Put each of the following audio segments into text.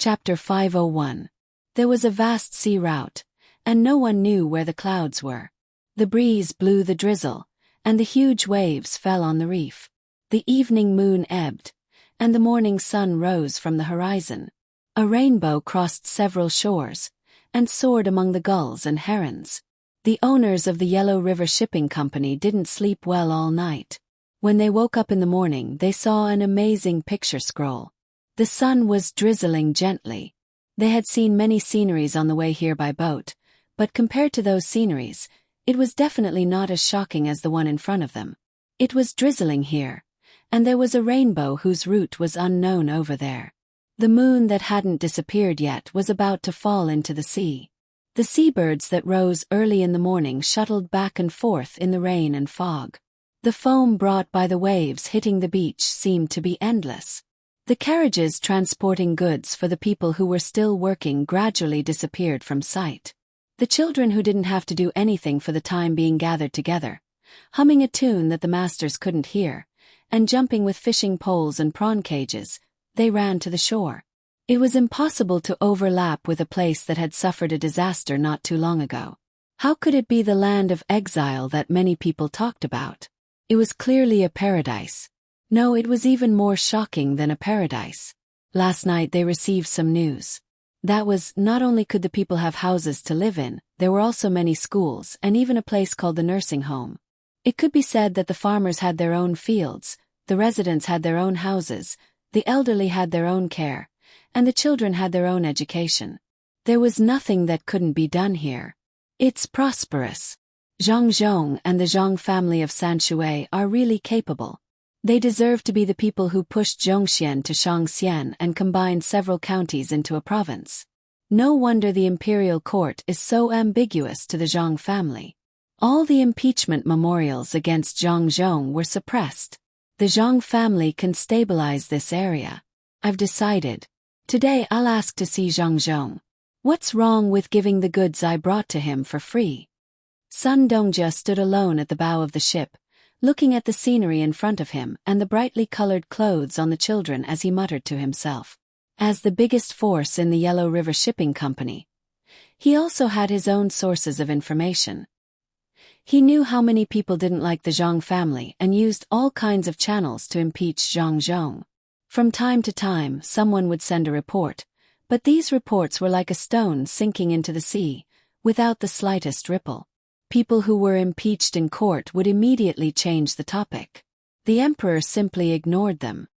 Chapter 501. There was a vast sea route, and no one knew where the clouds were. The breeze blew the drizzle, and the huge waves fell on the reef. The evening moon ebbed, and the morning sun rose from the horizon. A rainbow crossed several shores, and soared among the gulls and herons. The owners of the Yellow River Shipping Company didn't sleep well all night. When they woke up in the morning, they saw an amazing picture scroll. The sun was drizzling gently. They had seen many sceneries on the way here by boat, but compared to those sceneries, it was definitely not as shocking as the one in front of them. It was drizzling here, and there was a rainbow whose route was unknown over there. The moon that hadn't disappeared yet was about to fall into the sea. The seabirds that rose early in the morning shuttled back and forth in the rain and fog. The foam brought by the waves hitting the beach seemed to be endless. The carriages transporting goods for the people who were still working gradually disappeared from sight. The children who didn't have to do anything for the time being gathered together, humming a tune that the masters couldn't hear, and jumping with fishing poles and prawn cages. They ran to the shore. It was impossible to overlap with a place that had suffered a disaster not too long ago. How could it be the land of exile that many people talked about? It was clearly a paradise. No, it was even more shocking than a paradise. Last night they received some news. That was, not only could the people have houses to live in, there were also many schools and even a place called the nursing home. It could be said that the farmers had their own fields, the residents had their own houses, the elderly had their own care, and the children had their own education. There was nothing that couldn't be done here. It's prosperous. Zhang Zhong and the Zhang family of Sanshui are really capable. They deserve to be the people who pushed Zhongxian to Shangxian and combined several counties into a province. No wonder the imperial court is so ambiguous to the Zhang family. All the impeachment memorials against Zhang Zhong were suppressed. The Zhang family can stabilize this area. I've decided. Today I'll ask to see Zhang Zhong. What's wrong with giving the goods I brought to him for free? Sun Dongjia stood alone at the bow of the ship, looking at the scenery in front of him and the brightly colored clothes on the children as he muttered to himself. As the biggest force in the Yellow River Shipping Company, he also had his own sources of information. He knew how many people didn't like the Zhang family and used all kinds of channels to impeach Zhang Zhong. From time to time, someone would send a report, but these reports were like a stone sinking into the sea, without the slightest ripple. People who were impeached in court would immediately change the topic. The emperor simply ignored them.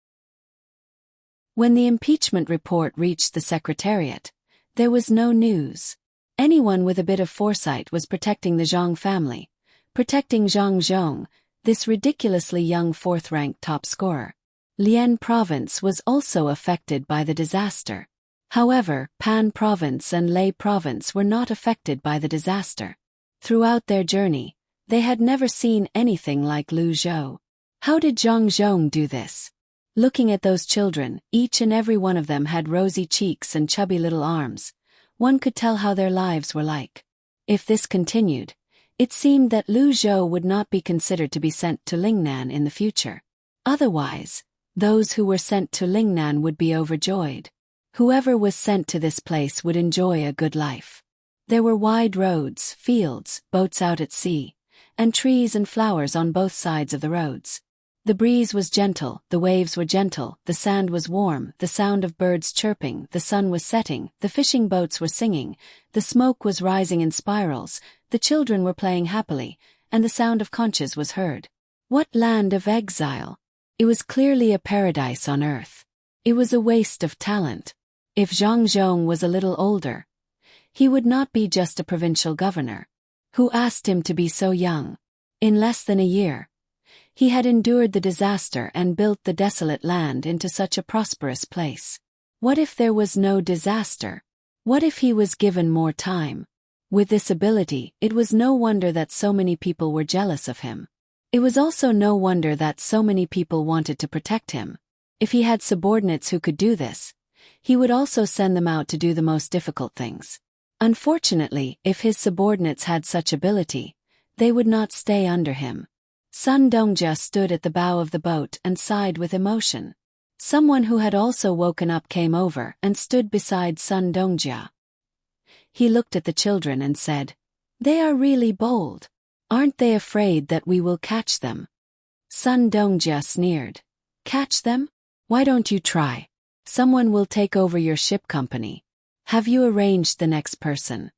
When the impeachment report reached the secretariat, there was no news. Anyone with a bit of foresight was protecting the Zhang family, protecting Zhang Zhong, this ridiculously young fourth-ranked top scorer. Lian Province was also affected by the disaster. However, Pan Province and Lei Province were not affected by the disaster. Throughout their journey, they had never seen anything like Lu Zhou. How did Zhang Zhong do this? Looking at those children, each and every one of them had rosy cheeks and chubby little arms. One could tell how their lives were like. If this continued, it seemed that Lu Zhou would not be considered to be sent to Lingnan in the future. Otherwise, those who were sent to Lingnan would be overjoyed. Whoever was sent to this place would enjoy a good life. There were wide roads, fields, boats out at sea, and trees and flowers on both sides of the roads. The breeze was gentle, the waves were gentle, the sand was warm, the sound of birds chirping, the sun was setting, the fishing boats were singing, the smoke was rising in spirals, the children were playing happily, and the sound of conches was heard. What land of exile! It was clearly a paradise on earth. It was a waste of talent. If Zhang Zhong was a little older, he would not be just a provincial governor. Who asked him to be so young? In less than a year, he had endured the disaster and built the desolate land into such a prosperous place. What if there was no disaster? What if he was given more time? With this ability, it was no wonder that so many people were jealous of him. It was also no wonder that so many people wanted to protect him. If he had subordinates who could do this, he would also send them out to do the most difficult things. Unfortunately, if his subordinates had such ability, they would not stay under him. Sun Dongjia stood at the bow of the boat and sighed with emotion. Someone who had also woken up came over and stood beside Sun Dongjia. He looked at the children and said, "They are really bold. Aren't they afraid that we will catch them?" Sun Dongjia sneered. "Catch them? Why don't you try? Someone will take over your ship company. Have you arranged the next person?"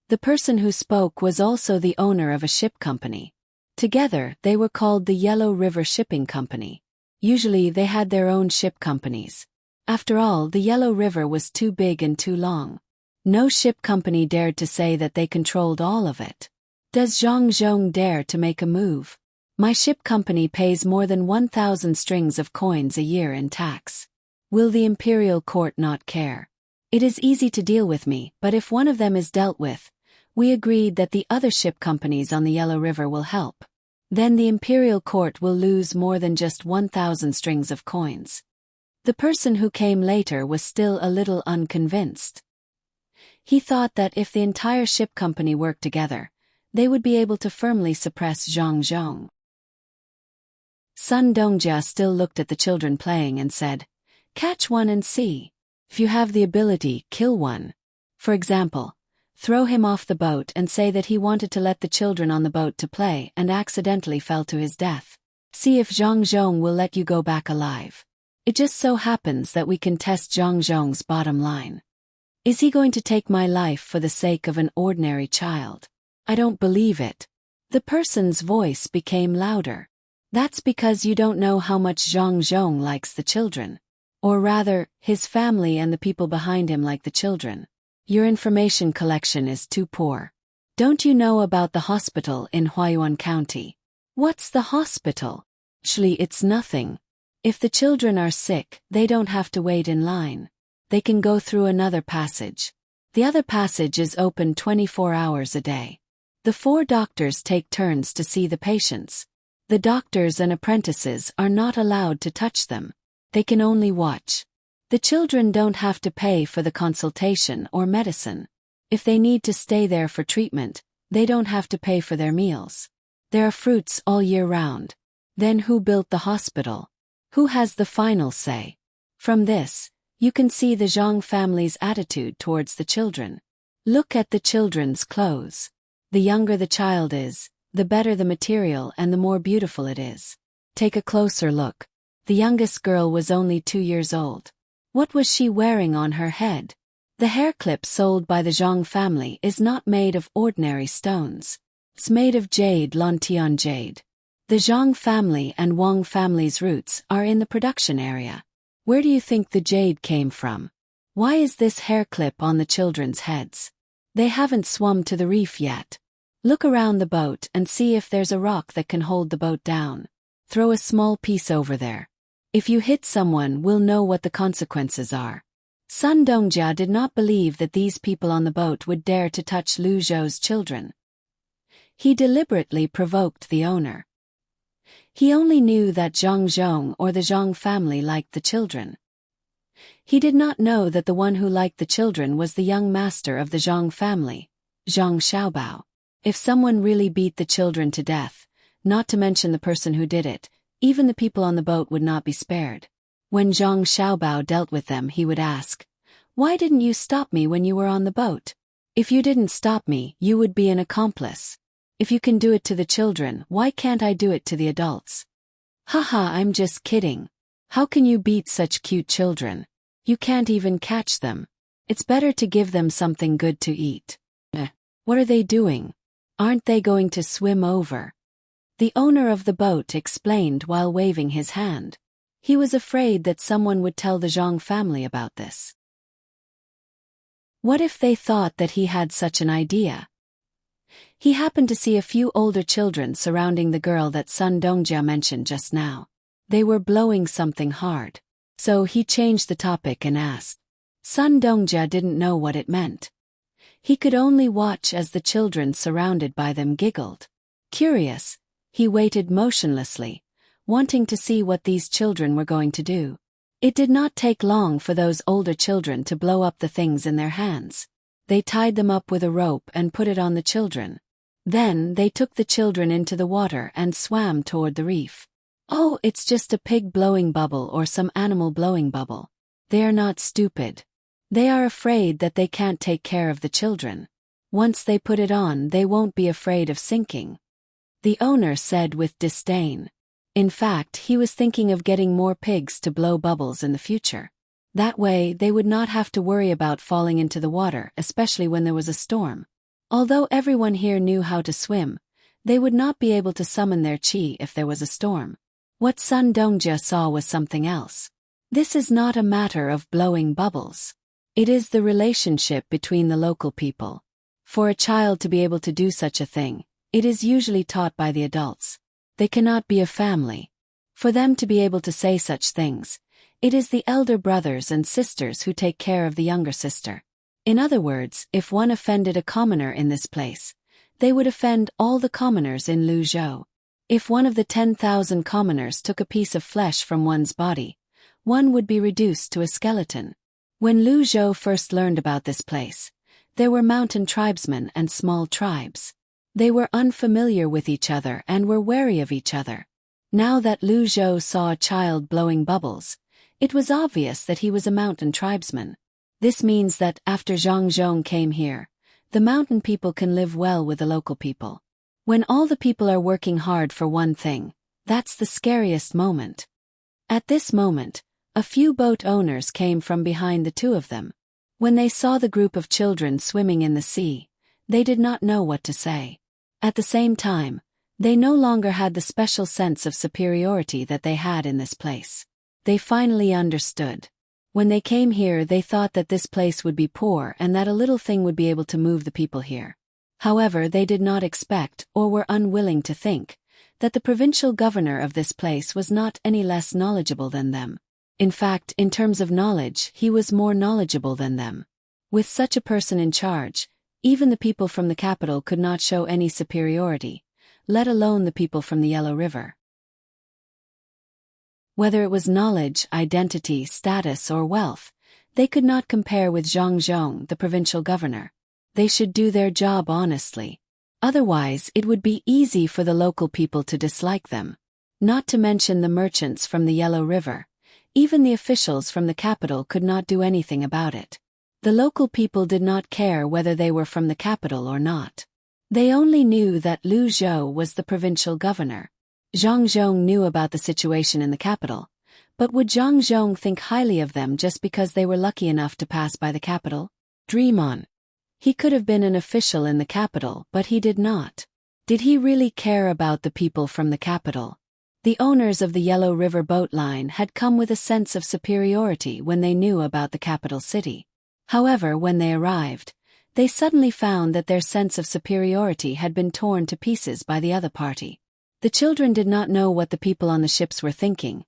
The person who spoke was also the owner of a ship company. Together, they were called the Yellow River Shipping Company. Usually they had their own ship companies. After all, the Yellow River was too big and too long. No ship company dared to say that they controlled all of it. Does Zhang Zhong dare to make a move? My ship company pays more than 1,000 strings of coins a year in tax. Will the imperial court not care? It is easy to deal with me, but if one of them is dealt with, we agreed that the other ship companies on the Yellow River will help. Then the imperial court will lose more than just 1,000 strings of coins. The person who came later was still a little unconvinced. He thought that if the entire ship company worked together, they would be able to firmly suppress Zhang Zhong. Sun Dongjia still looked at the children playing and said, "Catch one and see. If you have the ability, kill one. For example, throw him off the boat and say that he wanted to let the children on the boat to play and accidentally fell to his death. See if Zhang Zhong will let you go back alive. It just so happens that we can test Zhang Zhong's bottom line. Is he going to take my life for the sake of an ordinary child? I don't believe it." The person's voice became louder. "That's because you don't know how much Zhang Zhong likes the children. Or rather, his family and the people behind him like the children. Your information collection is too poor. Don't you know about the hospital in Huayuan County?" "What's the hospital?" "Actually, it's nothing. If the children are sick, they don't have to wait in line. They can go through another passage. The other passage is open 24 hours a day. The 4 doctors take turns to see the patients. The doctors and apprentices are not allowed to touch them. They can only watch. The children don't have to pay for the consultation or medicine. If they need to stay there for treatment, they don't have to pay for their meals. There are fruits all year round. Then who built the hospital? Who has the final say?" From this, you can see the Zhang family's attitude towards the children. Look at the children's clothes. The younger the child is, the better the material and the more beautiful it is. Take a closer look. The youngest girl was only 2 years old. What was she wearing on her head? The hair clip sold by the Zhang family is not made of ordinary stones. It's made of jade, Lantian jade. The Zhang family and Wang family's roots are in the production area. Where do you think the jade came from? Why is this hair clip on the children's heads? They haven't swum to the reef yet. Look around the boat and see if there's a rock that can hold the boat down. Throw a small piece over there. If you hit someone, we'll know what the consequences are." Sun Dongjia did not believe that these people on the boat would dare to touch Lu Zhou's children. He deliberately provoked the owner. He only knew that Zhang Zhong or the Zhang family liked the children. He did not know that the one who liked the children was the young master of the Zhang family, Zhang Xiaobao. If someone really beat the children to death, not to mention the person who did it, even the people on the boat would not be spared. When Zhang Xiaobao dealt with them, he would ask, "Why didn't you stop me when you were on the boat? If you didn't stop me, you would be an accomplice. If you can do it to the children, why can't I do it to the adults?" "Haha, I'm just kidding. How can you beat such cute children? You can't even catch them. It's better to give them something good to eat." What are they doing? Aren't they going to swim over? The owner of the boat explained while waving his hand. He was afraid that someone would tell the Zhang family about this. What if they thought that he had such an idea? He happened to see a few older children surrounding the girl that Sun Dongjia mentioned just now. They were blowing something hard. So he changed the topic and asked. Sun Dongjia didn't know what it meant. He could only watch as the children surrounded by them giggled. Curious, he waited motionlessly, wanting to see what these children were going to do. It did not take long for those older children to blow up the things in their hands. They tied them up with a rope and put it on the children. Then they took the children into the water and swam toward the reef. Oh, it's just a pig blowing bubble or some animal blowing bubble. They are not stupid. They are afraid that they can't take care of the children. Once they put it on, they won't be afraid of sinking," the owner said with disdain. In fact, he was thinking of getting more pigs to blow bubbles in the future. That way, they would not have to worry about falling into the water, especially when there was a storm. Although everyone here knew how to swim, they would not be able to summon their chi if there was a storm. What Sun Dongjia saw was something else. This is not a matter of blowing bubbles. It is the relationship between the local people. For a child to be able to do such a thing, it is usually taught by the adults. They cannot be a family. For them to be able to say such things, it is the elder brothers and sisters who take care of the younger sister. In other words, if one offended a commoner in this place, they would offend all the commoners in Luzhou. If one of the 10,000 commoners took a piece of flesh from one's body, one would be reduced to a skeleton. When Luzhou first learned about this place, there were mountain tribesmen and small tribes. They were unfamiliar with each other and were wary of each other. Now that Luzhou saw a child blowing bubbles, it was obvious that he was a mountain tribesman. This means that after Zhang Zhong came here, the mountain people can live well with the local people. When all the people are working hard for one thing, that's the scariest moment. At this moment, a few boat owners came from behind the two of them. When they saw the group of children swimming in the sea, they did not know what to say. At the same time, they no longer had the special sense of superiority that they had in this place. They finally understood. When they came here, they thought that this place would be poor and that a little thing would be able to move the people here. However, they did not expect, or were unwilling to think, that the provincial governor of this place was not any less knowledgeable than them. In fact, in terms of knowledge, he was more knowledgeable than them. With such a person in charge, even the people from the capital could not show any superiority, let alone the people from the Yellow River. Whether it was knowledge, identity, status, or wealth, they could not compare with Zhang Zhong, the provincial governor. They should do their job honestly. Otherwise, it would be easy for the local people to dislike them. Not to mention the merchants from the Yellow River. Even the officials from the capital could not do anything about it. The local people did not care whether they were from the capital or not. They only knew that Lu Zhou was the provincial governor. Zhang Zhong knew about the situation in the capital, but would Zhang Zhong think highly of them just because they were lucky enough to pass by the capital? Dream on. He could have been an official in the capital, but he did not. Did he really care about the people from the capital? The owners of the Yellow River boat line had come with a sense of superiority when they knew about the capital city. However, when they arrived, they suddenly found that their sense of superiority had been torn to pieces by the other party. The children did not know what the people on the ships were thinking,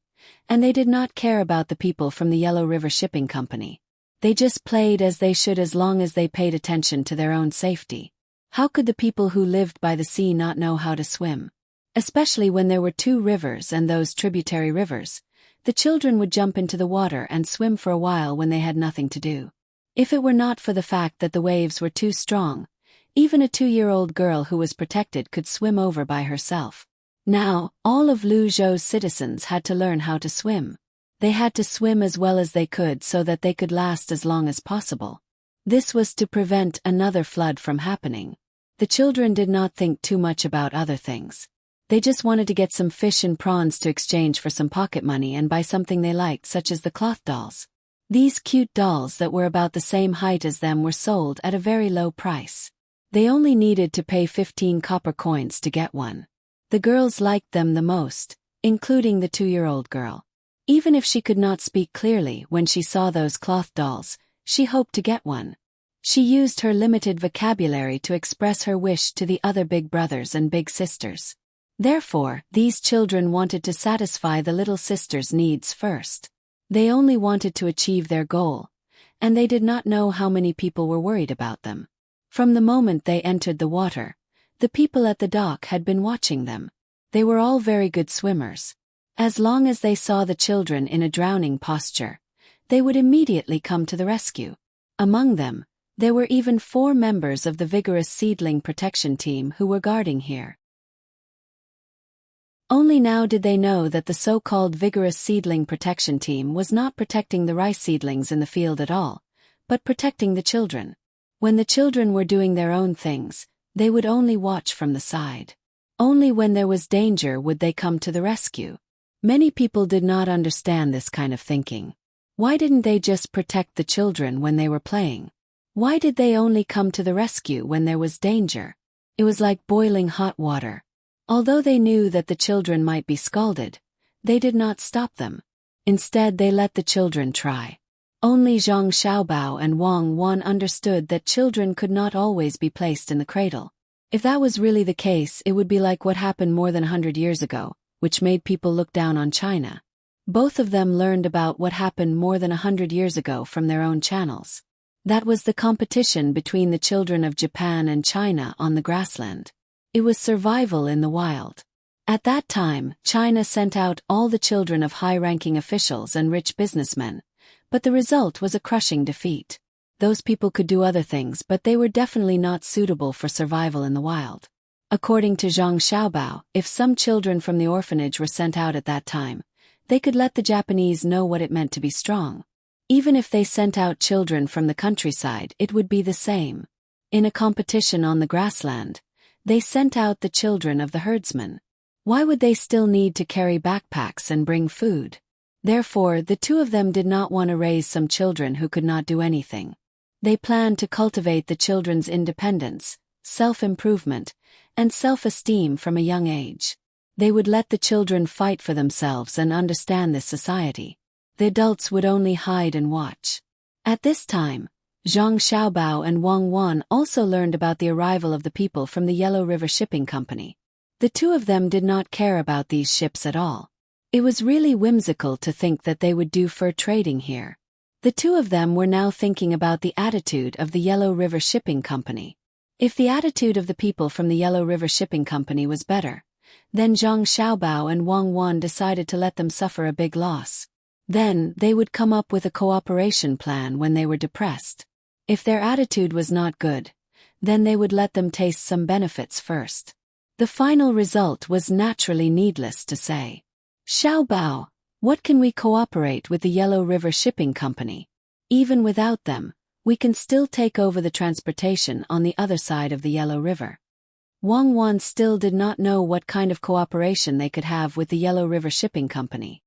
and they did not care about the people from the Yellow River Shipping Company. They just played as they should as long as they paid attention to their own safety. How could the people who lived by the sea not know how to swim? Especially when there were two rivers and those tributary rivers, the children would jump into the water and swim for a while when they had nothing to do. If it were not for the fact that the waves were too strong, even a 2-year-old girl who was protected could swim over by herself. Now, all of Luzhou's citizens had to learn how to swim. They had to swim as well as they could so that they could last as long as possible. This was to prevent another flood from happening. The children did not think too much about other things. They just wanted to get some fish and prawns to exchange for some pocket money and buy something they liked, such as the cloth dolls. These cute dolls that were about the same height as them were sold at a very low price. They only needed to pay 15 copper coins to get one. The girls liked them the most, including the 2-year-old girl. Even if she could not speak clearly when she saw those cloth dolls, she hoped to get one. She used her limited vocabulary to express her wish to the other big brothers and big sisters. Therefore, these children wanted to satisfy the little sister's needs first. They only wanted to achieve their goal, and they did not know how many people were worried about them. From the moment they entered the water, the people at the dock had been watching them. They were all very good swimmers. As long as they saw the children in a drowning posture, they would immediately come to the rescue. Among them, there were even 4 members of the vigorous seedling protection team who were guarding here. Only now did they know that the so-called vigorous seedling protection team was not protecting the rice seedlings in the field at all, but protecting the children. When the children were doing their own things, they would only watch from the side. Only when there was danger would they come to the rescue. Many people did not understand this kind of thinking. Why didn't they just protect the children when they were playing? Why did they only come to the rescue when there was danger? It was like boiling hot water. Although they knew that the children might be scalded, they did not stop them. Instead, they let the children try. Only Zhang Xiaobao and Wang Wan understood that children could not always be placed in the cradle. If that was really the case, it would be like what happened more than 100 years ago, which made people look down on China. Both of them learned about what happened more than 100 years ago from their own channels. That was the competition between the children of Japan and China on the grassland. It was survival in the wild. At that time, China sent out all the children of high-ranking officials and rich businessmen, but the result was a crushing defeat. Those people could do other things, but they were definitely not suitable for survival in the wild. According to Zhang Xiaobao, if some children from the orphanage were sent out at that time, they could let the Japanese know what it meant to be strong. Even if they sent out children from the countryside, it would be the same. In a competition on the grassland, they sent out the children of the herdsmen. Why would they still need to carry backpacks and bring food? Therefore, the two of them did not want to raise some children who could not do anything. They planned to cultivate the children's independence, self-improvement, and self-esteem from a young age. They would let the children fight for themselves and understand this society. The adults would only hide and watch. At this time, Zhang Xiaobao and Wang Wan also learned about the arrival of the people from the Yellow River Shipping Company. The two of them did not care about these ships at all. It was really whimsical to think that they would do fur trading here. The two of them were now thinking about the attitude of the Yellow River Shipping Company. If the attitude of the people from the Yellow River Shipping Company was better, then Zhang Xiaobao and Wang Wan decided to let them suffer a big loss. Then, they would come up with a cooperation plan when they were depressed. If their attitude was not good, then they would let them taste some benefits first. The final result was naturally needless to say. Xiaobao, what can we cooperate with the Yellow River Shipping Company? Even without them, we can still take over the transportation on the other side of the Yellow River. Wang Wan still did not know what kind of cooperation they could have with the Yellow River Shipping Company.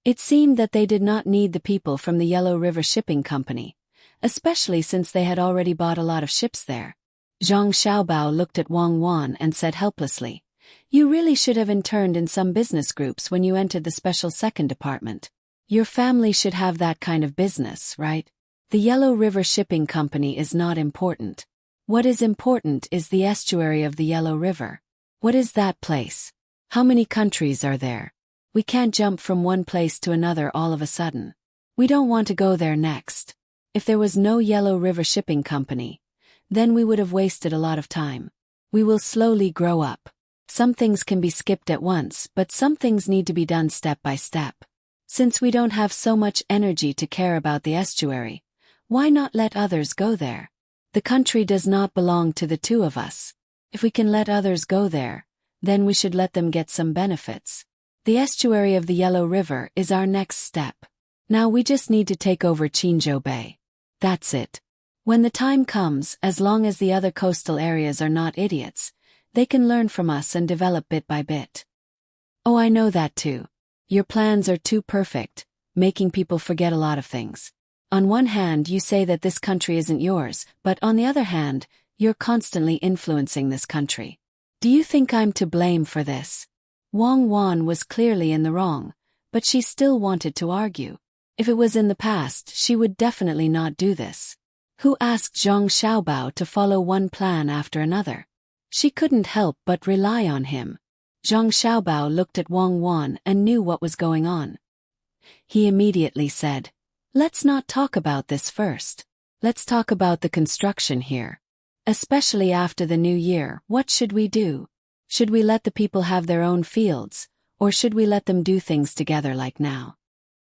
It seemed that they did not need the people from the Yellow River Shipping Company, especially since they had already bought a lot of ships there. Zhang Xiaobao looked at Wang Wan and said helplessly, "You really should have interned in some business groups when you entered the Special Second Department. Your family should have that kind of business, right? The Yellow River Shipping Company is not important. What is important is the estuary of the Yellow River. What is that place? How many countries are there? We can't jump from one place to another all of a sudden. We don't want to go there next. If there was no Yellow River Shipping Company, then we would have wasted a lot of time. We will slowly grow up. Some things can be skipped at once, but some things need to be done step by step. Since we don't have so much energy to care about the estuary, why not let others go there? The country does not belong to the two of us. If we can let others go there, then we should let them get some benefits. The estuary of the Yellow River is our next step. Now we just need to take over Qinzhou Bay. That's it. When the time comes, as long as the other coastal areas are not idiots, they can learn from us and develop bit by bit." "Oh, I know that too. Your plans are too perfect, making people forget a lot of things. On one hand, you say that this country isn't yours, but on the other hand, you're constantly influencing this country. Do you think I'm to blame for this?" Wang Wan was clearly in the wrong, but she still wanted to argue. If it was in the past, she would definitely not do this. Who asked Zhang Xiaobao to follow one plan after another? She couldn't help but rely on him. Zhang Xiaobao looked at Wang Wan and knew what was going on. He immediately said, "Let's not talk about this first. Let's talk about the construction here. Especially after the new year, what should we do? Should we let the people have their own fields, or should we let them do things together like now?"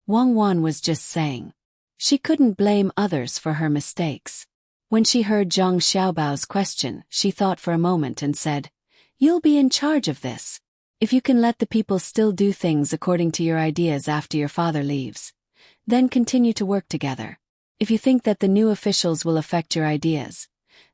Wang Wan was just saying. She couldn't blame others for her mistakes. When she heard Zhang Xiaobao's question, she thought for a moment and said, You'll be in charge of this. If you can let the people still do things according to your ideas after your father leaves, then continue to work together. If you think that the new officials will affect your ideas,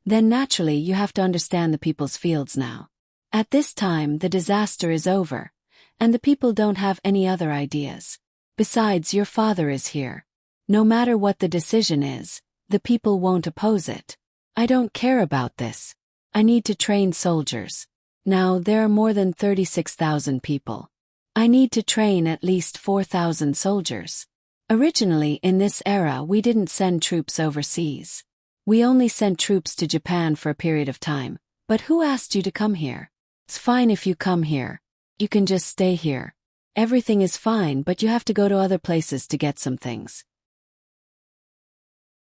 then naturally you have to understand the people's fields now. At this time the disaster is over, and the people don't have any other ideas. Besides, your father is here. No matter what the decision is, the people won't oppose it. I don't care about this. I need to train soldiers. Now there are more than 36,000 people. I need to train at least 4,000 soldiers. Originally in this era we didn't send troops overseas. We only sent troops to Japan for a period of time. But who asked you to come here? It's fine if you come here. You can just stay here. Everything is fine, but you have to go to other places to get some things.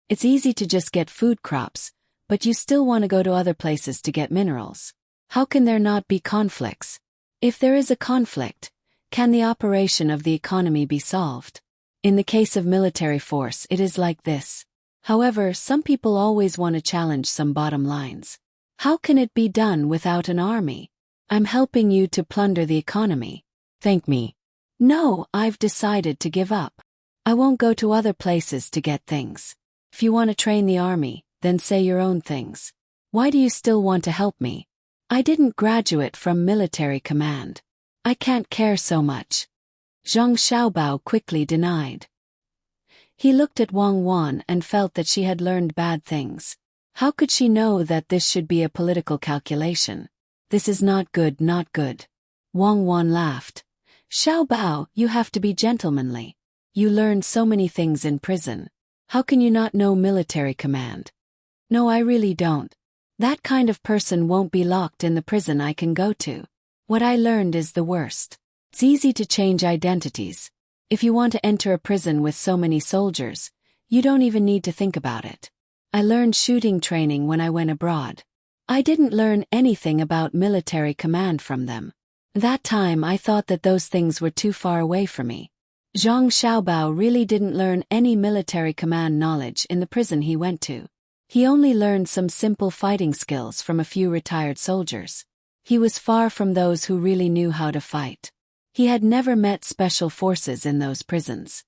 It's easy to just get food crops, but you still want to go to other places to get minerals. How can there not be conflicts? If there is a conflict, can the operation of the economy be solved? In the case of military force, it is like this. However, some people always want to challenge some bottom lines. How can it be done without an army? I'm helping you to plunder the economy. Thank me. No, I've decided to give up. I won't go to other places to get things. If you want to train the army, then say your own things. Why do you still want to help me? I didn't graduate from military command. I can't care so much. Zhang Xiaobao quickly denied. He looked at Wang Wan and felt that she had learned bad things. How could she know that this should be a political calculation? This is not good, not good. Wang Wan laughed. Xiaobao, you have to be gentlemanly. You learned so many things in prison. How can you not know military command? No, I really don't. That kind of person won't be locked in the prison I can go to. What I learned is the worst. It's easy to change identities. If you want to enter a prison with so many soldiers, you don't even need to think about it. I learned shooting training when I went abroad. I didn't learn anything about military command from them. That time I thought that those things were too far away for me. Zhang Xiaobao really didn't learn any military command knowledge in the prison he went to. He only learned some simple fighting skills from a few retired soldiers. He was far from those who really knew how to fight. He had never met special forces in those prisons.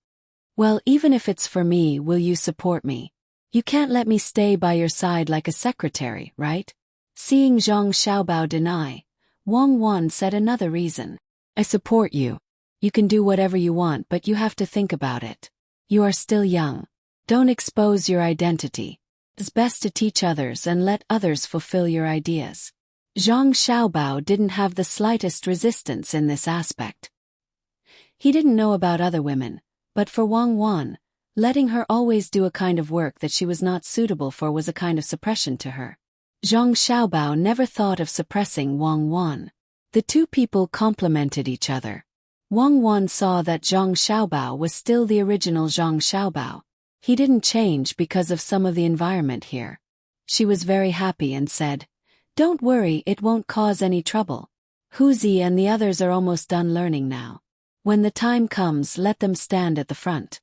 Well, even if it's for me, will you support me? You can't let me stay by your side like a secretary, right? Seeing Zhang Xiaobao deny, Wang Wan said another reason. I support you. You can do whatever you want, but you have to think about it. You are still young. Don't expose your identity. It's best to teach others and let others fulfill your ideas. Zhang Xiaobao didn't have the slightest resistance in this aspect. He didn't know about other women, but for Wang Wan, letting her always do a kind of work that she was not suitable for was a kind of suppression to her. Zhang Xiaobao never thought of suppressing Wang Wan. The two people complemented each other. Wang Wan saw that Zhang Xiaobao was still the original Zhang Xiaobao. He didn't change because of some of the environment here. She was very happy and said, "Don't worry, it won't cause any trouble. Huzi and the others are almost done learning now. When the time comes, let them stand at the front."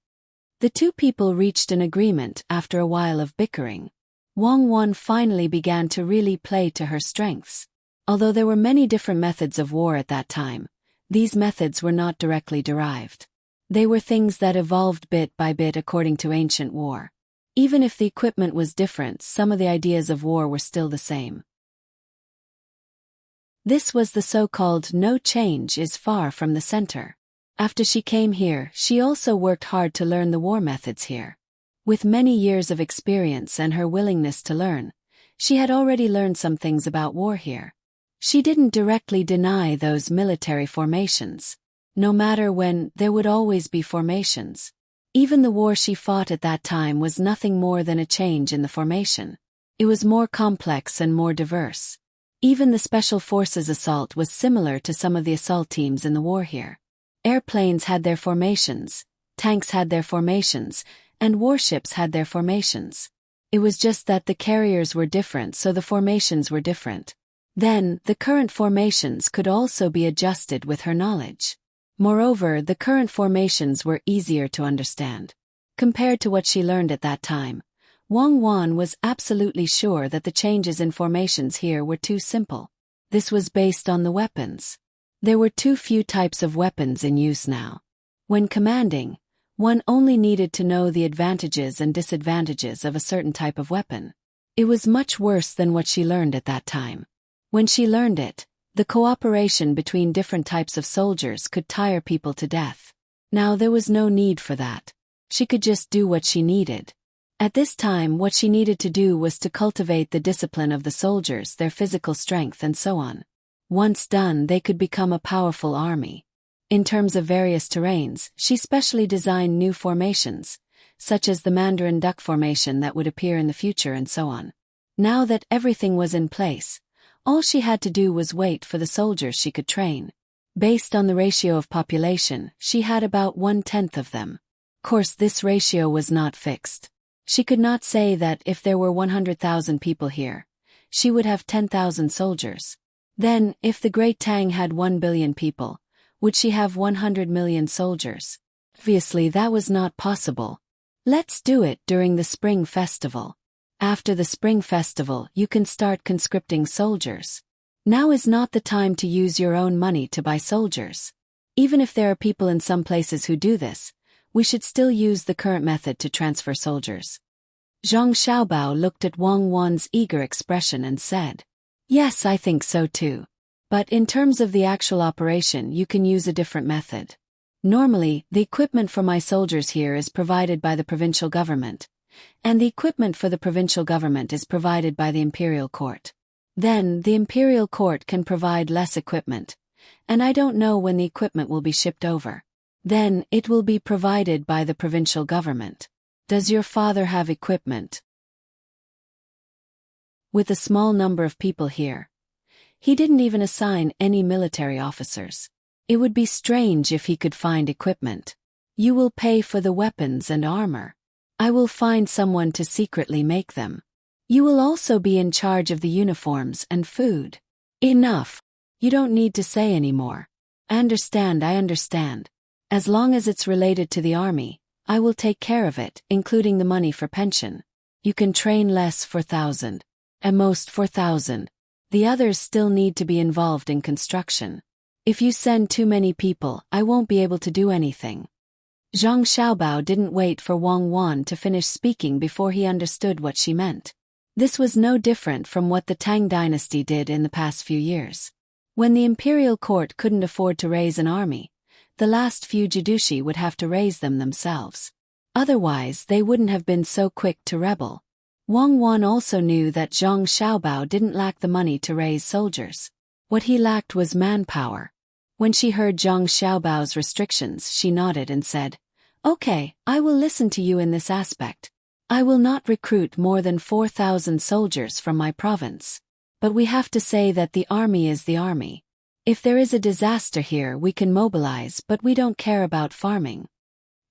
The two people reached an agreement after a while of bickering. Wang Wan finally began to really play to her strengths. Although there were many different methods of war at that time, these methods were not directly derived. They were things that evolved bit by bit according to ancient war. Even if the equipment was different, some of the ideas of war were still the same. This was the so-called no change is far from the center. After she came here, she also worked hard to learn the war methods here. With many years of experience and her willingness to learn, she had already learned some things about war here. She didn't directly deny those military formations. No matter when, there would always be formations. Even the war she fought at that time was nothing more than a change in the formation. It was more complex and more diverse. Even the Special Forces assault was similar to some of the assault teams in the war here. Airplanes had their formations, tanks had their formations, and warships had their formations. It was just that the carriers were different, so the formations were different. Then, the current formations could also be adjusted with her knowledge. Moreover, the current formations were easier to understand. Compared to what she learned at that time, Wang Wan was absolutely sure that the changes in formations here were too simple. This was based on the weapons. There were too few types of weapons in use now. When commanding, one only needed to know the advantages and disadvantages of a certain type of weapon. It was much worse than what she learned at that time. When she learned it, the cooperation between different types of soldiers could tire people to death. Now there was no need for that. She could just do what she needed. At this time, what she needed to do was to cultivate the discipline of the soldiers, their physical strength, and so on. Once done, they could become a powerful army. In terms of various terrains, she specially designed new formations, such as the Mandarin duck formation that would appear in the future and so on. Now that everything was in place, all she had to do was wait for the soldiers she could train. Based on the ratio of population, she had about 1/10 of them. Of course, this ratio was not fixed. She could not say that if there were 100,000 people here, she would have 10,000 soldiers. Then, if the Great Tang had 1 billion people, would she have 100 million soldiers? Obviously, that was not possible. Let's do it during the Spring Festival. After the Spring Festival, you can start conscripting soldiers. Now is not the time to use your own money to buy soldiers. Even if there are people in some places who do this, we should still use the current method to transfer soldiers. Zhang Xiaobao looked at Wang Wan's eager expression and said, "Yes, I think so too. But in terms of the actual operation, you can use a different method. Normally, the equipment for my soldiers here is provided by the provincial government, and the equipment for the provincial government is provided by the imperial court. Then, the imperial court can provide less equipment, and I don't know when the equipment will be shipped over. Then, it will be provided by the provincial government. Does your father have equipment?" With a small number of people here, he didn't even assign any military officers. It would be strange if he could find equipment. "You will pay for the weapons and armor. I will find someone to secretly make them. You will also be in charge of the uniforms and food." Enough. You don't need to say any more. I understand. As long as it's related to the army, I will take care of it, including the money for pension. You can train less 4,000. At most 4,000. The others still need to be involved in construction. If you send too many people, I won't be able to do anything. Zhang Xiaobao didn't wait for Wang Wan to finish speaking before he understood what she meant. This was no different from what the Tang dynasty did in the past few years. When the imperial court couldn't afford to raise an army, the last few Jidushi would have to raise them themselves. Otherwise, they wouldn't have been so quick to rebel. Wang Wan also knew that Zhang Xiaobao didn't lack the money to raise soldiers. What he lacked was manpower. When she heard Zhang Xiaobao's restrictions, she nodded and said, "Okay, I will listen to you in this aspect. I will not recruit more than 4,000 soldiers from my province. But we have to say that the army is the army. If there is a disaster here, we can mobilize, but we don't care about farming."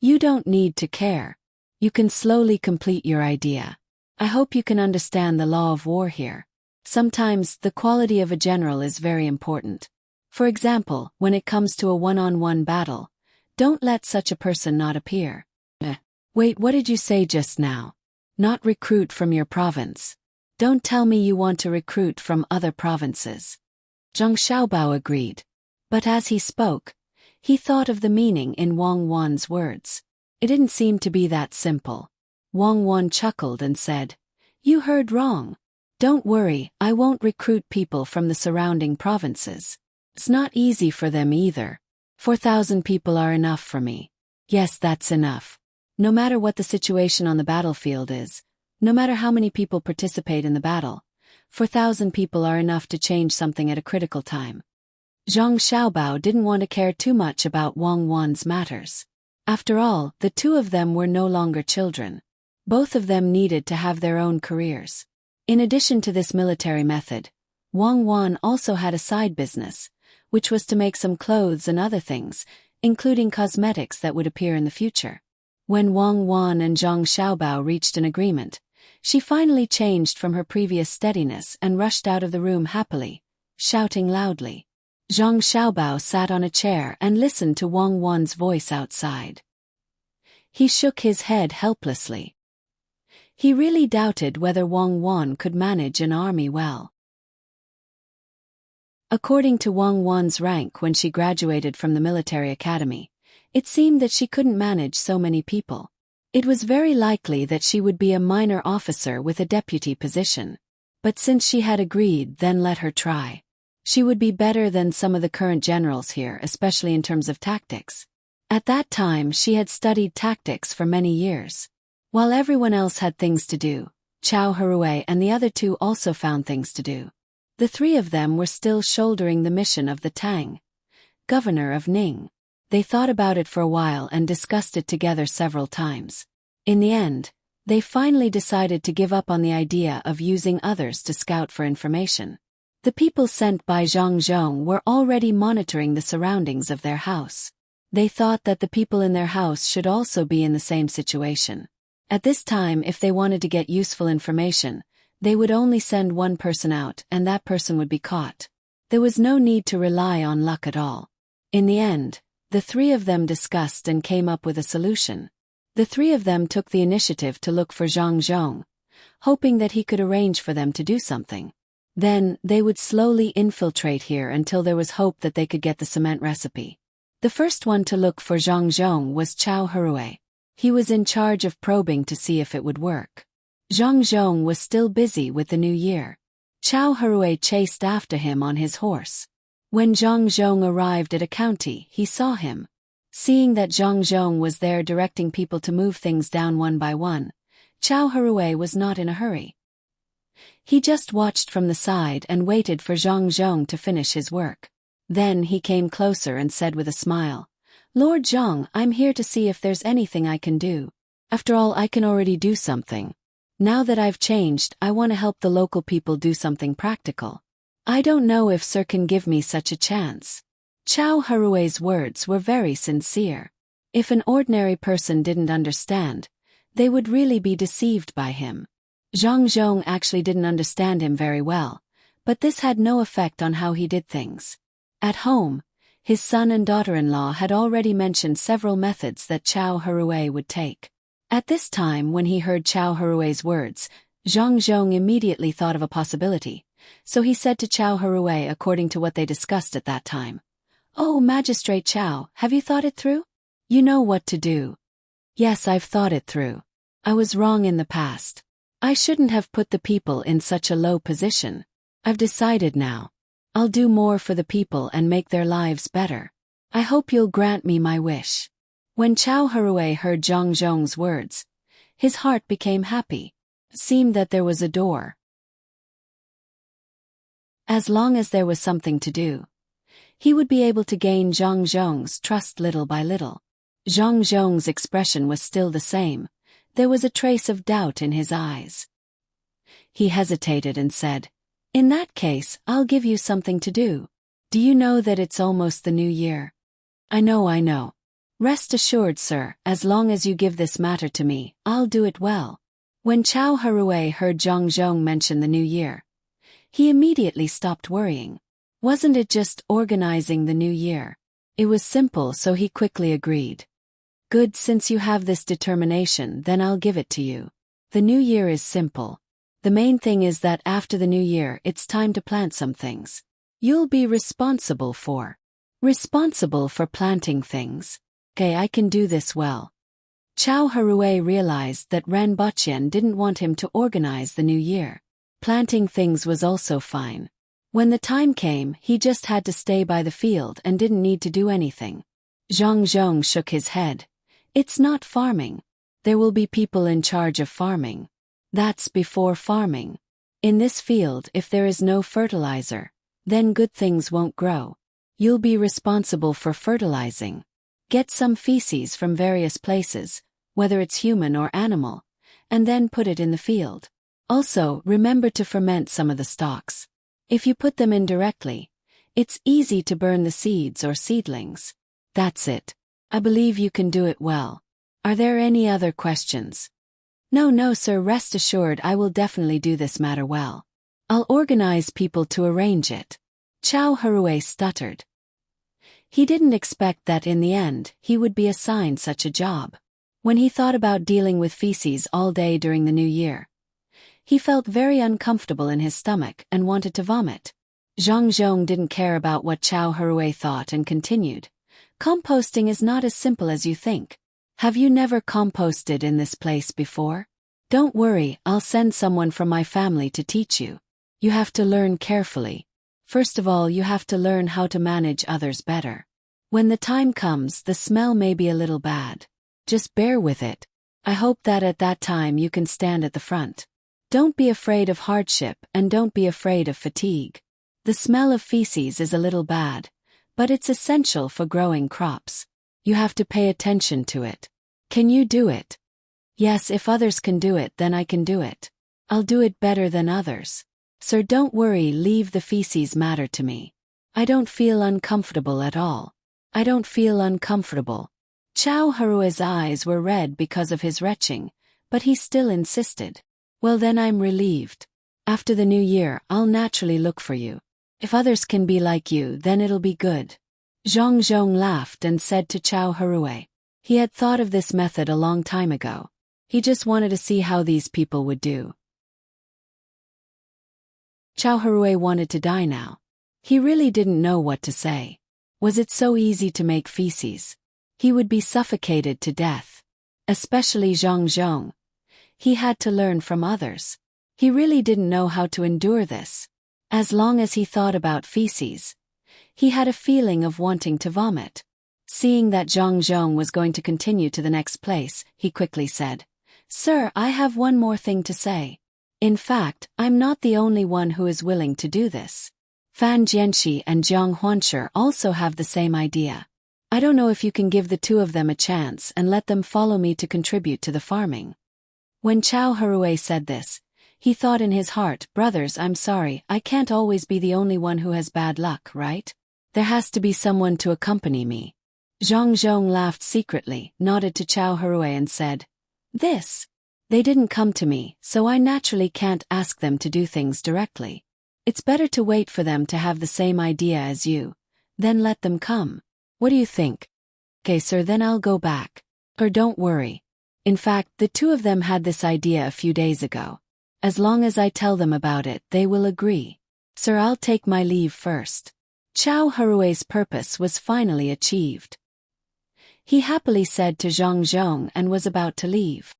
"You don't need to care. You can slowly complete your idea. I hope you can understand the law of war here. Sometimes, the quality of a general is very important. For example, when it comes to a one-on-one battle, don't let such a person not appear." Wait, what did you say just now? Not recruit from your province. Don't tell me you want to recruit from other provinces. Zhang Xiaobao agreed. But as he spoke, he thought of the meaning in Wang Wan's words. It didn't seem to be that simple. Wang Wan chuckled and said, "You heard wrong. Don't worry, I won't recruit people from the surrounding provinces. It's not easy for them either. 4,000 people are enough for me. Yes, that's enough. No matter what the situation on the battlefield is, no matter how many people participate in the battle, 4,000 people are enough to change something at a critical time." Zhang Xiaobao didn't want to care too much about Wang Wan's matters. After all, the two of them were no longer children. Both of them needed to have their own careers. In addition to this military method, Wang Wan also had a side business, which was to make some clothes and other things, including cosmetics that would appear in the future. When Wang Wan and Zhang Xiaobao reached an agreement, she finally changed from her previous steadiness and rushed out of the room happily, shouting loudly. Zhang Xiaobao sat on a chair and listened to Wang Wan's voice outside. He shook his head helplessly. He really doubted whether Wang Wan could manage an army well. According to Wang Wan's rank when she graduated from the military academy, it seemed that she couldn't manage so many people. It was very likely that she would be a minor officer with a deputy position. But since she had agreed, then let her try. She would be better than some of the current generals here, especially in terms of tactics. At that time she had studied tactics for many years. While everyone else had things to do, Chao Hui and the other two also found things to do. The three of them were still shouldering the mission of the Tang, governor of Ning. They thought about it for a while and discussed it together several times. In the end, they finally decided to give up on the idea of using others to scout for information. The people sent by Zhang Zhong were already monitoring the surroundings of their house. They thought that the people in their house should also be in the same situation. At this time, if they wanted to get useful information, they would only send one person out and that person would be caught. There was no need to rely on luck at all. In the end, the three of them discussed and came up with a solution. The three of them took the initiative to look for Zhang Zhong, hoping that he could arrange for them to do something. Then, they would slowly infiltrate here until there was hope that they could get the cement recipe. The first one to look for Zhang Zhong was Chao Hui. He was in charge of probing to see if it would work. Zhang Zhong was still busy with the new year. Chao Hui chased after him on his horse. When Zhang Zhong arrived at a county, he saw him. Seeing that Zhang Zhong was there directing people to move things down one by one, Chao Hui was not in a hurry. He just watched from the side and waited for Zhang Zhong to finish his work. Then he came closer and said with a smile, "Lord Zhang, I'm here to see if there's anything I can do. After all, I can already do something. Now that I've changed, I want to help the local people do something practical. I don't know if Sir can give me such a chance." Chao Hui's words were very sincere. If an ordinary person didn't understand, they would really be deceived by him. Zhang Zhong actually didn't understand him very well, but this had no effect on how he did things. At home, his son and daughter-in-law had already mentioned several methods that Chao Hui would take. At this time, when he heard Chao Hui's words, Zhang Zhong immediately thought of a possibility, so he said to Chao Hui according to what they discussed at that time, "Oh, Magistrate Chao, have you thought it through? You know what to do." "Yes, I've thought it through. I was wrong in the past. I shouldn't have put the people in such a low position. I've decided now. I'll do more for the people and make their lives better. I hope you'll grant me my wish." When Chao Hui heard Zhang Zhong's words, his heart became happy. It seemed that there was a door. As long as there was something to do, he would be able to gain Zhang Zhong's trust little by little. Zhang Zhong's expression was still the same. There was a trace of doubt in his eyes. He hesitated and said, "In that case, I'll give you something to do. Do you know that it's almost the new year?" I know. Rest assured, sir, as long as you give this matter to me, I'll do it well." When Chao Hui heard Zhang Zhong mention the new year, he immediately stopped worrying. Wasn't it just organizing the new year? It was simple, so he quickly agreed. "Good, since you have this determination, then I'll give it to you. The new year is simple. The main thing is that after the new year, it's time to plant some things. You'll be responsible for planting things. Okay, I can do this well." Chao Hui realized that Ren Boqian didn't want him to organize the new year. Planting things was also fine. When the time came, he just had to stay by the field and didn't need to do anything. Zhang Zhong shook his head. "It's not farming. There will be people in charge of farming. That's before farming. In this field, if there is no fertilizer, then good things won't grow. You'll be responsible for fertilizing. Get some feces from various places, whether it's human or animal, and then put it in the field. Also, remember to ferment some of the stalks. If you put them in directly, it's easy to burn the seeds or seedlings. That's it. I believe you can do it well. Are there any other questions?" No, sir, rest assured I will definitely do this matter well. I'll organize people to arrange it." Chao Hui stuttered. He didn't expect that in the end, he would be assigned such a job. When he thought about dealing with feces all day during the new year, he felt very uncomfortable in his stomach and wanted to vomit. Zhang Zhong didn't care about what Chao Hui thought and continued. Composting is not as simple as you think. Have you never composted in this place before? Don't worry, I'll send someone from my family to teach you. You have to learn carefully. First of all, you have to learn how to manage others better. When the time comes, the smell may be a little bad. Just bear with it. I hope that at that time you can stand at the front. Don't be afraid of hardship and don't be afraid of fatigue. The smell of feces is a little bad, but it's essential for growing crops. You have to pay attention to it. Can you do it? Yes, if others can do it, then I can do it. I'll do it better than others. Sir, don't worry, leave the feces matter to me. I don't feel uncomfortable at all. I don't feel uncomfortable. Chao Hui's eyes were red because of his retching, but he still insisted. Well then, I'm relieved. After the new year, I'll naturally look for you. If others can be like you, then it'll be good. Zhang Zhong laughed and said to Chao Hui. He had thought of this method a long time ago. He just wanted to see how these people would do. Chao Hui wanted to die now. He really didn't know what to say. Was it so easy to make feces? He would be suffocated to death. Especially Zhang Zhong. He had to learn from others. He really didn't know how to endure this. As long as he thought about feces, he had a feeling of wanting to vomit. Seeing that Zhang Zhong was going to continue to the next place, he quickly said, "Sir, I have one more thing to say. In fact, I'm not the only one who is willing to do this. Fan Jianxi and Jiang Huanshi also have the same idea. I don't know if you can give the two of them a chance and let them follow me to contribute to the farming." When Chao Hui said this, he thought in his heart, "Brothers, I'm sorry, I can't always be the only one who has bad luck, right? There has to be someone to accompany me." Zhang Zhong laughed secretly, nodded to Chao Hui and said, "This. They didn't come to me, so I naturally can't ask them to do things directly. It's better to wait for them to have the same idea as you, then let them come. What do you think?" "Okay, sir, then I'll go back. Or don't worry. In fact, the two of them had this idea a few days ago. As long as I tell them about it, they will agree. Sir, I'll take my leave first." Chao Hui's purpose was finally achieved. He happily said to Zhang Zhong and was about to leave.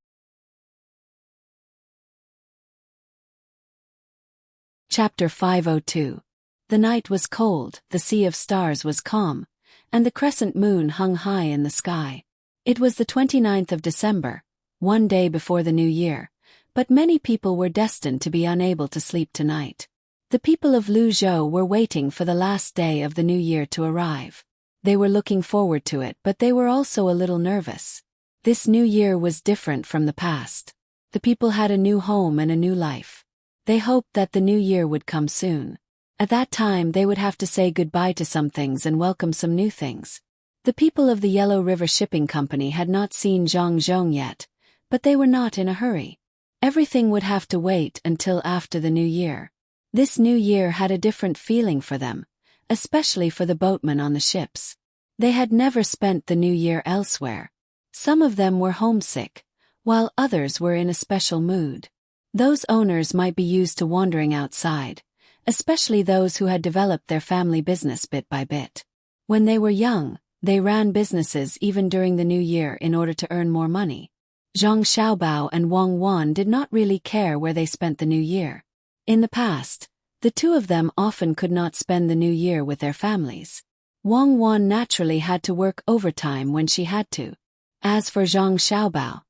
Chapter 502. The night was cold, the sea of stars was calm, and the crescent moon hung high in the sky. It was the 29th of December, one day before the new year, but many people were destined to be unable to sleep tonight. The people of Luzhou were waiting for the last day of the new year to arrive. They were looking forward to it, but they were also a little nervous. This new year was different from the past. The people had a new home and a new life. They hoped that the new year would come soon. At that time, they would have to say goodbye to some things and welcome some new things. The people of the Yellow River Shipping Company had not seen Zhang Zhong yet, but they were not in a hurry. Everything would have to wait until after the new year. This new year had a different feeling for them, especially for the boatmen on the ships. They had never spent the new year elsewhere. Some of them were homesick, while others were in a special mood. Those owners might be used to wandering outside, especially those who had developed their family business bit by bit. When they were young, they ran businesses even during the new year in order to earn more money. Zhang Xiaobao and Wang Wan did not really care where they spent the new year. In the past, the two of them often could not spend the new year with their families. Wang Wan naturally had to work overtime when she had to. As for Zhang Xiaobao,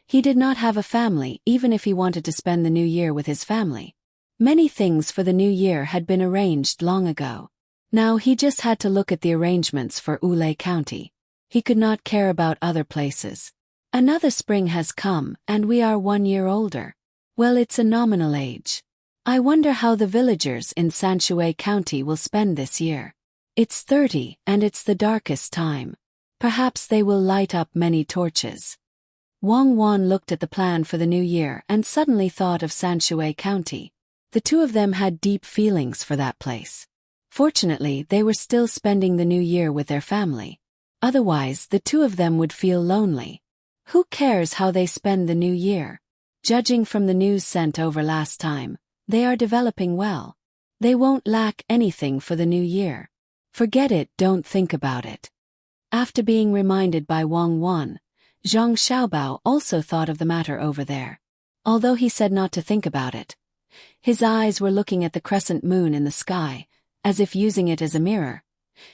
he did not have a family even if he wanted to spend the new year with his family. Many things for the new year had been arranged long ago. Now he just had to look at the arrangements for Wulei County. He could not care about other places. Another spring has come, and we are 1 year older. Well, it's a nominal age. I wonder how the villagers in Sanshui County will spend this year. It's 30, and it's the darkest time. Perhaps they will light up many torches. Wang Wan looked at the plan for the new year and suddenly thought of Sanshui County. The two of them had deep feelings for that place. Fortunately, they were still spending the new year with their family. Otherwise, the two of them would feel lonely. Who cares how they spend the new year? Judging from the news sent over last time, they are developing well. They won't lack anything for the new year. Forget it, don't think about it. After being reminded by Wang Wan, Zhang Xiaobao also thought of the matter over there. Although he said not to think about it, his eyes were looking at the crescent moon in the sky, as if using it as a mirror.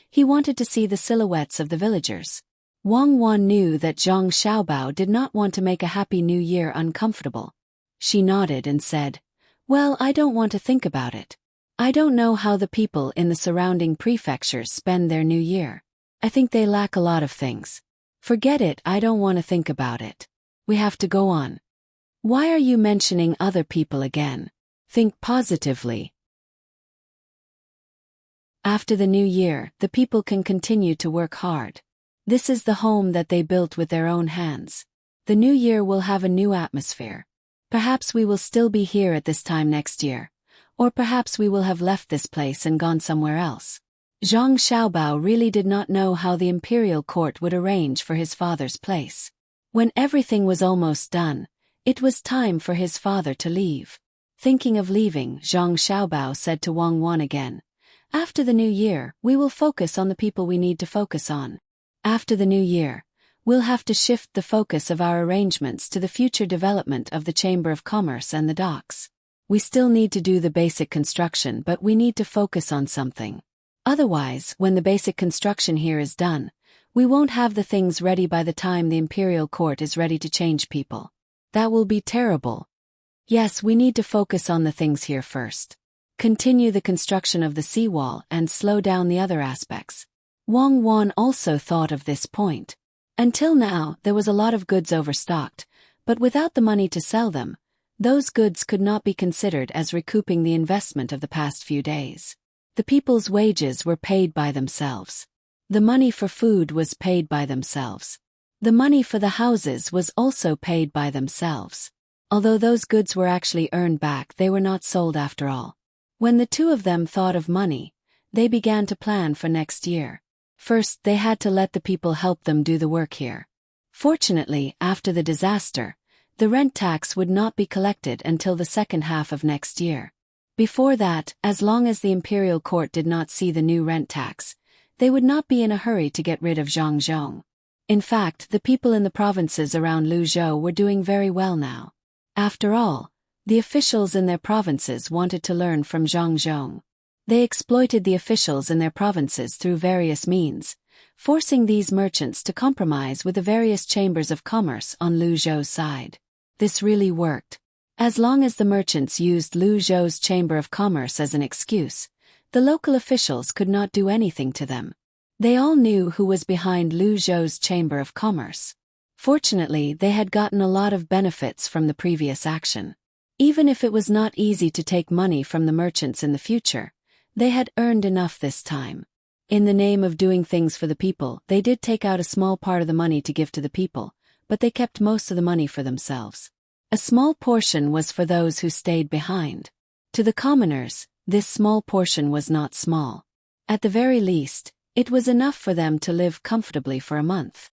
He wanted to see the silhouettes of the villagers. Wang Wan knew that Zhang Xiaobao did not want to make a happy new year uncomfortable. She nodded and said, "Well, I don't want to think about it. I don't know how the people in the surrounding prefectures spend their new year. I think they lack a lot of things. Forget it, I don't want to think about it. We have to go on. Why are you mentioning other people again? Think positively." After the new year, the people can continue to work hard. This is the home that they built with their own hands. The new year will have a new atmosphere. Perhaps we will still be here at this time next year. Or perhaps we will have left this place and gone somewhere else. Zhang Xiaobao really did not know how the imperial court would arrange for his father's place. When everything was almost done, it was time for his father to leave. Thinking of leaving, Zhang Xiaobao said to Wang Wan again, "After the new year, we will focus on the people we need to focus on. After the new year, we'll have to shift the focus of our arrangements to the future development of the Chamber of Commerce and the docks. We still need to do the basic construction, but we need to focus on something. Otherwise, when the basic construction here is done, we won't have the things ready by the time the imperial court is ready to change people. That will be terrible. Yes, we need to focus on the things here first. Continue the construction of the seawall and slow down the other aspects." Wang Wan also thought of this point. Until now, there was a lot of goods overstocked, but without the money to sell them, those goods could not be considered as recouping the investment of the past few days. The people's wages were paid by themselves. The money for food was paid by themselves. The money for the houses was also paid by themselves. Although those goods were actually earned back, they were not sold after all. When the two of them thought of money, they began to plan for next year. First, they had to let the people help them do the work here. Fortunately, after the disaster, the rent tax would not be collected until the second half of next year. Before that, as long as the imperial court did not see the new rent tax, they would not be in a hurry to get rid of Zhangzhong. In fact, the people in the provinces around Luzhou were doing very well now. After all, the officials in their provinces wanted to learn from Zhangzhong. They exploited the officials in their provinces through various means, forcing these merchants to compromise with the various chambers of commerce on Luzhou's side. This really worked. As long as the merchants used Luzhou's chamber of commerce as an excuse, the local officials could not do anything to them. They all knew who was behind Luzhou's chamber of commerce. Fortunately, they had gotten a lot of benefits from the previous action. Even if it was not easy to take money from the merchants in the future, they had earned enough this time. In the name of doing things for the people, they did take out a small part of the money to give to the people, but they kept most of the money for themselves. A small portion was for those who stayed behind. To the commoners, this small portion was not small. At the very least, it was enough for them to live comfortably for a month.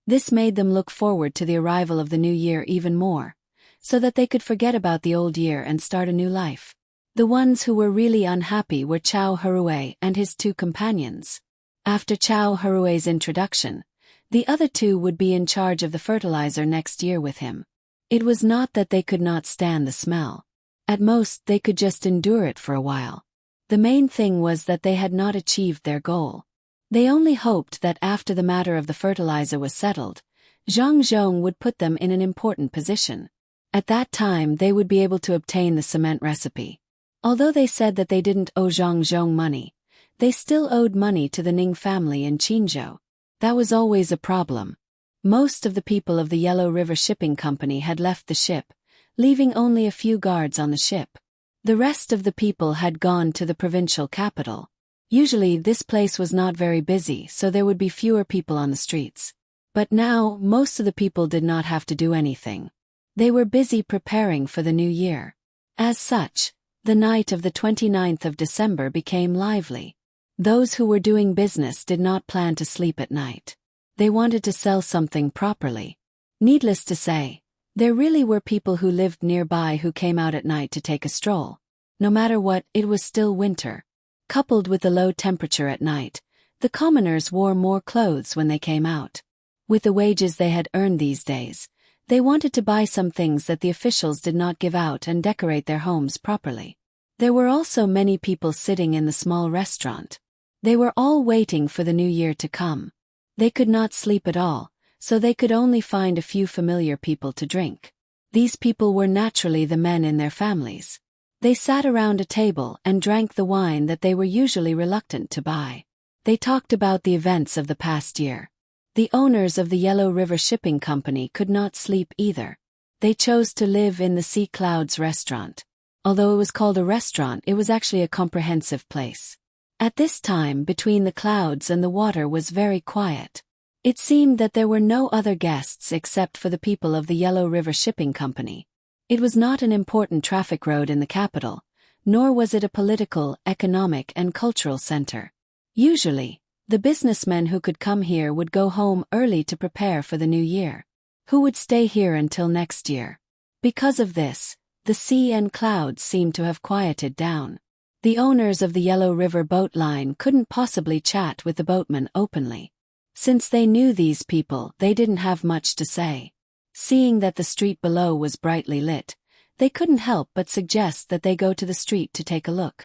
This made them look forward to the arrival of the new year even more, so that they could forget about the old year and start a new life. The ones who were really unhappy were Chao Harue and his two companions. After Chao Harue's introduction, the other two would be in charge of the fertilizer next year with him. It was not that they could not stand the smell. At most, they could just endure it for a while. The main thing was that they had not achieved their goal. They only hoped that after the matter of the fertilizer was settled, Zhang Zhong would put them in an important position. At that time, they would be able to obtain the cement recipe. Although they said that they didn't owe Zhang Zhong money, they still owed money to the Ning family in Qinzhou. That was always a problem. Most of the people of the Yellow River Shipping Company had left the ship, leaving only a few guards on the ship. The rest of the people had gone to the provincial capital. Usually this place was not very busy, so there would be fewer people on the streets. But now, most of the people did not have to do anything. They were busy preparing for the new year. As such, the night of the 29th of December became lively. Those who were doing business did not plan to sleep at night. They wanted to sell something properly. Needless to say, there really were people who lived nearby who came out at night to take a stroll. No matter what, it was still winter. Coupled with the low temperature at night, the commoners wore more clothes when they came out. With the wages they had earned these days, they wanted to buy some things that the officials did not give out and decorate their homes properly. There were also many people sitting in the small restaurant. They were all waiting for the new year to come. They could not sleep at all, so they could only find a few familiar people to drink. These people were naturally the men in their families. They sat around a table and drank the wine that they were usually reluctant to buy. They talked about the events of the past year. The owners of the Yellow River Shipping Company could not sleep either. They chose to live in the Sea Clouds restaurant. Although it was called a restaurant, it was actually a comprehensive place. At this time, between the clouds and the water was very quiet. It seemed that there were no other guests except for the people of the Yellow River Shipping Company. It was not an important traffic road in the capital, nor was it a political, economic, and cultural center. Usually, the businessmen who could come here would go home early to prepare for the new year. Who would stay here until next year? Because of this, the sea and clouds seemed to have quieted down. The owners of the Yellow River boat line couldn't possibly chat with the boatmen openly. Since they knew these people, they didn't have much to say. Seeing that the street below was brightly lit, they couldn't help but suggest that they go to the street to take a look.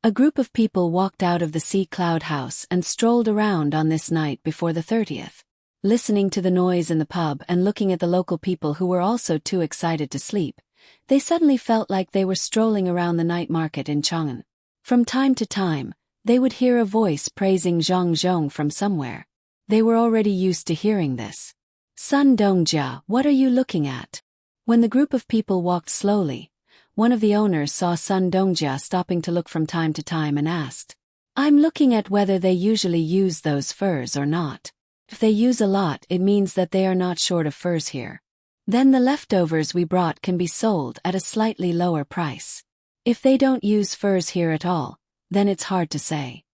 A group of people walked out of the Sea Cloud house and strolled around on this night before the 30th. Listening to the noise in the pub and looking at the local people who were also too excited to sleep, they suddenly felt like they were strolling around the night market in Chang'an. From time to time, they would hear a voice praising Zhang Zhong from somewhere. They were already used to hearing this. Sun Dongjia, what are you looking at? When the group of people walked slowly, one of the owners saw Sun Dongjia stopping to look from time to time and asked, I'm looking at whether they usually use those furs or not. If they use a lot, it means that they are not short of furs here. Then the leftovers we brought can be sold at a slightly lower price. If they don't use furs here at all, then it's hard to say.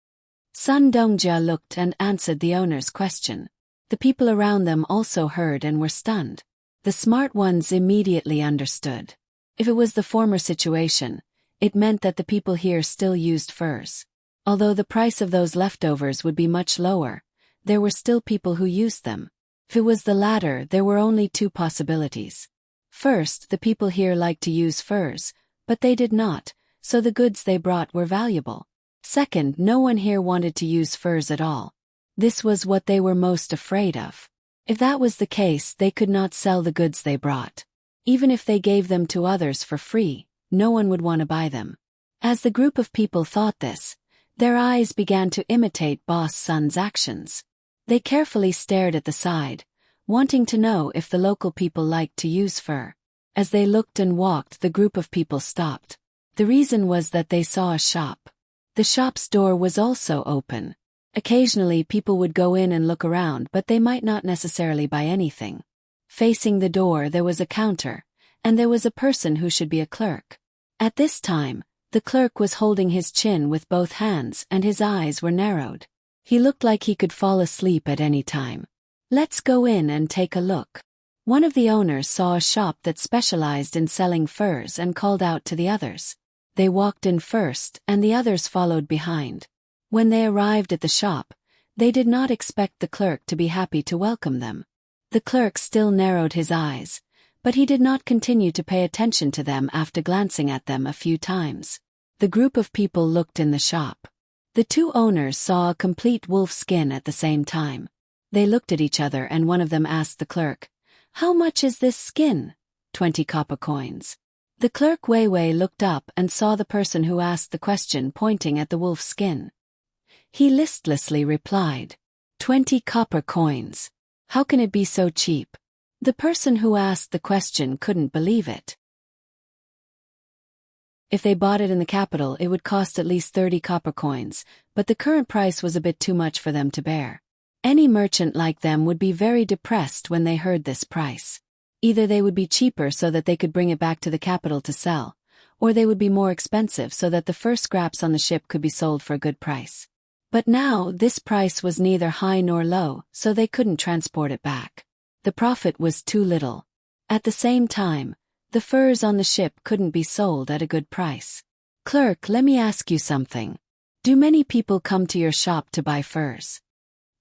Sun Dongjia looked and answered the owner's question. The people around them also heard and were stunned. The smart ones immediately understood. If it was the former situation, it meant that the people here still used furs. Although the price of those leftovers would be much lower, there were still people who used them. If it was the latter, there were only two possibilities. First, the people here liked to use furs, but they did not, so the goods they brought were valuable. Second, no one here wanted to use furs at all. This was what they were most afraid of. If that was the case, they could not sell the goods they brought. Even if they gave them to others for free, no one would want to buy them. As the group of people thought this, their eyes began to imitate Boss Sun's actions. They carefully stared at the side, wanting to know if the local people liked to use fur. As they looked and walked, the group of people stopped. The reason was that they saw a shop. The shop's door was also open. Occasionally people would go in and look around, but they might not necessarily buy anything. Facing the door there was a counter, and there was a person who should be a clerk. At this time, the clerk was holding his chin with both hands and his eyes were narrowed. He looked like he could fall asleep at any time. Let's go in and take a look. One of the owners saw a shop that specialized in selling furs and called out to the others. They walked in first and the others followed behind. When they arrived at the shop, they did not expect the clerk to be happy to welcome them. The clerk still narrowed his eyes, but he did not continue to pay attention to them after glancing at them a few times. The group of people looked in the shop. The two owners saw a complete wolf skin at the same time. They looked at each other and one of them asked the clerk, "How much is this skin?" 20 copper coins. The clerk Wei looked up and saw the person who asked the question pointing at the wolf skin. He listlessly replied, 20 copper coins. How can it be so cheap? The person who asked the question couldn't believe it. If they bought it in the capital, it would cost at least 30 copper coins, but the current price was a bit too much for them to bear. Any merchant like them would be very depressed when they heard this price. Either they would be cheaper so that they could bring it back to the capital to sell, or they would be more expensive so that the first scraps on the ship could be sold for a good price. But now this price was neither high nor low, so they couldn't transport it back. The profit was too little. At the same time, The furs on the ship couldn't be sold at a good price. Clerk, let me ask you something. Do many people come to your shop to buy furs?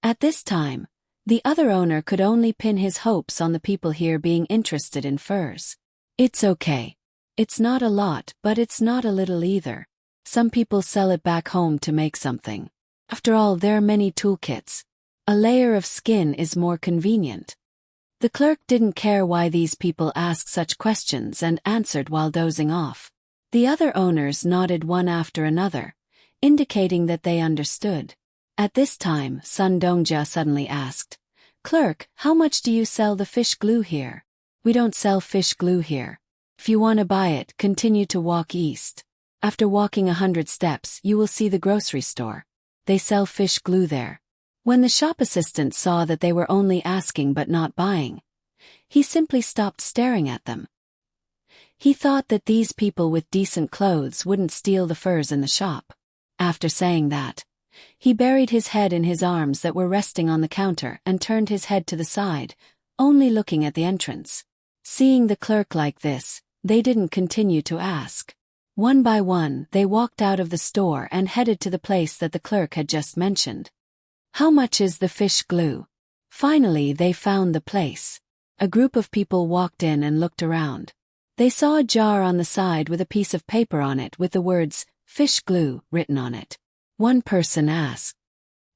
At this time, the other owner could only pin his hopes on the people here being interested in furs. It's okay. It's not a lot, but it's not a little either. Some people sell it back home to make something. After all, there are many toolkits. A layer of skin is more convenient. The clerk didn't care why these people asked such questions and answered while dozing off. The other owners nodded one after another, indicating that they understood. At this time, Sun Dongjia suddenly asked, "Clerk, how much do you sell the fish glue here?" "We don't sell fish glue here. If you want to buy it, continue to walk east. After walking 100 steps, you will see the grocery store. They sell fish glue there." When the shop assistant saw that they were only asking but not buying, he simply stopped staring at them. He thought that these people with decent clothes wouldn't steal the furs in the shop. After saying that, he buried his head in his arms that were resting on the counter and turned his head to the side, only looking at the entrance. Seeing the clerk like this, they didn't continue to ask. One by one, they walked out of the store and headed to the place that the clerk had just mentioned. "How much is the fish glue?" Finally, they found the place. A group of people walked in and looked around. They saw a jar on the side with a piece of paper on it with the words, "Fish glue," written on it. One person asked,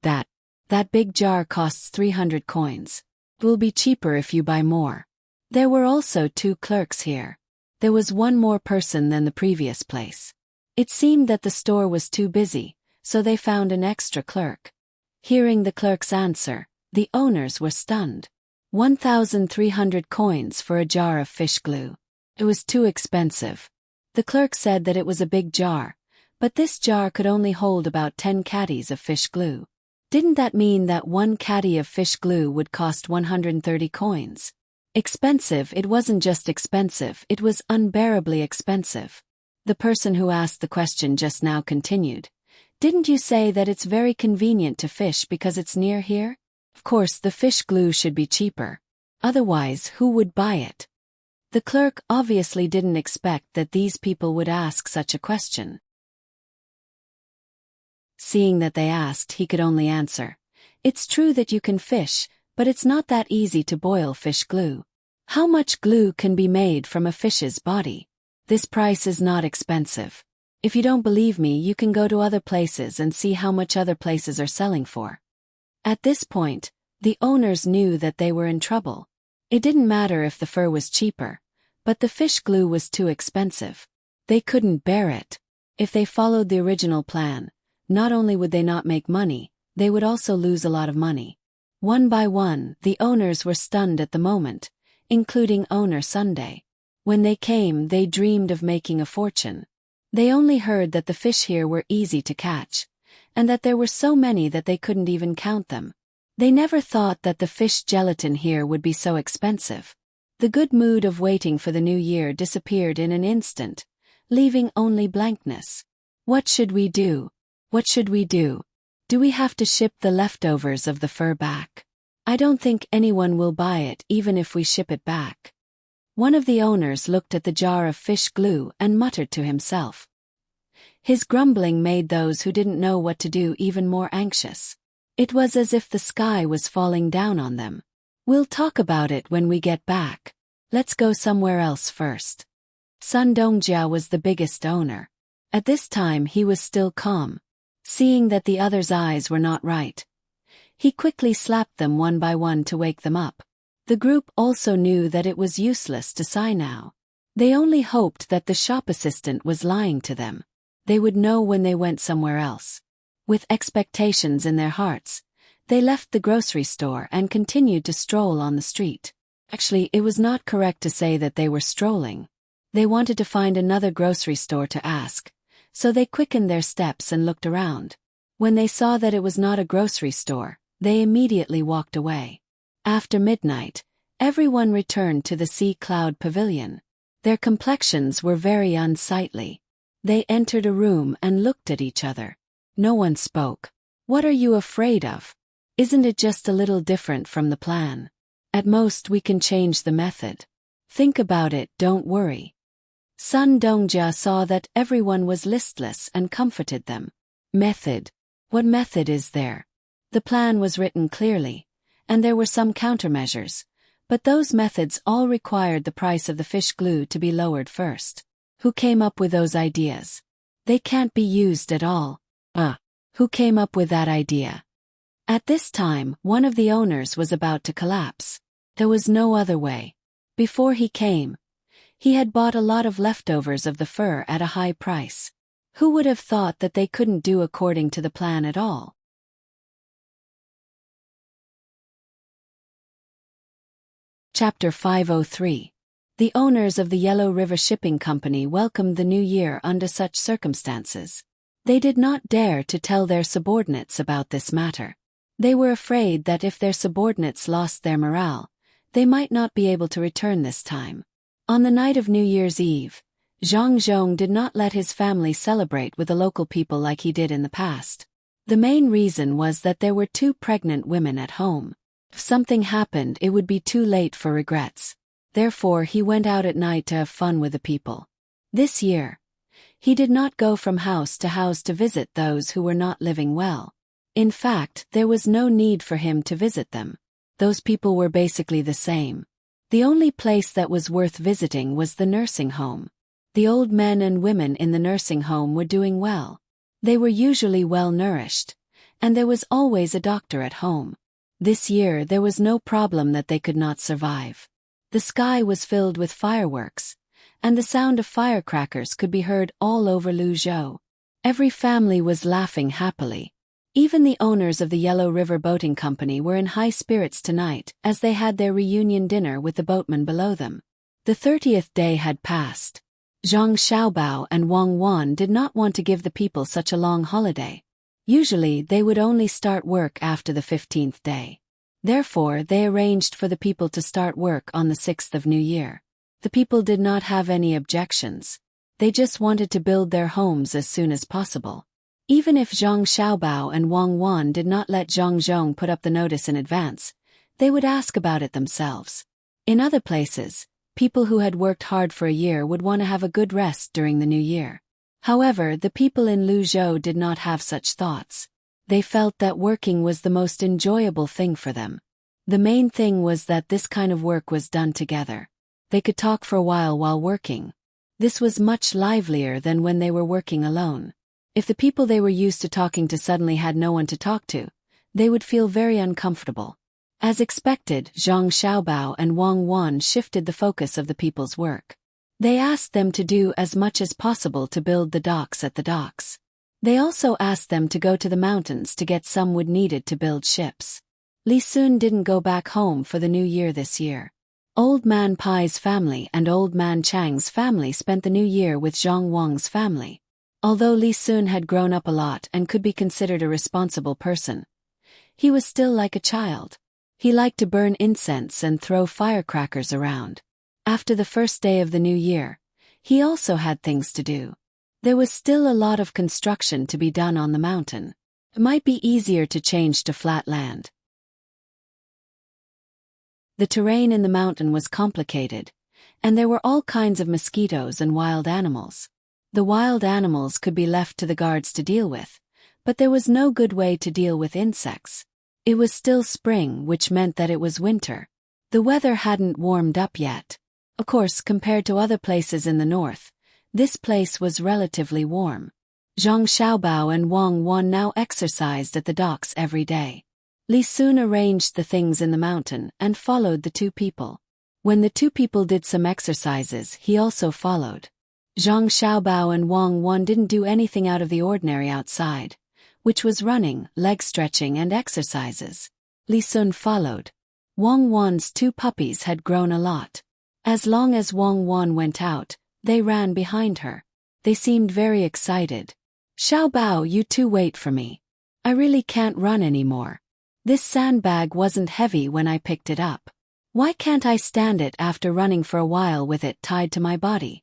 That big jar costs 300 coins. It will be cheaper if you buy more." There were also 2 clerks here. There was one more person than the previous place. It seemed that the store was too busy, so they found an extra clerk. Hearing the clerk's answer, the owners were stunned. 1,300 coins for a jar of fish glue. It was too expensive. The clerk said that it was a big jar, but this jar could only hold about 10 caddies of fish glue. Didn't that mean that 1 caddy of fish glue would cost 130 coins? Expensive. It wasn't just expensive, it was unbearably expensive. The person who asked the question just now continued, "Didn't you say that it's very convenient to fish because it's near here? Of course the fish glue should be cheaper. Otherwise, who would buy it?" The clerk obviously didn't expect that these people would ask such a question. Seeing that they asked, he could only answer, "It's true that you can fish, but it's not that easy to boil fish glue. How much glue can be made from a fish's body? This price is not expensive. If you don't believe me, you can go to other places and see how much other places are selling for." At this point, the owners knew that they were in trouble. It didn't matter if the fur was cheaper, but the fish glue was too expensive. They couldn't bear it. If they followed the original plan, not only would they not make money, they would also lose a lot of money. One by one, the owners were stunned at the moment, including owner Sunday. When they came, they dreamed of making a fortune. They only heard that the fish here were easy to catch, and that there were so many that they couldn't even count them. They never thought that the fish gelatin here would be so expensive. The good mood of waiting for the new year disappeared in an instant, leaving only blankness. What should we do? What should we do? Do we have to ship the leftovers of the fur back? I don't think anyone will buy it even if we ship it back. One of the owners looked at the jar of fish glue and muttered to himself. His grumbling made those who didn't know what to do even more anxious. It was as if the sky was falling down on them. "We'll talk about it when we get back. Let's go somewhere else first." Sun Dongjia was the biggest owner. At this time he was still calm. Seeing that the others' eyes were not right, he quickly slapped them one by one to wake them up. The group also knew that it was useless to sigh now. They only hoped that the shop assistant was lying to them. They would know when they went somewhere else. With expectations in their hearts, they left the grocery store and continued to stroll on the street. Actually, it was not correct to say that they were strolling. They wanted to find another grocery store to ask, so they quickened their steps and looked around. When they saw that it was not a grocery store, they immediately walked away. After midnight, everyone returned to the Sea Cloud Pavilion. Their complexions were very unsightly. They entered a room and looked at each other. No one spoke. "What are you afraid of? Isn't it just a little different from the plan? At most we can change the method." Think about it, don't worry. Sun Dongjia saw that everyone was listless and comforted them. Method. What method is there? The plan was written clearly, and there were some countermeasures, but those methods all required the price of the fish glue to be lowered first. Who came up with those ideas? They can't be used at all. Who came up with that idea? At this time, one of the owners was about to collapse. There was no other way. Before he came, he had bought a lot of leftovers of the fur at a high price. Who would have thought that they couldn't do according to the plan at all? Chapter 503. The owners of the Yellow River Shipping Company welcomed the new year under such circumstances. They did not dare to tell their subordinates about this matter. They were afraid that if their subordinates lost their morale, they might not be able to return this time. On the night of New Year's Eve, Zhang Zhong did not let his family celebrate with the local people like he did in the past. The main reason was that there were 2 pregnant women at home. If something happened, it would be too late for regrets. Therefore, he went out at night to have fun with the people. This year, he did not go from house to visit those who were not living well. In fact, there was no need for him to visit them. Those people were basically the same. The only place that was worth visiting was the nursing home. The old men and women in the nursing home were doing well. They were usually well nourished, and there was always a doctor at home. This year there was no problem that they could not survive. The sky was filled with fireworks, and the sound of firecrackers could be heard all over Luzhou. Every family was laughing happily. Even the owners of the Yellow River Boating Company were in high spirits tonight as they had their reunion dinner with the boatmen below them. The 30th day had passed. Zhang Xiaobao and Wang Wan did not want to give the people such a long holiday. Usually they would only start work after the 15th day. Therefore, they arranged for the people to start work on the 6th of New Year. The people did not have any objections. They just wanted to build their homes as soon as possible. Even if Zhang Xiaobao and Wang Wan did not let Zhang Zhong put up the notice in advance, they would ask about it themselves. In other places, people who had worked hard for a year would want to have a good rest during the new year. However, the people in Luzhou did not have such thoughts. They felt that working was the most enjoyable thing for them. The main thing was that this kind of work was done together. They could talk for a while working. This was much livelier than when they were working alone. If the people they were used to talking to suddenly had no one to talk to, they would feel very uncomfortable. As expected, Zhang Xiaobao and Wang Wan shifted the focus of the people's work. They asked them to do as much as possible to build the docks at the docks. They also asked them to go to the mountains to get some wood needed to build ships. Li Sun didn't go back home for the new year this year. Old Man Pai's family and Old Man Chang's family spent the new year with Zhang Wang's family. Although Li Sun had grown up a lot and could be considered a responsible person, he was still like a child. He liked to burn incense and throw firecrackers around. After the first day of the new year, he also had things to do. There was still a lot of construction to be done on the mountain. It might be easier to change to flat land. The terrain in the mountain was complicated, and there were all kinds of mosquitoes and wild animals. The wild animals could be left to the guards to deal with, but there was no good way to deal with insects. It was still spring, which meant that it was winter. The weather hadn't warmed up yet. Of course, compared to other places in the north, this place was relatively warm. Zhang Xiaobao and Wang Wan now exercised at the docks every day. Li Sun arranged the things in the mountain and followed the 2 people. When the 2 people did some exercises, he also followed. Zhang Xiaobao and Wang Wan didn't do anything out of the ordinary outside, which was running, leg stretching and exercises. Li Sun followed. Wang Wan's 2 puppies had grown a lot. As long as Wang Wan went out, they ran behind her. They seemed very excited. Xiaobao, you 2 wait for me. I really can't run anymore. This sandbag wasn't heavy when I picked it up. Why can't I stand it after running for a while with it tied to my body?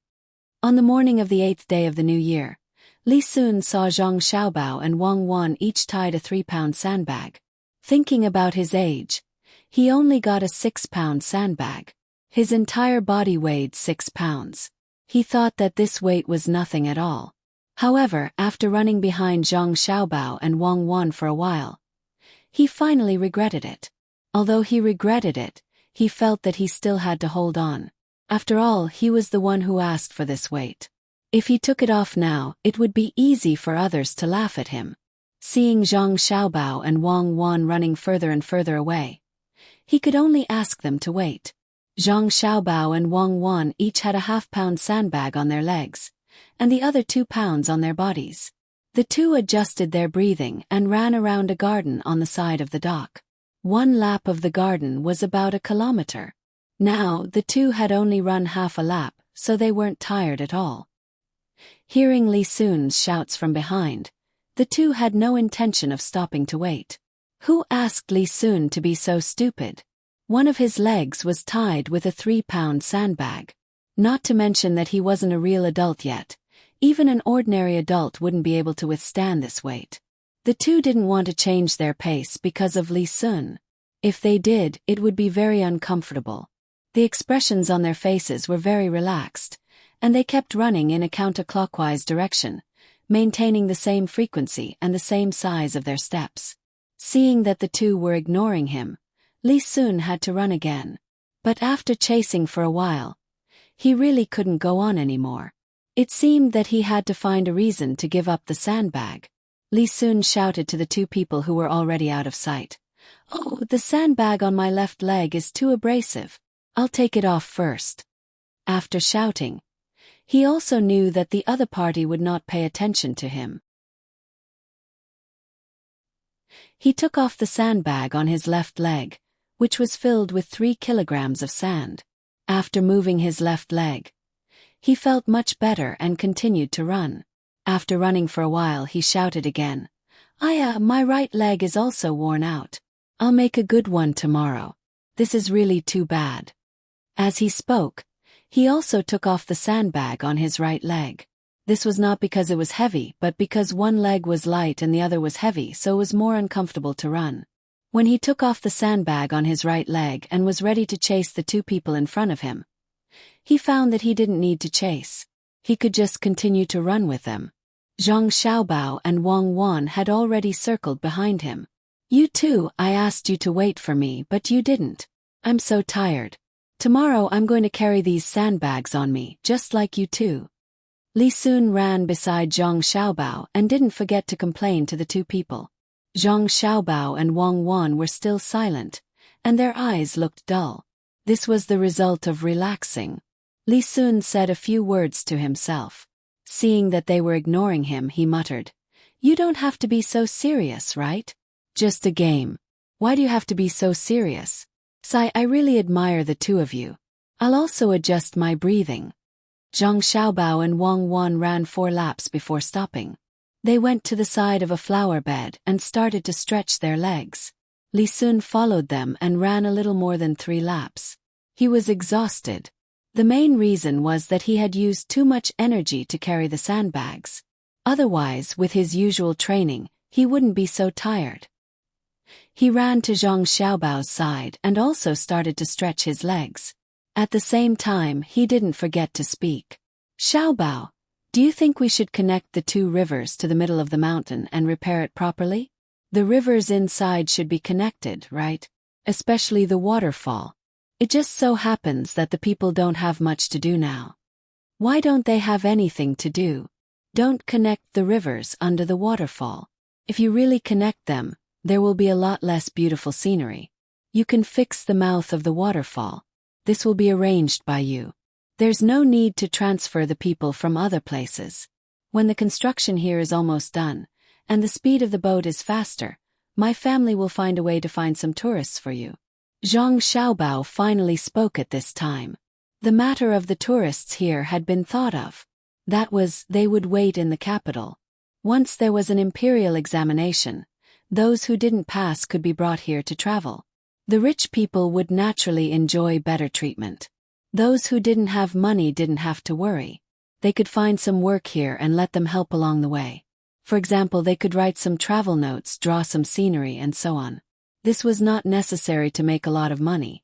On the morning of the 8th day of the new year, Li Sun saw Zhang Xiaobao and Wang Wan each tied a 3-pound sandbag. Thinking about his age, he only got a 6-pound sandbag. His entire body weighed 6 pounds. He thought that this weight was nothing at all. However, after running behind Zhang Xiaobao and Wang Wan for a while, he finally regretted it. Although he regretted it, he felt that he still had to hold on. After all, he was the one who asked for this weight. If he took it off now, it would be easy for others to laugh at him. Seeing Zhang Xiaobao and Wang Wan running further and further away, he could only ask them to wait. Zhang Xiaobao and Wang Wan each had a half-pound sandbag on their legs, and the other 2 pounds on their bodies. The two adjusted their breathing and ran around a garden on the side of the dock. One lap of the garden was about 1 kilometer. Now, the two had only run half a lap, so they weren't tired at all. Hearing Li Sun's shouts from behind, the two had no intention of stopping to wait. Who asked Li Sun to be so stupid? One of his legs was tied with a 3-pound sandbag. Not to mention that he wasn't a real adult yet. Even an ordinary adult wouldn't be able to withstand this weight. The two didn't want to change their pace because of Li Sun. If they did, it would be very uncomfortable. The expressions on their faces were very relaxed, and they kept running in a counterclockwise direction, maintaining the same frequency and the same size of their steps. Seeing that the two were ignoring him, Li Sun had to run again. But after chasing for a while, he really couldn't go on anymore. It seemed that he had to find a reason to give up the sandbag. Li Sun shouted to the two people who were already out of sight. "Oh, the sandbag on my left leg is too abrasive. I'll take it off first." After shouting, he also knew that the other party would not pay attention to him. He took off the sandbag on his left leg, which was filled with 3 kilograms of sand. After moving his left leg, he felt much better and continued to run. After running for a while, he shouted again, My right leg is also worn out. I'll make a good one tomorrow. This is really too bad." As he spoke, he also took off the sandbag on his right leg. This was not because it was heavy, but because one leg was light and the other was heavy, so it was more uncomfortable to run. When he took off the sandbag on his right leg and was ready to chase the two people in front of him, he found that he didn't need to chase. He could just continue to run with them. Zhang Xiaobao and Wang Wan had already circled behind him. "You two, I asked you to wait for me, but you didn't. I'm so tired. Tomorrow I'm going to carry these sandbags on me, just like you two." Li Sun ran beside Zhang Xiaobao and didn't forget to complain to the two people. Zhang Xiaobao and Wang Wan were still silent, and their eyes looked dull. This was the result of relaxing. Li Sun said a few words to himself. Seeing that they were ignoring him, he muttered, "You don't have to be so serious, right? Just a game. Why do you have to be so serious? Sai, I really admire the two of you. I'll also adjust my breathing." Zhang Xiaobao and Wang Wan ran 4 laps before stopping. They went to the side of a flower bed and started to stretch their legs. Li Sun followed them and ran a little more than 3 laps. He was exhausted. The main reason was that he had used too much energy to carry the sandbags. Otherwise, with his usual training, he wouldn't be so tired. He ran to Zhang Xiaobao's side and also started to stretch his legs. At the same time, he didn't forget to speak. "Xiaobao, do you think we should connect the 2 rivers to the middle of the mountain and repair it properly? The rivers inside should be connected, right? Especially the waterfall. It just so happens that the people don't have much to do now. Why don't they have anything to do? Don't connect the rivers under the waterfall. If you really connect them, there will be a lot less beautiful scenery. You can fix the mouth of the waterfall. This will be arranged by you. There's no need to transfer the people from other places. When the construction here is almost done, and the speed of the boat is faster, my family will find a way to find some tourists for you." Zhang Xiaobao finally spoke at this time. The matter of the tourists here had been thought of. That was, they would wait in the capital. Once there was an imperial examination, those who didn't pass could be brought here to travel. The rich people would naturally enjoy better treatment. Those who didn't have money didn't have to worry. They could find some work here and let them help along the way. For example, they could write some travel notes, draw some scenery, and so on. This was not necessary to make a lot of money.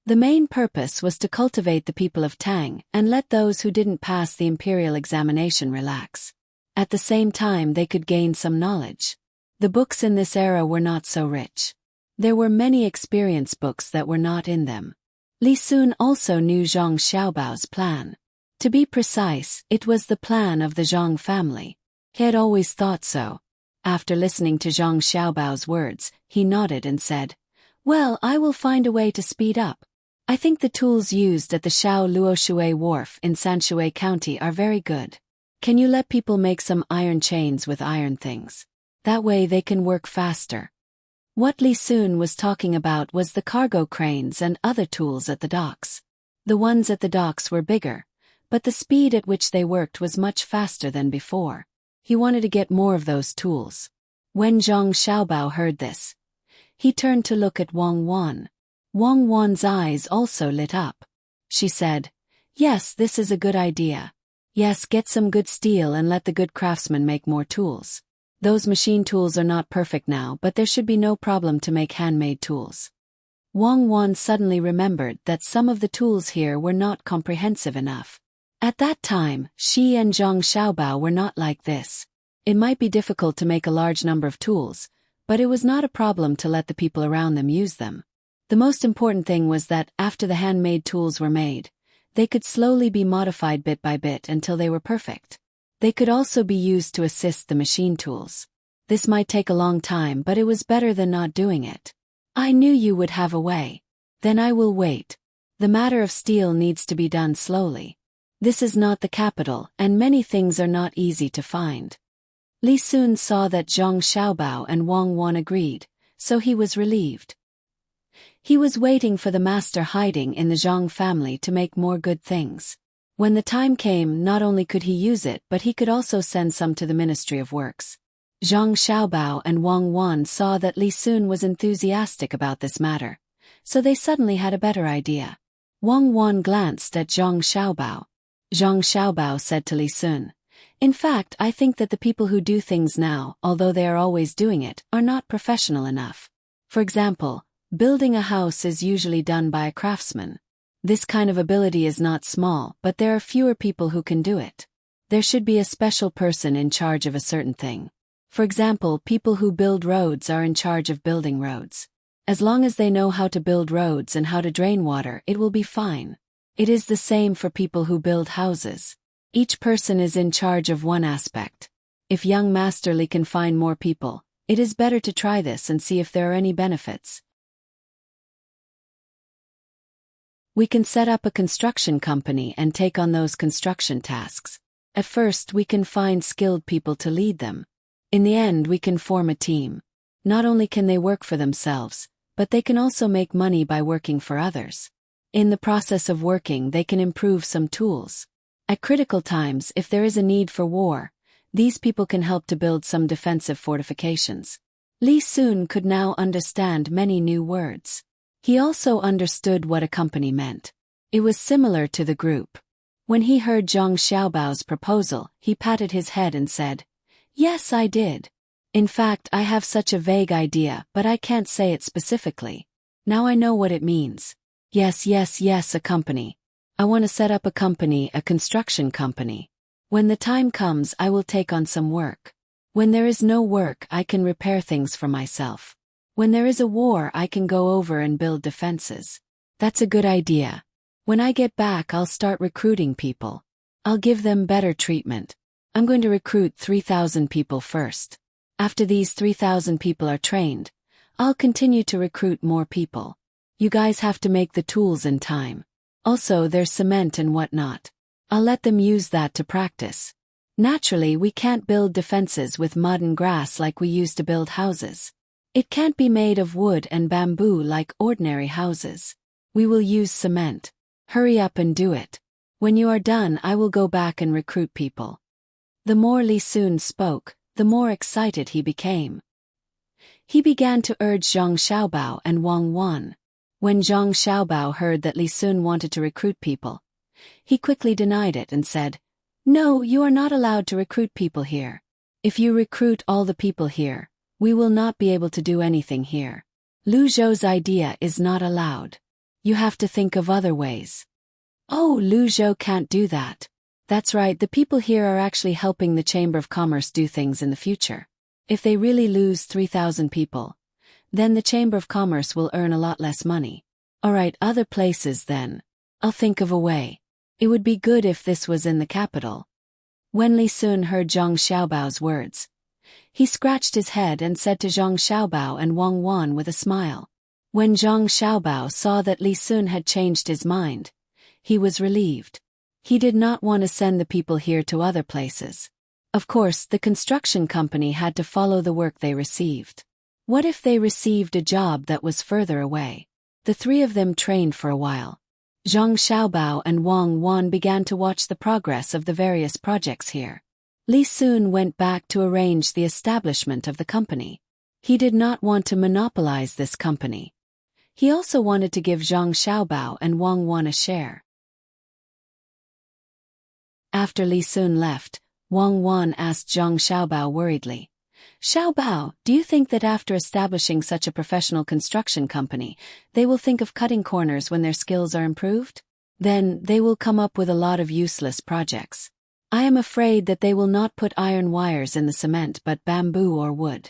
The main purpose was to cultivate the people of Tang and let those who didn't pass the imperial examination relax. At the same time they could gain some knowledge. The books in this era were not so rich. There were many experience books that were not in them. Li Sun also knew Zhang Xiaobao's plan. To be precise, it was the plan of the Zhang family. He had always thought so. After listening to Zhang Xiaobao's words, he nodded and said, "Well, I will find a way to speed up. I think the tools used at the Shao Luoshui Wharf in Sanshui County are very good. Can you let people make some iron chains with iron things? That way they can work faster." What Li Sun was talking about was the cargo cranes and other tools at the docks. The ones at the docks were bigger, but the speed at which they worked was much faster than before. He wanted to get more of those tools. When Zhang Xiaobao heard this, he turned to look at Wang Wan. Wang Wan's eyes also lit up. She said, "Yes, this is a good idea. Yes, get some good steel and let the good craftsmen make more tools. Those machine tools are not perfect now, but there should be no problem to make handmade tools." Wang Wan suddenly remembered that some of the tools here were not comprehensive enough. At that time, she and Zhang Xiaobao were not like this. It might be difficult to make a large number of tools, but it was not a problem to let the people around them use them. The most important thing was that, after the handmade tools were made, they could slowly be modified bit by bit until they were perfect. They could also be used to assist the machine tools. This might take a long time, but it was better than not doing it. "I knew you would have a way. Then I will wait. The matter of steel needs to be done slowly. This is not the capital, and many things are not easy to find." Li Sun saw that Zhang Xiaobao and Wang Wan agreed, so he was relieved. He was waiting for the master hiding in the Zhang family to make more good things. When the time came, not only could he use it, but he could also send some to the Ministry of Works. Zhang Xiaobao and Wang Wan saw that Li Sun was enthusiastic about this matter, so they suddenly had a better idea. Wang Wan glanced at Zhang Xiaobao. Zhang Xiaobao said to Li Sun, "In fact, I think that the people who do things now, although they are always doing it, are not professional enough. For example, building a house is usually done by a craftsman. This kind of ability is not small, but there are fewer people who can do it. There should be a special person in charge of a certain thing. For example, people who build roads are in charge of building roads. As long as they know how to build roads and how to drain water, it will be fine. It is the same for people who build houses. Each person is in charge of one aspect. If young Master Li can find more people, it is better to try this and see if there are any benefits. We can set up a construction company and take on those construction tasks. At first, we can find skilled people to lead them. In the end, we can form a team. Not only can they work for themselves, but they can also make money by working for others. In the process of working, they can improve some tools. At critical times, if there is a need for war, these people can help to build some defensive fortifications." Li Sun could now understand many new words. He also understood what a company meant. It was similar to the group. When he heard Zhang Xiaobao's proposal, he patted his head and said, "Yes, I did. In fact, I have such a vague idea, but I can't say it specifically. Now I know what it means. Yes, a company. I want to set up a company, a construction company. When the time comes, I will take on some work. When there is no work, I can repair things for myself. When there is a war, I can go over and build defenses. That's a good idea. When I get back, I'll start recruiting people. I'll give them better treatment. I'm going to recruit 3,000 people first. After these 3,000 people are trained, I'll continue to recruit more people. You guys have to make the tools in time. Also, there's cement and whatnot. I'll let them use that to practice. Naturally, we can't build defenses with mud and grass like we used to build houses. It can't be made of wood and bamboo like ordinary houses. We will use cement. Hurry up and do it. When you are done, I will go back and recruit people." The more Li Sun spoke, the more excited he became. He began to urge Zhang Xiaobao and Wang Wan. When Zhang Xiaobao heard that Li Sun wanted to recruit people, he quickly denied it and said, "No, you are not allowed to recruit people here. If you recruit all the people here, we will not be able to do anything here. Lu Zhou's idea is not allowed. You have to think of other ways. Oh, Lu Zhou can't do that. That's right, the people here are actually helping the Chamber of Commerce do things in the future. If they really lose 3,000 people, then the Chamber of Commerce will earn a lot less money. Alright, other places then. I'll think of a way. It would be good if this was in the capital. When Li Sun heard Zhang Xiaobao's words, he scratched his head and said to Zhang Xiaobao and Wang Wan with a smile. When Zhang Xiaobao saw that Li Sun had changed his mind, he was relieved. He did not want to send the people here to other places. Of course, the construction company had to follow the work they received. What if they received a job that was further away? The three of them trained for a while. Zhang Xiaobao and Wang Wan began to watch the progress of the various projects here. Li Sun went back to arrange the establishment of the company. He did not want to monopolize this company. He also wanted to give Zhang Xiaobao and Wang Wan a share. After Li Sun left, Wang Wan asked Zhang Xiaobao worriedly, "Xiaobao, do you think that after establishing such a professional construction company, they will think of cutting corners when their skills are improved? Then, they will come up with a lot of useless projects. I am afraid that they will not put iron wires in the cement but bamboo or wood.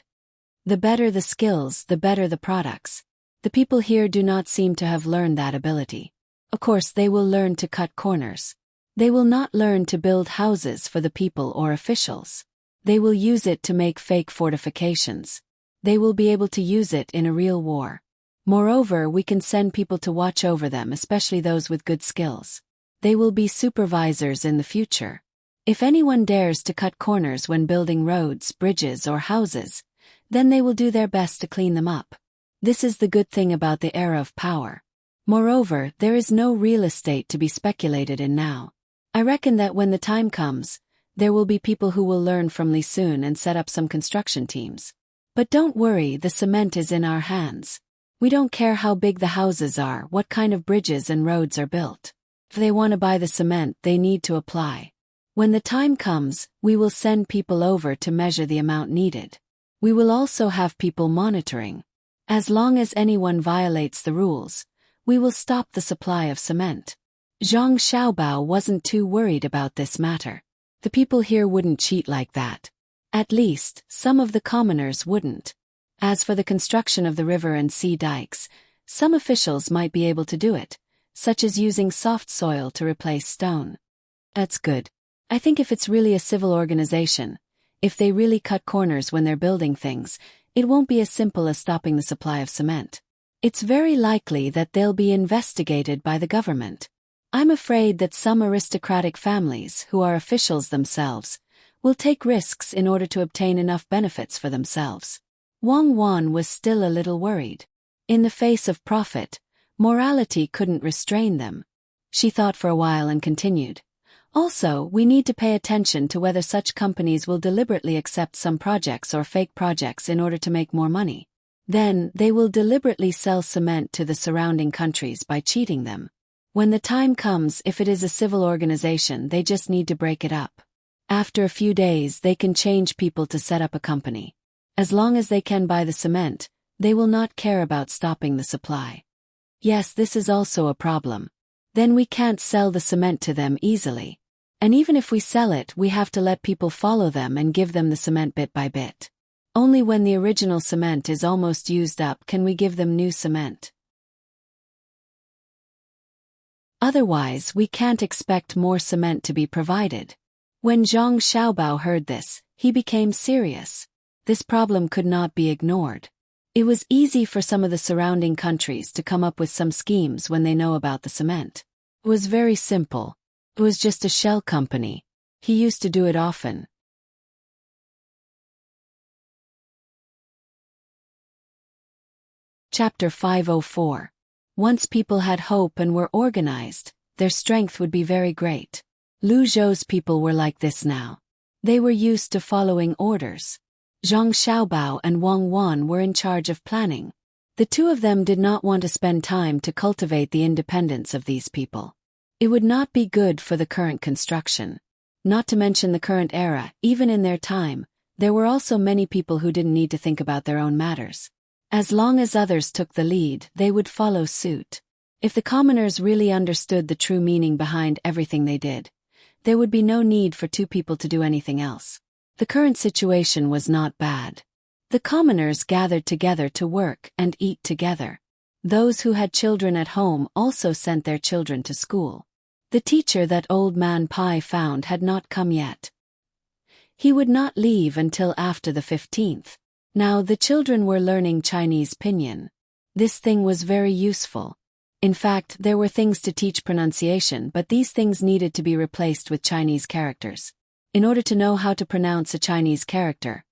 The better the skills, the better the products. The people here do not seem to have learned that ability. Of course, they will learn to cut corners. They will not learn to build houses for the people or officials. They will use it to make fake fortifications. They will be able to use it in a real war. Moreover, we can send people to watch over them, especially those with good skills. They will be supervisors in the future. If anyone dares to cut corners when building roads, bridges, or houses, then they will do their best to clean them up. This is the good thing about the era of power. Moreover, there is no real estate to be speculated in now. I reckon that when the time comes, there will be people who will learn from Li Sun and set up some construction teams. But don't worry, the cement is in our hands. We don't care how big the houses are, what kind of bridges and roads are built. If they want to buy the cement, they need to apply. When the time comes, we will send people over to measure the amount needed. We will also have people monitoring. As long as anyone violates the rules, we will stop the supply of cement." Zhang Xiaobao wasn't too worried about this matter. The people here wouldn't cheat like that. At least, some of the commoners wouldn't. As for the construction of the river and sea dikes, some officials might be able to do it, such as using soft soil to replace stone. That's good. I think if it's really a civil organization, if they really cut corners when they're building things, it won't be as simple as stopping the supply of cement. It's very likely that they'll be investigated by the government. I'm afraid that some aristocratic families, who are officials themselves, will take risks in order to obtain enough benefits for themselves. Wang Wan was still a little worried. In the face of profit, morality couldn't restrain them. She thought for a while and continued. Also, we need to pay attention to whether such companies will deliberately accept some projects or fake projects in order to make more money. Then, they will deliberately sell cement to the surrounding countries by cheating them. When the time comes, if it is a civil organization, they just need to break it up. After a few days, they can change people to set up a company. As long as they can buy the cement, they will not care about stopping the supply. Yes, this is also a problem. Then we can't sell the cement to them easily. And even if we sell it, we have to let people follow them and give them the cement bit by bit. Only when the original cement is almost used up can we give them new cement. Otherwise, we can't expect more cement to be provided. When Zhang Xiaobao heard this, he became serious. This problem could not be ignored. It was easy for some of the surrounding countries to come up with some schemes when they know about the cement. It was very simple. It was just a shell company. He used to do it often. Chapter 504. Once people had hope and were organized, their strength would be very great. Lu Zhou's people were like this now. They were used to following orders. Zhang Xiaobao and Wang Wan were in charge of planning. The two of them did not want to spend time to cultivate the independence of these people. It would not be good for the current construction. Not to mention the current era, even in their time, there were also many people who didn't need to think about their own matters. As long as others took the lead, they would follow suit. If the commoners really understood the true meaning behind everything they did, there would be no need for two people to do anything else. The current situation was not bad. The commoners gathered together to work and eat together. Those who had children at home also sent their children to school. The teacher that Old Man Pai found had not come yet. He would not leave until after the 15th. Now the children were learning Chinese pinyin. This thing was very useful. In fact, there were things to teach pronunciation, but these things needed to be replaced with Chinese characters. In order to know how to pronounce a Chinese character,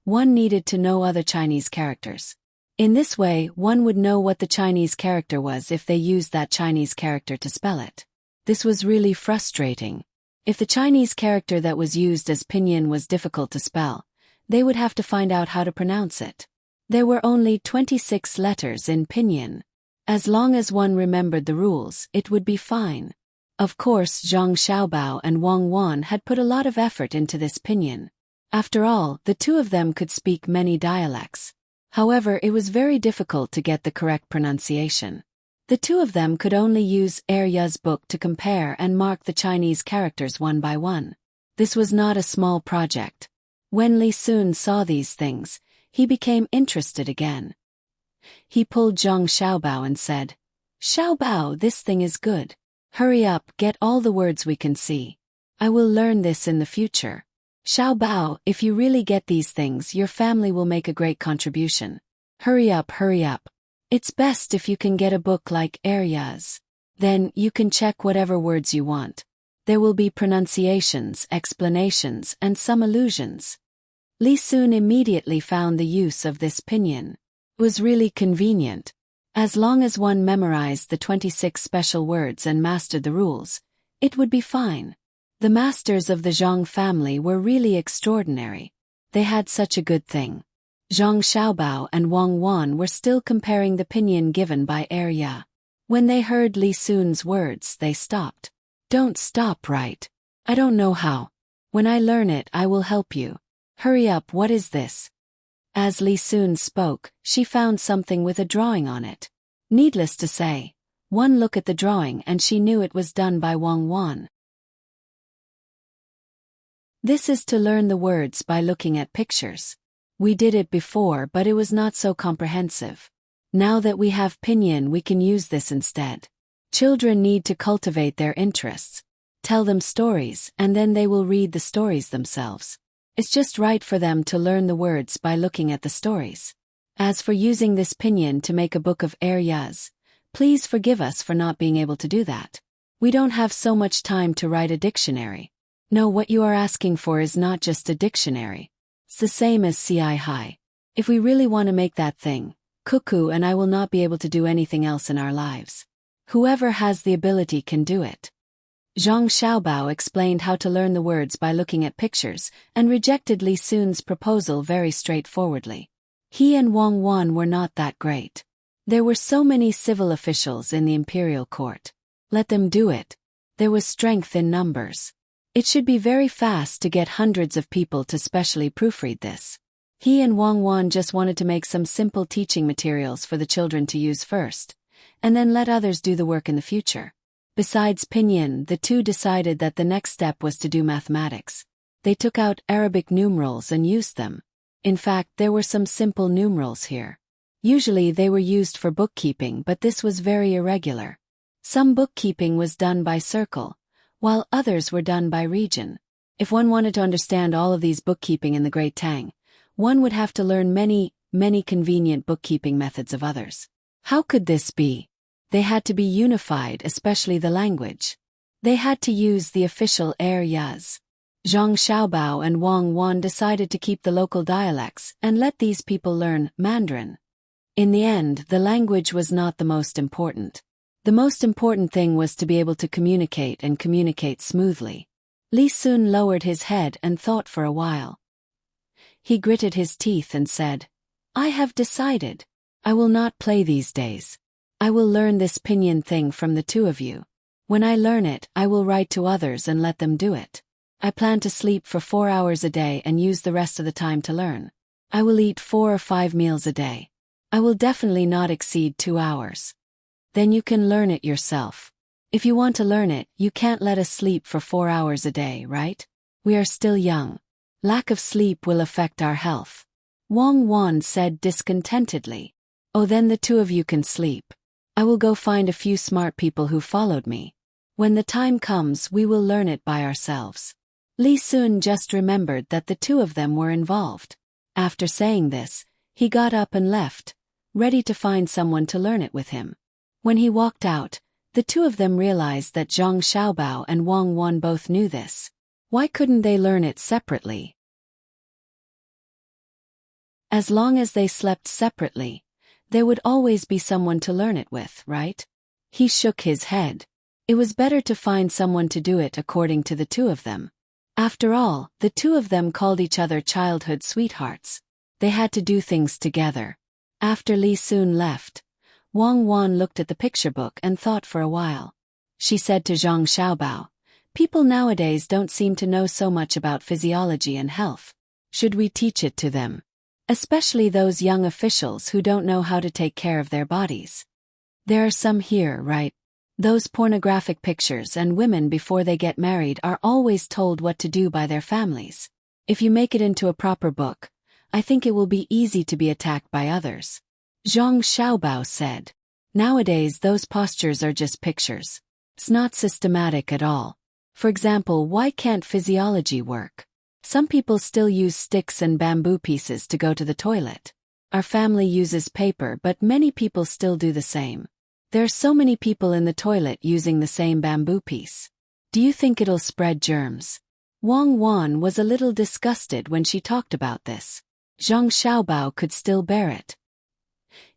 one needed to know other Chinese characters. In this way, one would know what the Chinese character was if they used that Chinese character to spell it. This was really frustrating. If the Chinese character that was used as pinyin was difficult to spell, they would have to find out how to pronounce it. There were only 26 letters in pinyin. As long as one remembered the rules, it would be fine. Of course, Zhang Xiaobao and Wang Wan had put a lot of effort into this pinyin. After all, the two of them could speak many dialects. However, it was very difficult to get the correct pronunciation. The two of them could only use Ya's book to compare and mark the Chinese characters one by one. This was not a small project. When Li Sun saw these things, he became interested again. He pulled Zhang Xiaobao and said, "Xiaobao, this thing is good. Hurry up, get all the words we can see. I will learn this in the future. Xiaobao, if you really get these things, your family will make a great contribution. Hurry up, hurry up. It's best if you can get a book like Ya's. Then, you can check whatever words you want. There will be pronunciations, explanations, and some allusions." Li Sun immediately found the use of this pinyin. It was really convenient. As long as one memorized the 26 special words and mastered the rules, it would be fine. The masters of the Zhang family were really extraordinary. They had such a good thing. Zhang Xiaobao and Wang Wan were still comparing the pinyin given by Ya. When they heard Li Sun's words, they stopped. "Don't stop, right? I don't know how. When I learn it, I will help you. Hurry up, what is this?" As Li Sun spoke, she found something with a drawing on it. Needless to say, one look at the drawing and she knew it was done by Wang Wan. This is to learn the words by looking at pictures. We did it before, but it was not so comprehensive. Now that we have pinyin, we can use this instead. Children need to cultivate their interests. Tell them stories, and then they will read the stories themselves. It's just right for them to learn the words by looking at the stories. As for using this pinyin to make a book of Ya's, please forgive us for not being able to do that. We don't have so much time to write a dictionary. No, what you are asking for is not just a dictionary. It's the same as CI High. If we really want to make that thing, Cuckoo and I will not be able to do anything else in our lives. Whoever has the ability can do it. Zhang Xiaobao explained how to learn the words by looking at pictures, and rejected Li Sun's proposal very straightforwardly. He and Wang Wan were not that great. There were so many civil officials in the imperial court. Let them do it. There was strength in numbers. It should be very fast to get hundreds of people to specially proofread this. He and Wang Wan just wanted to make some simple teaching materials for the children to use first, and then let others do the work in the future. Besides pinyin, the two decided that the next step was to do mathematics. They took out Arabic numerals and used them. In fact, there were some simple numerals here. Usually they were used for bookkeeping, but this was very irregular. Some bookkeeping was done by circle, while others were done by region. If one wanted to understand all of these bookkeeping in the Great Tang, one would have to learn many convenient bookkeeping methods of others. How could this be? They had to be unified, especially the language. They had to use the official Ya's. Zhang Xiaobao and Wang Wan decided to keep the local dialects and let these people learn Mandarin. In the end, the language was not the most important. The most important thing was to be able to communicate and communicate smoothly. Li Sun lowered his head and thought for a while. He gritted his teeth and said, "I have decided. I will not play these days. I will learn this pinyin thing from the two of you. When I learn it, I will write to others and let them do it. I plan to sleep for 4 hours a day and use the rest of the time to learn. I will eat 4 or 5 meals a day. I will definitely not exceed 2 hours." Then you can learn it yourself. If you want to learn it, you can't let us sleep for 4 hours a day, right? We are still young. Lack of sleep will affect our health. Wang Wan said discontentedly. Oh, then the two of you can sleep. I will go find a few smart people who followed me. When the time comes, we will learn it by ourselves. Li Sun just remembered that the two of them were involved. After saying this, he got up and left, ready to find someone to learn it with him. When he walked out, the two of them realized that Zhang Xiaobao and Wang Wan both knew this. Why couldn't they learn it separately? As long as they slept separately, there would always be someone to learn it with, right? He shook his head. It was better to find someone to do it according to the two of them. After all, the two of them called each other childhood sweethearts. They had to do things together. After Li Sun left, Wang Wan looked at the picture book and thought for a while. She said to Zhang Xiaobao, "People nowadays don't seem to know so much about physiology and health. Should we teach it to them? Especially those young officials who don't know how to take care of their bodies. There are some here, right? Those pornographic pictures and women before they get married are always told what to do by their families. If you make it into a proper book, I think it will be easy to be attacked by others." Zhang Xiaobao said. Nowadays those postures are just pictures. It's not systematic at all. For example, why can't physiology work? Some people still use sticks and bamboo pieces to go to the toilet. Our family uses paper, but many people still do the same. There are so many people in the toilet using the same bamboo piece. Do you think it'll spread germs? Wang Wan was a little disgusted when she talked about this. Zhang Xiaobao could still bear it.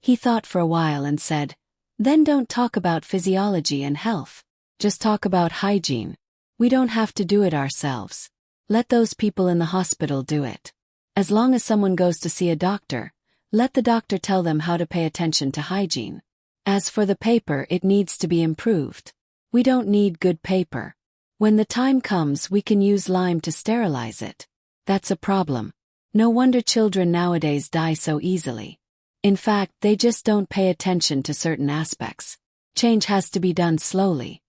He thought for a while and said, "Then don't talk about physiology and health. Just talk about hygiene. We don't have to do it ourselves. Let those people in the hospital do it. As long as someone goes to see a doctor, let the doctor tell them how to pay attention to hygiene. As for the paper, it needs to be improved. We don't need good paper. When the time comes, we can use lime to sterilize it. That's a problem. No wonder children nowadays die so easily. In fact, they just don't pay attention to certain aspects. Change has to be done slowly."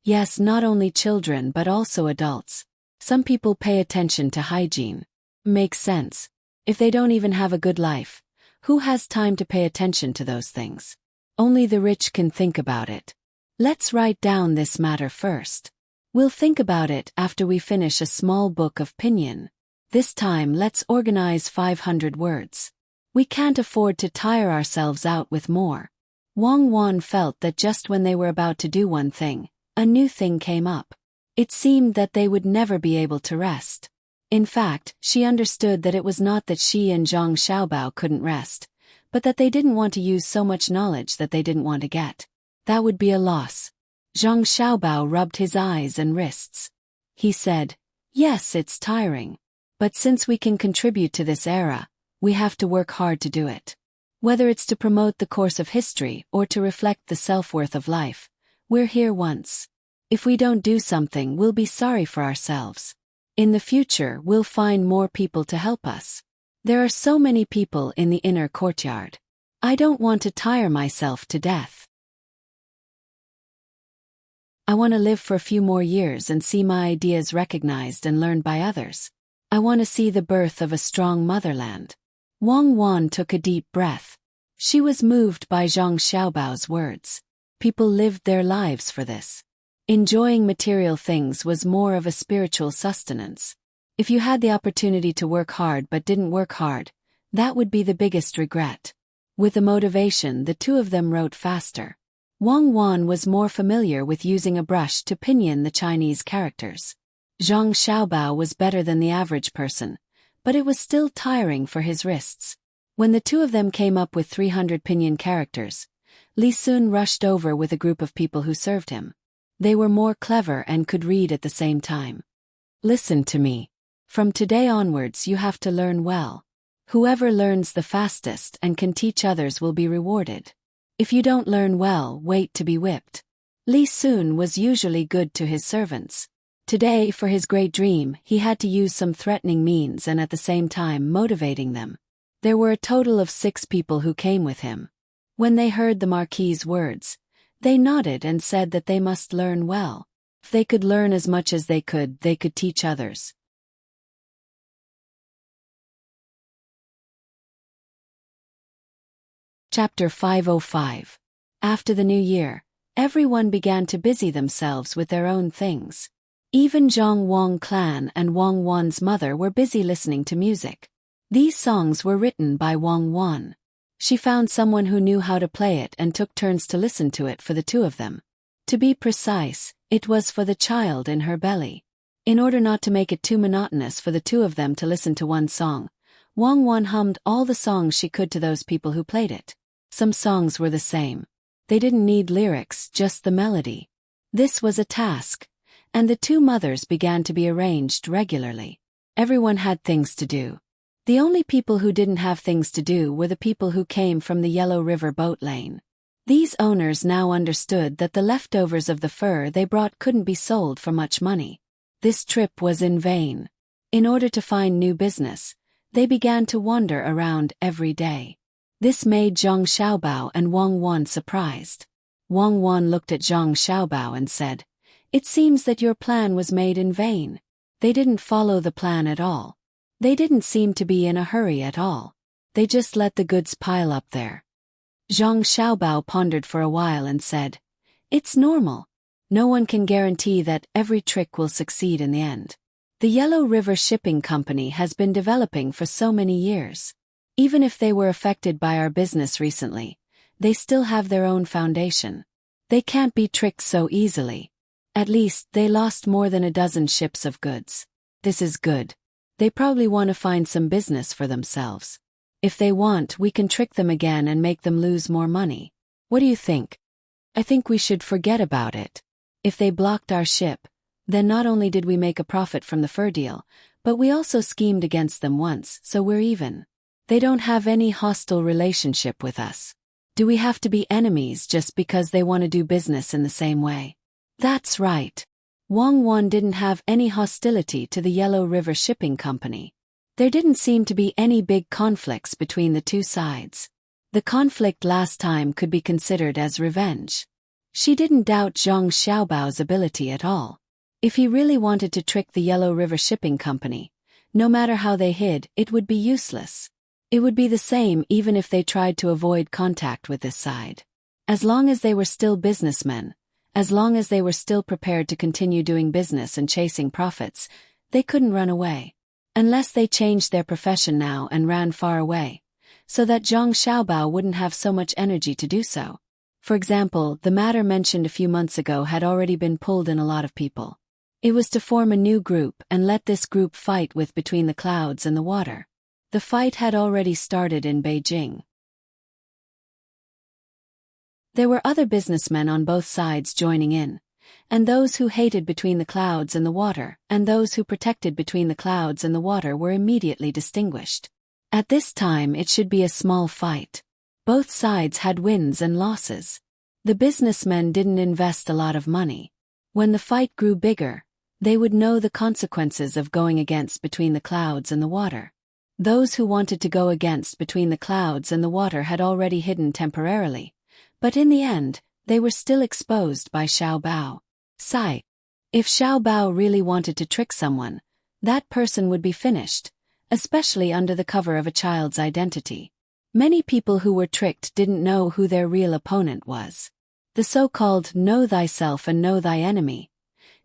Yes, not only children but also adults. Some people pay attention to hygiene. Makes sense. If they don't even have a good life, who has time to pay attention to those things? Only the rich can think about it. Let's write down this matter first. We'll think about it after we finish a small book of pinyin. This time let's organize 500 words. We can't afford to tire ourselves out with more. Wang Wan felt that just when they were about to do one thing, a new thing came up. It seemed that they would never be able to rest. In fact, she understood that it was not that she and Zhang Xiaobao couldn't rest, but that they didn't want to use so much knowledge that they didn't want to get. That would be a loss. Zhang Xiaobao rubbed his eyes and wrists. He said, "Yes, it's tiring. But since we can contribute to this era, we have to work hard to do it. Whether it's to promote the course of history or to reflect the self-worth of life, we're here once. If we don't do something, we'll be sorry for ourselves. In the future, we'll find more people to help us. There are so many people in the inner courtyard. I don't want to tire myself to death. I want to live for a few more years and see my ideas recognized and learned by others. I want to see the birth of a strong motherland." Wang Wan took a deep breath. She was moved by Zhang Xiaobao's words. People lived their lives for this. Enjoying material things was more of a spiritual sustenance. If you had the opportunity to work hard but didn't work hard, that would be the biggest regret. With the motivation, the two of them wrote faster. Wang Wan was more familiar with using a brush to pinyin the Chinese characters. Zhang Xiaobao was better than the average person, but it was still tiring for his wrists. When the two of them came up with 300 pinyin characters, Li Sun rushed over with a group of people who served him. They were more clever and could read at the same time. "Listen to me. From today onwards you have to learn well. Whoever learns the fastest and can teach others will be rewarded. If you don't learn well, wait to be whipped." Li Sun was usually good to his servants. Today, for his great dream, he had to use some threatening means and at the same time motivating them. There were a total of 6 people who came with him. When they heard the Marquis's words, They nodded and said that they must learn well. If they could learn as much as they could teach others. Chapter 505. After the new year, everyone began to busy themselves with their own things. Even Zhang Wang clan and Wang Wan's mother were busy listening to music. These songs were written by Wang Wan. She found someone who knew how to play it and took turns to listen to it for the two of them. To be precise, it was for the child in her belly. In order not to make it too monotonous for the two of them to listen to one song, Wang Wan hummed all the songs she could to those people who played it. Some songs were the same. They didn't need lyrics, just the melody. This was a task, and the two mothers began to be arranged regularly. Everyone had things to do. The only people who didn't have things to do were the people who came from the Yellow River boat lane. These owners now understood that the leftovers of the fur they brought couldn't be sold for much money. This trip was in vain. In order to find new business, they began to wander around every day. This made Zhang Xiaobao and Wang Wan surprised. Wang Wan looked at Zhang Xiaobao and said, "It seems that your plan was made in vain." They didn't follow the plan at all. They didn't seem to be in a hurry at all. They just let the goods pile up there. Zhang Xiaobao pondered for a while and said, "It's normal. No one can guarantee that every trick will succeed in the end. The Yellow River Shipping Company has been developing for so many years. Even if they were affected by our business recently, they still have their own foundation. They can't be tricked so easily. At least, they lost more than a dozen ships of goods. This is good. They probably want to find some business for themselves. If they want, we can trick them again and make them lose more money. What do you think? I think we should forget about it. If they blocked our ship, then not only did we make a profit from the fur deal, but we also schemed against them once, so we're even. They don't have any hostile relationship with us. Do we have to be enemies just because they want to do business in the same way?" That's right. Wang Wan didn't have any hostility to the Yellow River Shipping Company. There didn't seem to be any big conflicts between the two sides. The conflict last time could be considered as revenge. She didn't doubt Zhang Xiaobao's ability at all. If he really wanted to trick the Yellow River Shipping Company, no matter how they hid, it would be useless. It would be the same even if they tried to avoid contact with this side. As long as they were still businessmen, as long as they were still prepared to continue doing business and chasing profits, they couldn't run away. Unless they changed their profession now and ran far away, so that Zhang Xiaobao wouldn't have so much energy to do so. For example, the matter mentioned a few months ago had already been pulled in a lot of people. It was to form a new group and let this group fight with between the clouds and the water. The fight had already started in Beijing. There were other businessmen on both sides joining in, and those who hated between the clouds and the water, and those who protected between the clouds and the water were immediately distinguished. At this time it should be a small fight. Both sides had wins and losses. The businessmen didn't invest a lot of money. When the fight grew bigger, they would know the consequences of going against between the clouds and the water. Those who wanted to go against between the clouds and the water had already hidden temporarily, but in the end, they were still exposed by Xiaobao. Sigh. If Xiaobao really wanted to trick someone, that person would be finished, especially under the cover of a child's identity. Many people who were tricked didn't know who their real opponent was. The so-called know thyself and know thy enemy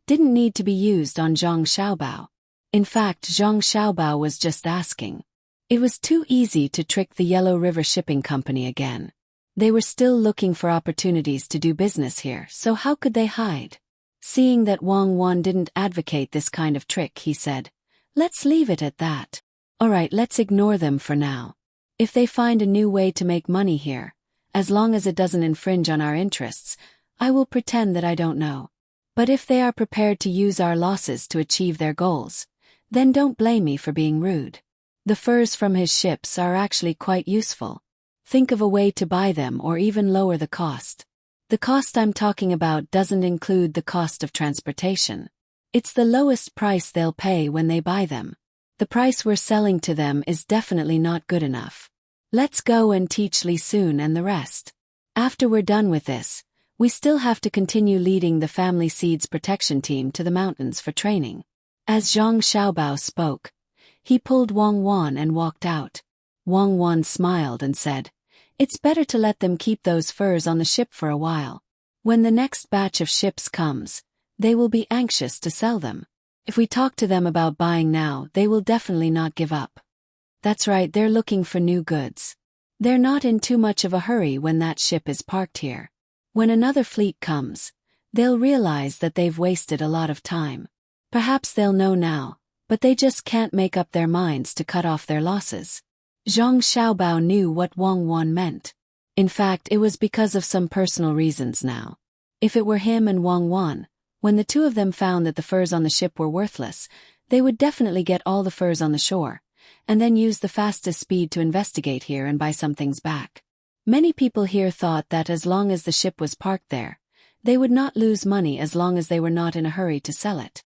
didn't need to be used on Zhang Xiaobao. In fact, Zhang Xiaobao was just asking. It was too easy to trick the Yellow River Shipping Company again. They were still looking for opportunities to do business here, so how could they hide? Seeing that Wang Wan didn't advocate this kind of trick, he said, "Let's leave it at that. Alright, let's ignore them for now. If they find a new way to make money here, as long as it doesn't infringe on our interests, I will pretend that I don't know. But if they are prepared to use our losses to achieve their goals, then don't blame me for being rude. The furs from his ships are actually quite useful. Think of a way to buy them or even lower the cost. The cost I'm talking about doesn't include the cost of transportation. It's the lowest price they'll pay when they buy them. The price we're selling to them is definitely not good enough. Let's go and teach Li Sun and the rest. After we're done with this, We still have to continue leading the family seeds protection team to the mountains for training. As Zhang Xiaobao spoke, he pulled Wang Wan and walked out. Wang Wan smiled and said, "It's better to let them keep those furs on the ship for a while. When the next batch of ships comes, they will be anxious to sell them. If we talk to them about buying now, they will definitely not give up." That's right, they're looking for new goods. They're not in too much of a hurry when that ship is parked here. When another fleet comes, they'll realize that they've wasted a lot of time. Perhaps they'll know now, but they just can't make up their minds to cut off their losses. Zhang Xiaobao knew what Wang Wan meant. In fact, it was because of some personal reasons now. If it were him and Wang Wan, when the two of them found that the furs on the ship were worthless, they would definitely get all the furs on the shore, and then use the fastest speed to investigate here and buy some things back. Many people here thought that as long as the ship was parked there, they would not lose money as long as they were not in a hurry to sell it.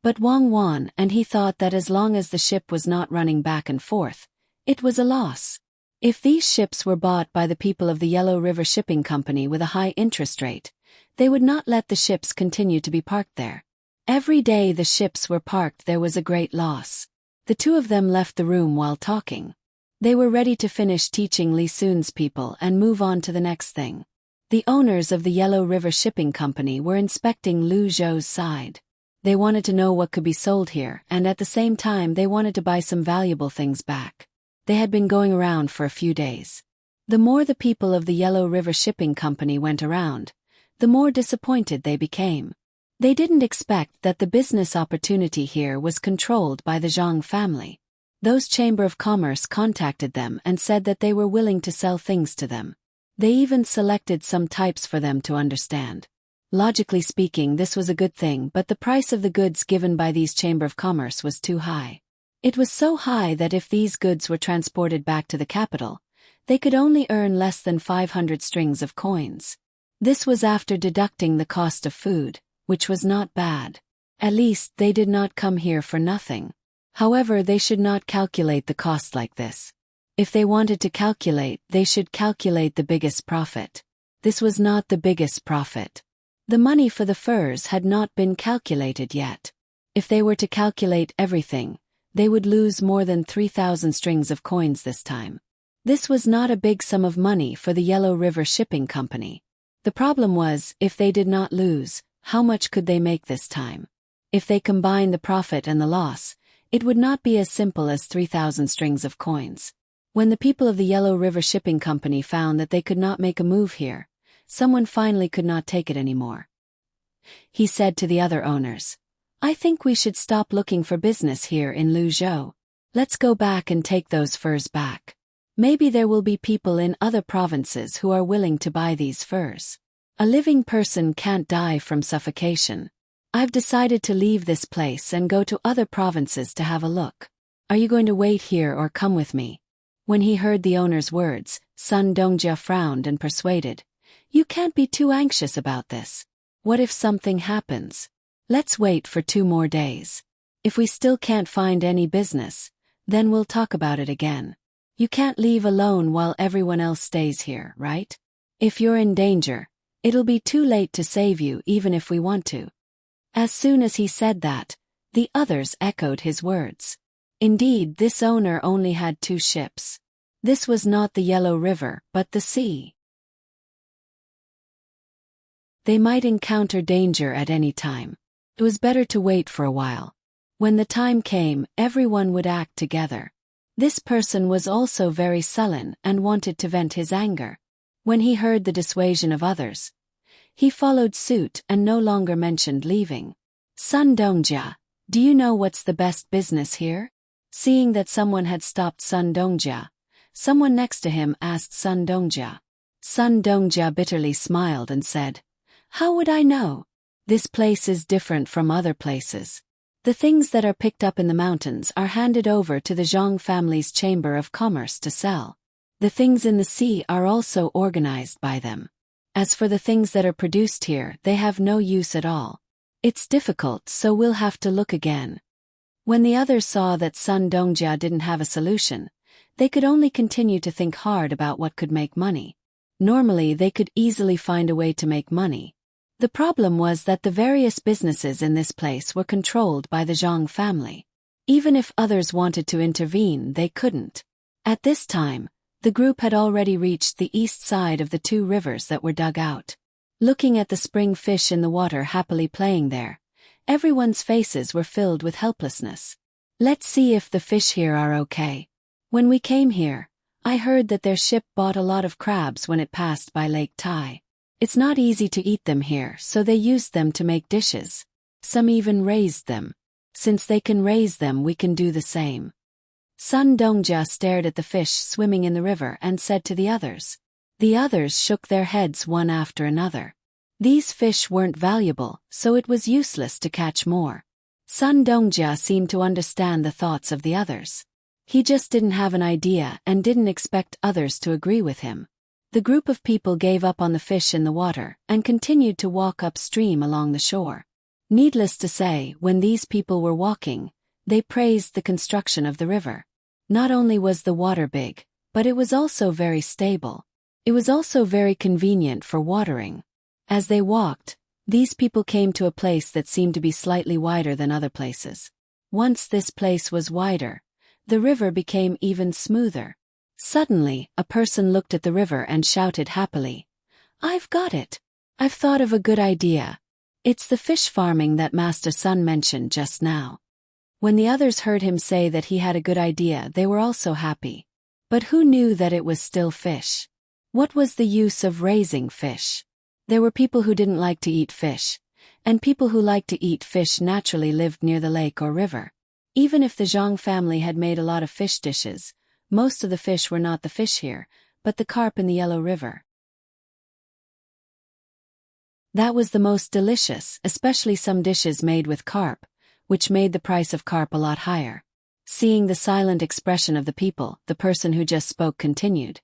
But Wang Wan and he thought that as long as the ship was not running back and forth, it was a loss. If these ships were bought by the people of the Yellow River Shipping Company with a high interest rate, they would not let the ships continue to be parked there. Every day the ships were parked there was a great loss. The two of them left the room while talking. They were ready to finish teaching Li Sun's people and move on to the next thing. The owners of the Yellow River Shipping Company were inspecting Lu Zhou's side. They wanted to know what could be sold here, and at the same time they wanted to buy some valuable things back. They had been going around for a few days. The more the people of the Yellow River Shipping Company went around, the more disappointed they became. They didn't expect that the business opportunity here was controlled by the Zhang family. Those Chamber of Commerce contacted them and said that they were willing to sell things to them. They even selected some types for them to understand. Logically speaking, this was a good thing, but the price of the goods given by these Chamber of Commerce was too high. It was so high that if these goods were transported back to the capital, they could only earn less than 500 strings of coins. This was after deducting the cost of food, which was not bad. At least they did not come here for nothing. However, they should not calculate the cost like this. If they wanted to calculate, they should calculate the biggest profit. This was not the biggest profit. The money for the furs had not been calculated yet. If they were to calculate everything, they would lose more than 3,000 strings of coins this time. This was not a big sum of money for the Yellow River Shipping Company. The problem was, if they did not lose, how much could they make this time? If they combine the profit and the loss, it would not be as simple as 3,000 strings of coins. When the people of the Yellow River Shipping Company found that they could not make a move here, someone finally could not take it anymore. He said to the other owners, "I think we should stop looking for business here in Luzhou. Let's go back and take those furs back. Maybe there will be people in other provinces who are willing to buy these furs. A living person can't die from suffocation. I've decided to leave this place and go to other provinces to have a look. Are you going to wait here or come with me?" When he heard the owner's words, Sun Dongjia frowned and persuaded, "You can't be too anxious about this. What if something happens? Let's wait for 2 more days. If we still can't find any business, then we'll talk about it again. You can't leave alone while everyone else stays here, right? If you're in danger, it'll be too late to save you even if we want to." As soon as he said that, the others echoed his words. Indeed, this owner only had 2 ships. This was not the Yellow River, but the sea. They might encounter danger at any time. It was better to wait for a while. When the time came, everyone would act together. This person was also very sullen and wanted to vent his anger. When he heard the dissuasion of others, he followed suit and no longer mentioned leaving. "Sun Dongjia, do you know what's the best business here?" Seeing that someone had stopped Sun Dongjia, someone next to him asked Sun Dongjia. Sun Dongjia bitterly smiled and said, "How would I know? This place is different from other places. The things that are picked up in the mountains are handed over to the Zhang family's Chamber of Commerce to sell. The things in the sea are also organized by them. As for the things that are produced here, they have no use at all. It's difficult, so we'll have to look again." When the others saw that Sun Dongjia didn't have a solution, they could only continue to think hard about what could make money. Normally they could easily find a way to make money. The problem was that the various businesses in this place were controlled by the Zhang family. Even if others wanted to intervene, they couldn't. At this time, the group had already reached the east side of the two rivers that were dug out. Looking at the spring fish in the water happily playing there, everyone's faces were filled with helplessness. Let's see if the fish here are okay. When we came here, I heard that their ship bought a lot of crabs when it passed by Lake Tai. It's not easy to eat them here, so they used them to make dishes. Some even raised them. Since they can raise them, we can do the same. Sun Dongjia stared at the fish swimming in the river and said to the others. The others shook their heads one after another. These fish weren't valuable, so it was useless to catch more. Sun Dongjia seemed to understand the thoughts of the others. He just didn't have an idea and didn't expect others to agree with him. The group of people gave up on the fish in the water and continued to walk upstream along the shore. Needless to say, when these people were walking, they praised the construction of the river. Not only was the water big, but it was also very stable. It was also very convenient for watering. As they walked, these people came to a place that seemed to be slightly wider than other places. Once this place was wider, the river became even smoother. Suddenly, a person looked at the river and shouted happily, "I've got it! I've thought of a good idea. It's the fish farming that Master Sun mentioned just now." When the others heard him say that he had a good idea, they were also happy. But who knew that it was still fish? What was the use of raising fish? There were people who didn't like to eat fish, and people who liked to eat fish naturally lived near the lake or river. Even if the Zhang family had made a lot of fish dishes, most of the fish were not the fish here, but the carp in the Yellow River. That was the most delicious, especially some dishes made with carp, which made the price of carp a lot higher. Seeing the silent expression of the people, the person who just spoke continued.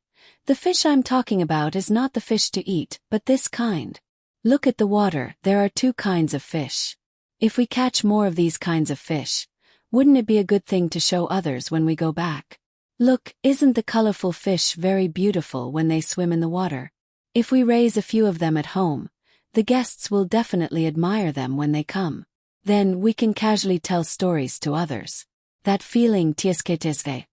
The fish I'm talking about is not the fish to eat, but this kind. Look at the water, there are two kinds of fish. If we catch more of these kinds of fish, wouldn't it be a good thing to show others when we go back? Look, isn't the colorful fish very beautiful when they swim in the water? If we raise a few of them at home, the guests will definitely admire them when they come. Then we can casually tell stories to others. That feeling tiske.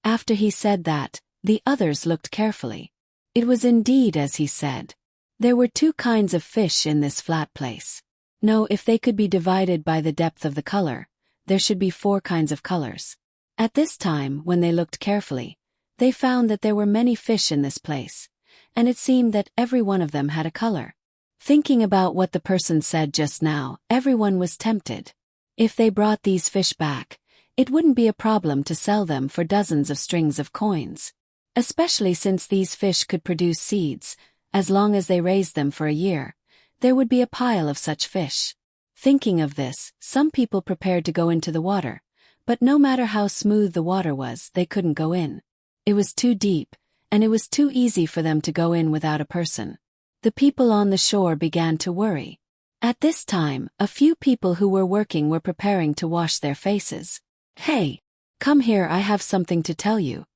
After he said that, the others looked carefully. It was indeed as he said. There were two kinds of fish in this flat place. No, if they could be divided by the depth of the color, there should be 4 kinds of colors. At this time, when they looked carefully, they found that there were many fish in this place, and it seemed that every one of them had a color. Thinking about what the person said just now, everyone was tempted. If they brought these fish back, it wouldn't be a problem to sell them for dozens of strings of coins. Especially since these fish could produce seeds, as long as they raised them for a year, there would be a pile of such fish. Thinking of this, some people prepared to go into the water, but no matter how smooth the water was, they couldn't go in. It was too deep, and it was too easy for them to go in without a person. The people on the shore began to worry. At this time, a few people who were working were preparing to wash their faces. "Hey, come here, I have something to tell you."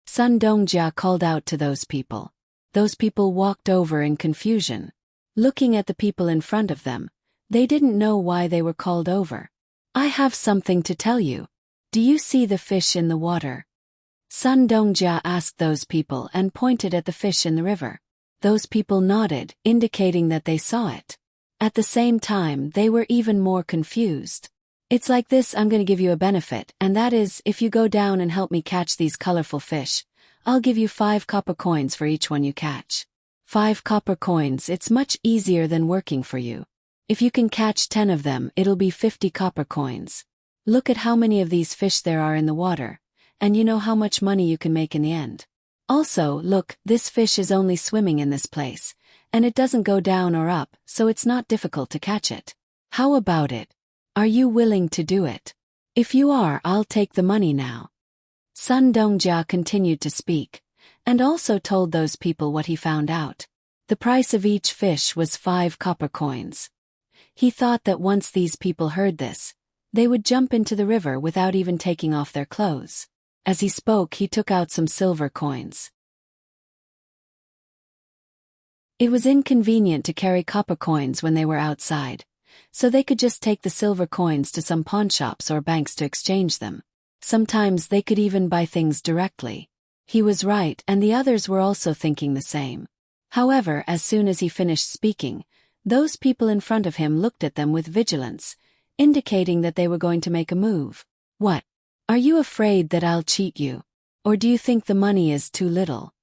Sun Dongjia called out to those people. Those people walked over in confusion. Looking at the people in front of them, they didn't know why they were called over. "I have something to tell you. Do you see the fish in the water?" Sun Dongjia asked those people and pointed at the fish in the river. Those people nodded, indicating that they saw it. At the same time, they were even more confused. "It's like this, I'm going to give you a benefit, and that is, if you go down and help me catch these colorful fish, I'll give you 5 copper coins for each one you catch. 5 copper coins, it's much easier than working for you. If you can catch 10 of them, it'll be 50 copper coins. Look at how many of these fish there are in the water, and you know how much money you can make in the end. Also, look, this fish is only swimming in this place, and it doesn't go down or up, so it's not difficult to catch it. How about it? Are you willing to do it? If you are, I'll take the money now." Sun Dongjia continued to speak, and also told those people what he found out. The price of each fish was 5 copper coins. He thought that once these people heard this, they would jump into the river without even taking off their clothes. As he spoke, he took out some silver coins. It was inconvenient to carry copper coins when they were outside, so they could just take the silver coins to some pawnshops or banks to exchange them. Sometimes they could even buy things directly. He was right, and the others were also thinking the same. However, as soon as he finished speaking, those people in front of him looked at them with vigilance, indicating that they were going to make a move. What? Are you afraid that I'll cheat you? Or do you think the money is too little?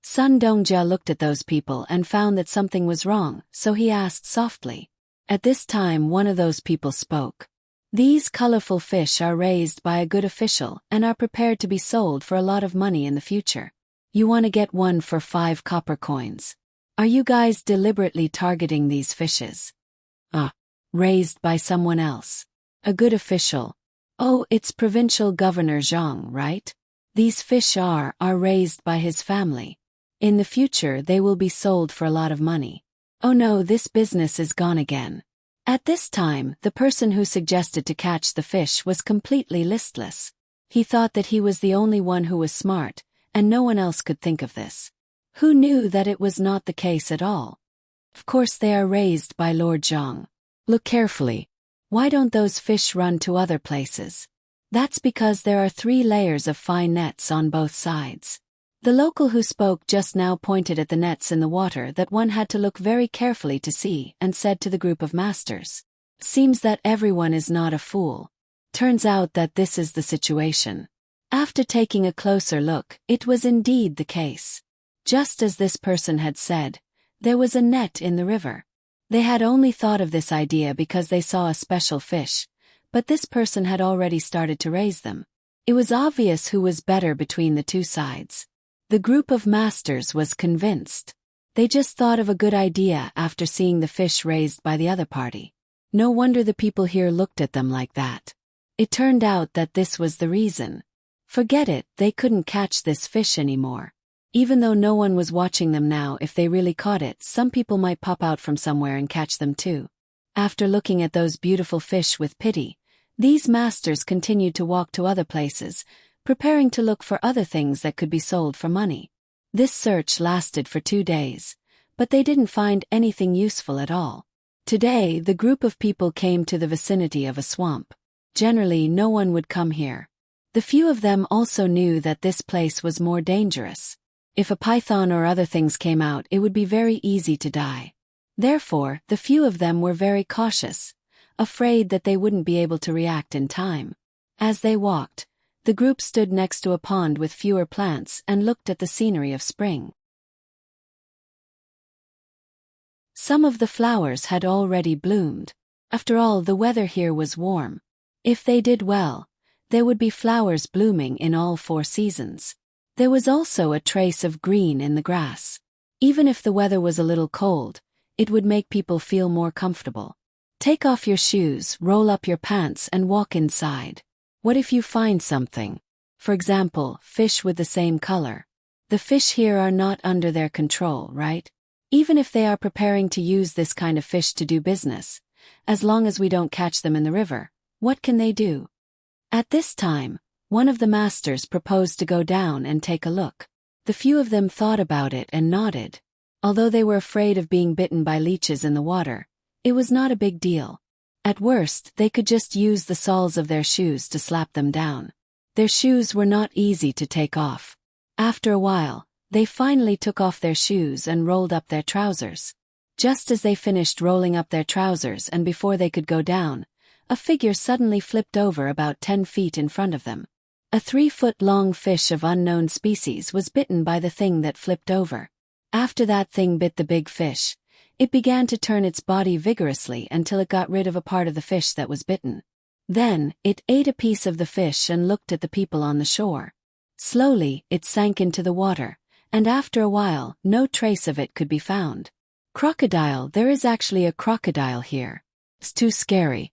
Sun Dongjia looked at those people and found that something was wrong, so he asked softly. At this time, one of those people spoke. These colorful fish are raised by a good official and are prepared to be sold for a lot of money in the future. You want to get one for 5 copper coins. Are you guys deliberately targeting these fishes? Raised by someone else. A good official. Oh, it's Provincial Governor Zhang, right? These fish are raised by his family. In the future they will be sold for a lot of money. Oh no, this business is gone again. At this time, the person who suggested to catch the fish was completely listless. He thought that he was the only one who was smart, and no one else could think of this. Who knew that it was not the case at all? Of course they are raised by Lord Zhang. Look carefully. Why don't those fish run to other places? That's because there are 3 layers of fine nets on both sides. The local who spoke just now pointed at the nets in the water that one had to look very carefully to see and said to the group of masters. Seems that everyone is not a fool. Turns out that this is the situation. After taking a closer look, it was indeed the case. Just as this person had said, there was a net in the river. They had only thought of this idea because they saw a special fish, but this person had already started to raise them. It was obvious who was better between the 2 sides. The group of masters was convinced. They just thought of a good idea after seeing the fish raised by the other party. No wonder the people here looked at them like that. It turned out that this was the reason. Forget it, they couldn't catch this fish anymore. Even though no one was watching them now, if they really caught it, some people might pop out from somewhere and catch them too. After looking at those beautiful fish with pity, these masters continued to walk to other places, preparing to look for other things that could be sold for money. This search lasted for 2 days, but they didn't find anything useful at all. Today, the group of people came to the vicinity of a swamp. Generally, no one would come here. The few of them also knew that this place was more dangerous. If a python or other things came out, it would be very easy to die. Therefore, the few of them were very cautious, afraid that they wouldn't be able to react in time. As they walked, the group stood next to a pond with fewer plants and looked at the scenery of spring. Some of the flowers had already bloomed. After all, the weather here was warm. If they did well, there would be flowers blooming in all 4 seasons. There was also a trace of green in the grass. Even if the weather was a little cold, it would make people feel more comfortable. Take off your shoes, roll up your pants and walk inside. What if you find something? For example, fish with the same color. The fish here are not under their control, right? Even if they are preparing to use this kind of fish to do business, as long as we don't catch them in the river, what can they do? At this time, one of the masters proposed to go down and take a look. The few of them thought about it and nodded. Although they were afraid of being bitten by leeches in the water, it was not a big deal. At worst, they could just use the soles of their shoes to slap them down. Their shoes were not easy to take off. After a while, they finally took off their shoes and rolled up their trousers. Just as they finished rolling up their trousers and before they could go down, a figure suddenly flipped over about 10 feet in front of them. A 3-foot-long fish of unknown species was bitten by the thing that flipped over. After that thing bit the big fish, it began to turn its body vigorously until it got rid of a part of the fish that was bitten. Then, it ate a piece of the fish and looked at the people on the shore. Slowly, it sank into the water, and after a while, no trace of it could be found. Crocodile, there is actually a crocodile here. It's too scary.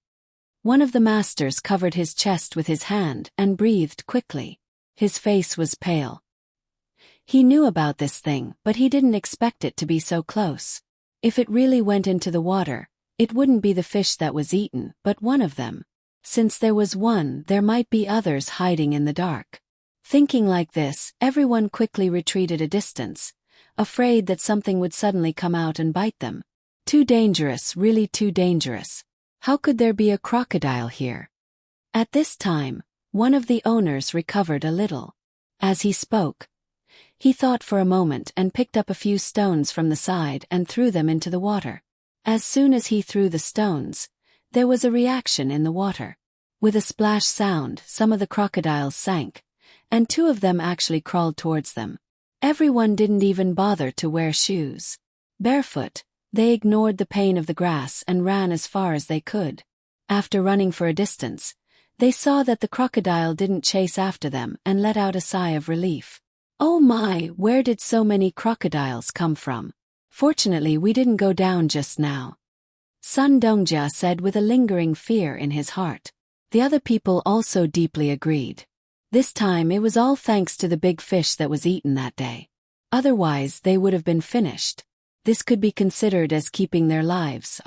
One of the masters covered his chest with his hand and breathed quickly. His face was pale. He knew about this thing, but he didn't expect it to be so close. If it really went into the water, it wouldn't be the fish that was eaten, but one of them. Since there was one, there might be others hiding in the dark. Thinking like this, everyone quickly retreated a distance, afraid that something would suddenly come out and bite them. Too dangerous, really too dangerous. How could there be a crocodile here? At this time, one of the owners recovered a little. As he spoke, he thought for a moment and picked up a few stones from the side and threw them into the water. As soon as he threw the stones, there was a reaction in the water. With a splash sound, some of the crocodiles sank, and 2 of them actually crawled towards them. Everyone didn't even bother to wear shoes. Barefoot, they ignored the pain of the grass and ran as far as they could. After running for a distance, they saw that the crocodile didn't chase after them and let out a sigh of relief. Oh my, where did so many crocodiles come from? Fortunately, we didn't go down just now. Sun Dongjia said with a lingering fear in his heart. The other people also deeply agreed. This time it was all thanks to the big fish that was eaten that day. Otherwise they would have been finished. This could be considered as keeping their lives.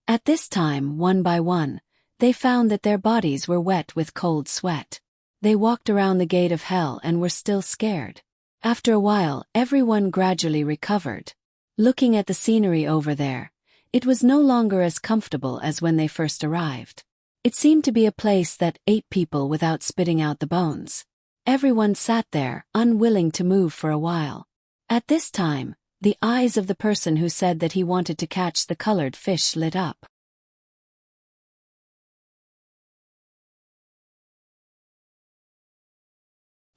At this time, one by one, they found that their bodies were wet with cold sweat. They walked around the gate of hell and were still scared. After a while, everyone gradually recovered. Looking at the scenery over there, it was no longer as comfortable as when they first arrived. It seemed to be a place that ate people without spitting out the bones. Everyone sat there, unwilling to move for a while. At this time, the eyes of the person who said that he wanted to catch the colored fish lit up.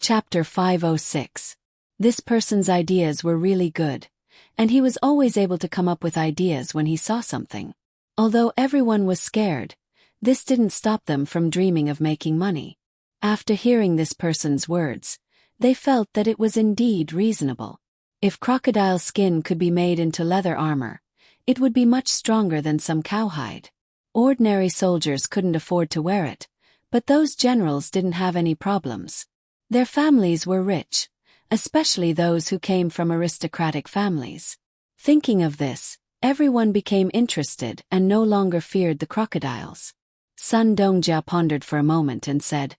Chapter 506. This person's ideas were really good, and he was always able to come up with ideas when he saw something. Although everyone was scared, this didn't stop them from dreaming of making money. After hearing this person's words, they felt that it was indeed reasonable. If crocodile skin could be made into leather armor, it would be much stronger than some cowhide. Ordinary soldiers couldn't afford to wear it, but those generals didn't have any problems. Their families were rich, especially those who came from aristocratic families. Thinking of this, everyone became interested and no longer feared the crocodiles. Sun Dongjia pondered for a moment and said,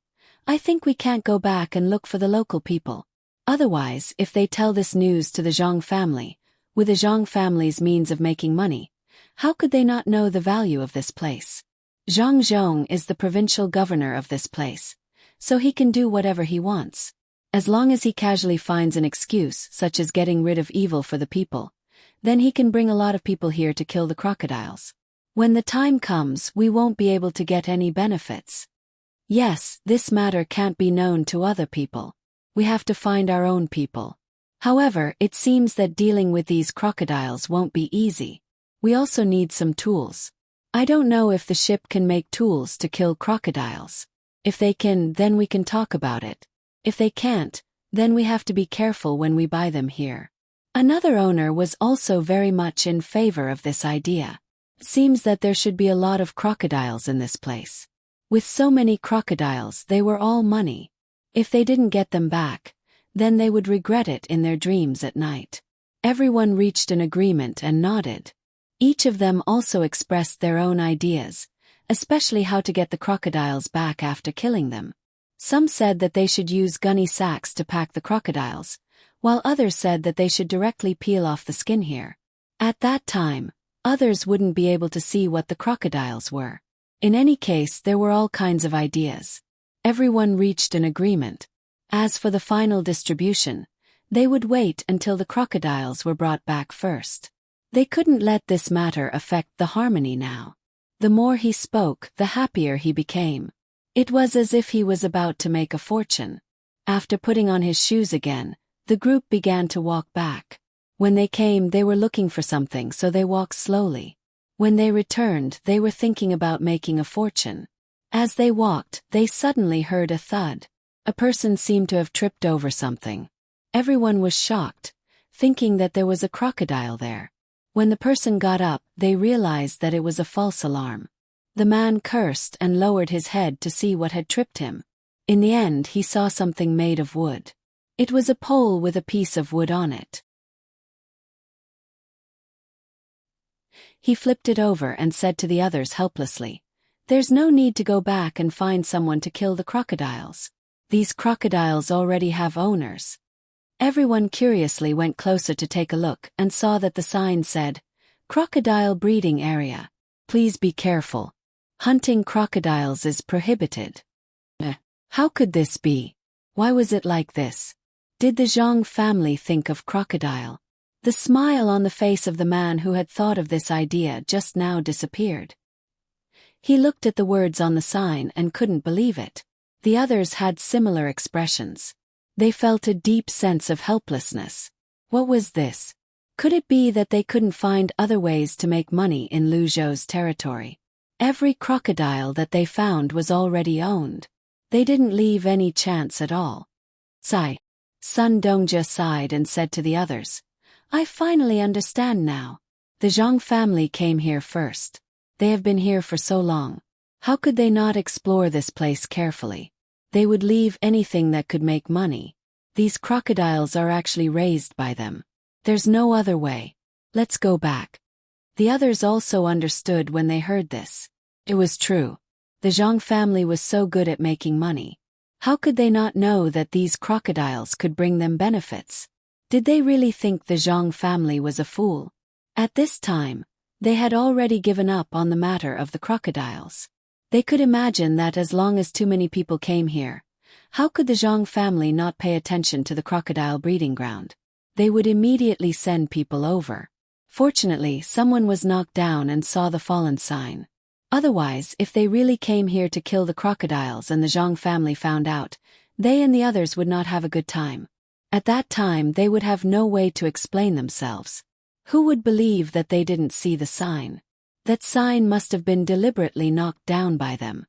I think we can't go back and look for the local people. Otherwise, if they tell this news to the Zhang family, with the Zhang family's means of making money, how could they not know the value of this place? Zhang Zhong is the provincial governor of this place, so he can do whatever he wants. As long as he casually finds an excuse, such as getting rid of evil for the people, then he can bring a lot of people here to kill the crocodiles. When the time comes, we won't be able to get any benefits. Yes, this matter can't be known to other people. We have to find our own people. However, it seems that dealing with these crocodiles won't be easy. We also need some tools. I don't know if the ship can make tools to kill crocodiles. If they can, then we can talk about it. If they can't, then we have to be careful when we buy them here. Another owner was also very much in favor of this idea. It seems that there should be a lot of crocodiles in this place. With so many crocodiles, they were all money. If they didn't get them back, then they would regret it in their dreams at night. Everyone reached an agreement and nodded. Each of them also expressed their own ideas, especially how to get the crocodiles back after killing them. Some said that they should use gunny sacks to pack the crocodiles, while others said that they should directly peel off the skin here. At that time, others wouldn't be able to see what the crocodiles were. In any case, there were all kinds of ideas. Everyone reached an agreement. As for the final distribution, they would wait until the crocodiles were brought back first. They couldn't let this matter affect the harmony now. The more he spoke, the happier he became. It was as if he was about to make a fortune. After putting on his shoes again, the group began to walk back. When they came, they were looking for something, so they walked slowly. When they returned, they were thinking about making a fortune. As they walked, they suddenly heard a thud. A person seemed to have tripped over something. Everyone was shocked, thinking that there was a crocodile there. When the person got up, they realized that it was a false alarm. The man cursed and lowered his head to see what had tripped him. In the end, he saw something made of wood. It was a pole with a piece of wood on it. He flipped it over and said to the others helplessly, "There's no need to go back and find someone to kill the crocodiles. These crocodiles already have owners. Everyone curiously went closer to take a look and saw that the sign said, "Crocodile Breeding Area. Please be careful. Hunting crocodiles is prohibited." How could this be? Why was it like this? Did the Zhang family think of crocodile? The smile on the face of the man who had thought of this idea just now disappeared. He looked at the words on the sign and couldn't believe it. The others had similar expressions. They felt a deep sense of helplessness. What was this? Could it be that they couldn't find other ways to make money in Lu Zhou's territory? Every crocodile that they found was already owned. They didn't leave any chance at all. Sigh. Sun Dongjia sighed and said to the others, "I finally understand now. The Zhang family came here first. They have been here for so long. How could they not explore this place carefully? They would leave anything that could make money. These crocodiles are actually raised by them. There's no other way. Let's go back." The others also understood when they heard this. It was true. The Zhang family was so good at making money. How could they not know that these crocodiles could bring them benefits? Did they really think the Zhang family was a fool? At this time, they had already given up on the matter of the crocodiles. They could imagine that as long as too many people came here, how could the Zhang family not pay attention to the crocodile breeding ground? They would immediately send people over. Fortunately, someone was knocked down and saw the fallen sign. Otherwise, if they really came here to kill the crocodiles and the Zhang family found out, they and the others would not have a good time. At that time they would have no way to explain themselves. Who would believe that they didn't see the sign? That sign must have been deliberately knocked down by them.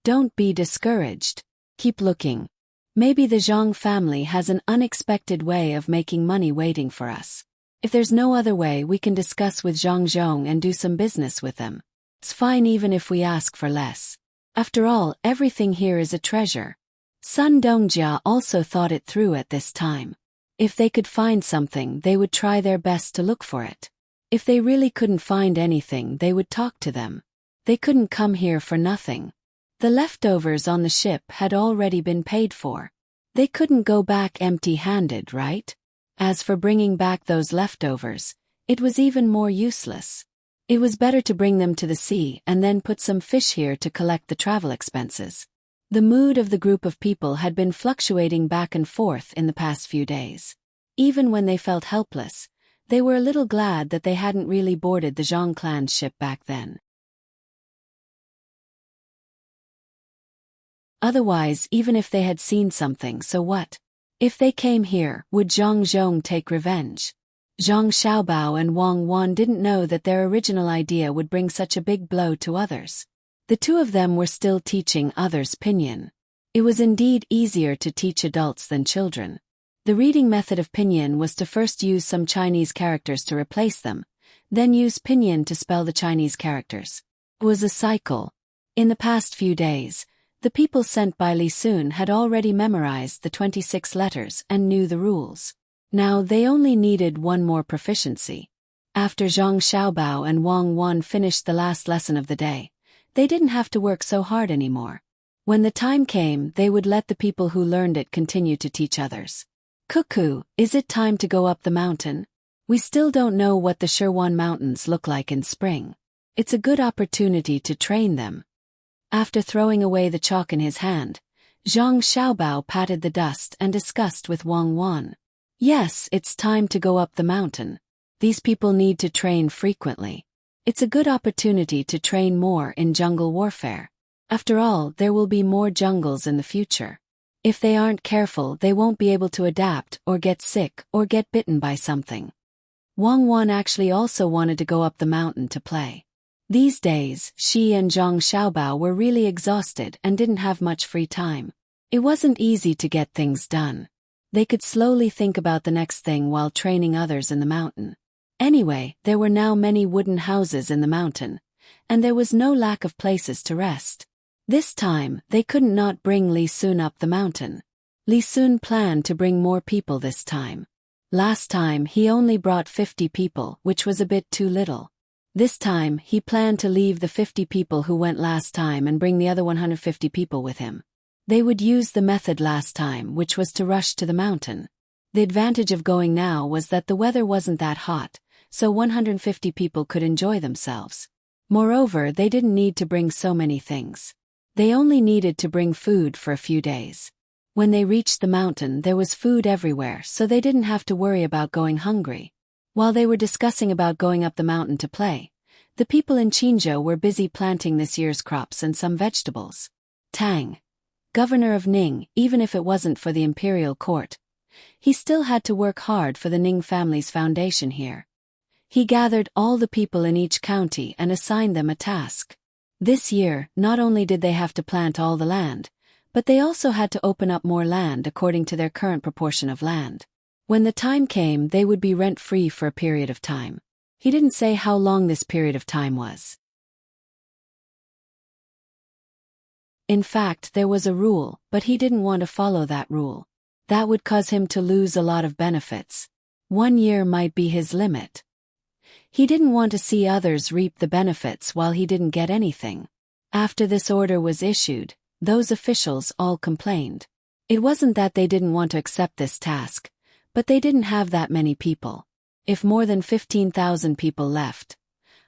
Don't be discouraged. Keep looking. Maybe the Zhang family has an unexpected way of making money waiting for us. If there's no other way, we can discuss with Zhang Zhong and do some business with them. It's fine even if we ask for less. After all, everything here is a treasure. Sun Dongjia also thought it through at this time. If they could find something, they would try their best to look for it. If they really couldn't find anything, they would talk to them. They couldn't come here for nothing. The leftovers on the ship had already been paid for. They couldn't go back empty-handed, right? As for bringing back those leftovers, it was even more useless. It was better to bring them to the sea and then put some fish here to collect the travel expenses. The mood of the group of people had been fluctuating back and forth in the past few days. Even when they felt helpless, they were a little glad that they hadn't really boarded the Zhang clan's ship back then. Otherwise, even if they had seen something, so what? If they came here, would Zhang Zhong take revenge? Zhang Xiaobao and Wang Wan didn't know that their original idea would bring such a big blow to others. The two of them were still teaching others pinyin. It was indeed easier to teach adults than children. The reading method of pinyin was to first use some Chinese characters to replace them, then use pinyin to spell the Chinese characters. It was a cycle. In the past few days, the people sent by Li Sun had already memorized the 26 letters and knew the rules. Now they only needed one more proficiency. After Zhang Xiaobao and Wang Wan finished the last lesson of the day, they didn't have to work so hard anymore. When the time came, they would let the people who learned it continue to teach others. "Cuckoo, is it time to go up the mountain? We still don't know what the Shirwan Mountains look like in spring. It's a good opportunity to train them." After throwing away the chalk in his hand, Zhang Xiaobao patted the dust and discussed with Wang Wan. "Yes, it's time to go up the mountain. These people need to train frequently. It's a good opportunity to train more in jungle warfare. After all, there will be more jungles in the future. If they aren't careful, they won't be able to adapt or get sick or get bitten by something." Wang Wan actually also wanted to go up the mountain to play. These days, she and Zhang Xiaobao were really exhausted and didn't have much free time. It wasn't easy to get things done. They could slowly think about the next thing while training others in the mountain. Anyway, there were now many wooden houses in the mountain, and there was no lack of places to rest. This time, they couldn't not bring Li Sun up the mountain. Li Sun planned to bring more people this time. Last time, he only brought 50 people, which was a bit too little. This time, he planned to leave the 50 people who went last time and bring the other 150 people with him. They would use the method last time, which was to rush to the mountain. The advantage of going now was that the weather wasn't that hot, so 150 people could enjoy themselves. Moreover, they didn't need to bring so many things. They only needed to bring food for a few days. When they reached the mountain, there was food everywhere, so they didn't have to worry about going hungry. While they were discussing about going up the mountain to play, the people in Qinzhou were busy planting this year's crops and some vegetables. Tang, governor of Ning, even if it wasn't for the imperial court, he still had to work hard for the Ning family's foundation here. He gathered all the people in each county and assigned them a task. This year, not only did they have to plant all the land, but they also had to open up more land according to their current proportion of land. When the time came, they would be rent-free for a period of time. He didn't say how long this period of time was. In fact, there was a rule, but he didn't want to follow that rule. That would cause him to lose a lot of benefits. 1 year might be his limit. He didn't want to see others reap the benefits while he didn't get anything. After this order was issued, those officials all complained. It wasn't that they didn't want to accept this task, but they didn't have that many people. If more than 15,000 people left,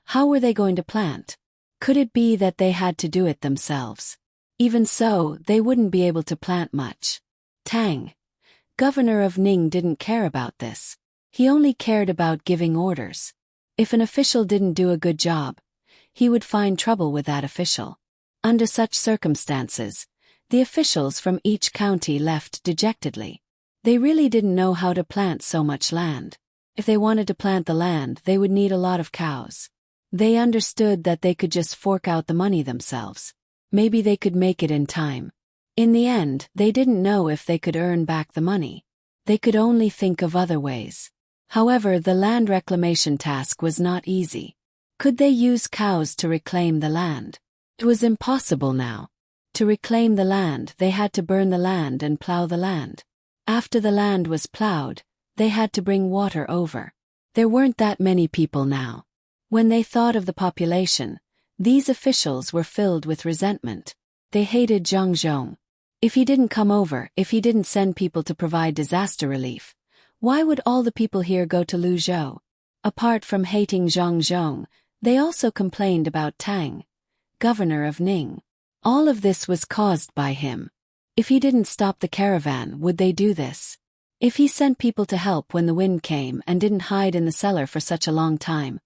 how were they going to plant? Could it be that they had to do it themselves? Even so, they wouldn't be able to plant much. Tang, governor of Ning, didn't care about this. He only cared about giving orders. If an official didn't do a good job, he would find trouble with that official. Under such circumstances, the officials from each county left dejectedly. They really didn't know how to plant so much land. If they wanted to plant the land, they would need a lot of cows. They understood that they could just fork out the money themselves. Maybe they could make it in time. In the end, they didn't know if they could earn back the money. They could only think of other ways. However, the land reclamation task was not easy. Could they use cows to reclaim the land? It was impossible now. To reclaim the land, they had to burn the land and plow the land. After the land was plowed, they had to bring water over. There weren't that many people now. When they thought of the population, these officials were filled with resentment. They hated Zhang Zhong. If he didn't come over, if he didn't send people to provide disaster relief, why would all the people here go to Luzhou? Apart from hating Zhang Zhong, they also complained about Tang, governor of Ning. All of this was caused by him. If he didn't stop the caravan, would they do this? If he sent people to help when the wind came and didn't hide in the cellar for such a long time,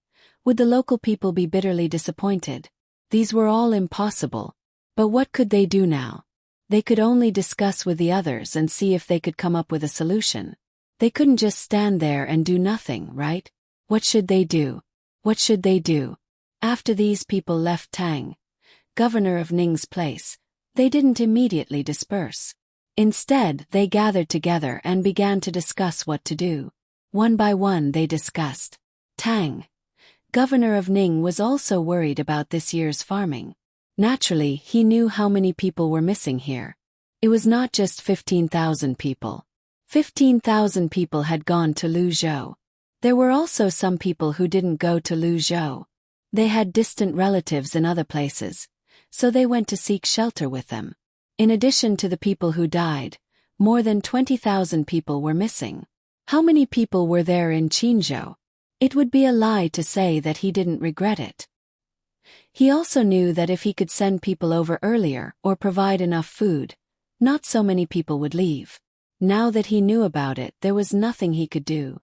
would the local people be bitterly disappointed? These were all impossible. But what could they do now? They could only discuss with the others and see if they could come up with a solution. They couldn't just stand there and do nothing, right? What should they do? What should they do? After these people left Tang, governor of Ning's place, they didn't immediately disperse. Instead, they gathered together and began to discuss what to do. One by one they discussed. Tang, governor of Ning, was also worried about this year's farming. Naturally, he knew how many people were missing here. It was not just 15,000 people. 15,000 people had gone to Luzhou. There were also some people who didn't go to Luzhou. They had distant relatives in other places, so they went to seek shelter with them. In addition to the people who died, more than 20,000 people were missing. How many people were there in Qinzhou? It would be a lie to say that he didn't regret it. He also knew that if he could send people over earlier or provide enough food, not so many people would leave. Now that he knew about it, there was nothing he could do.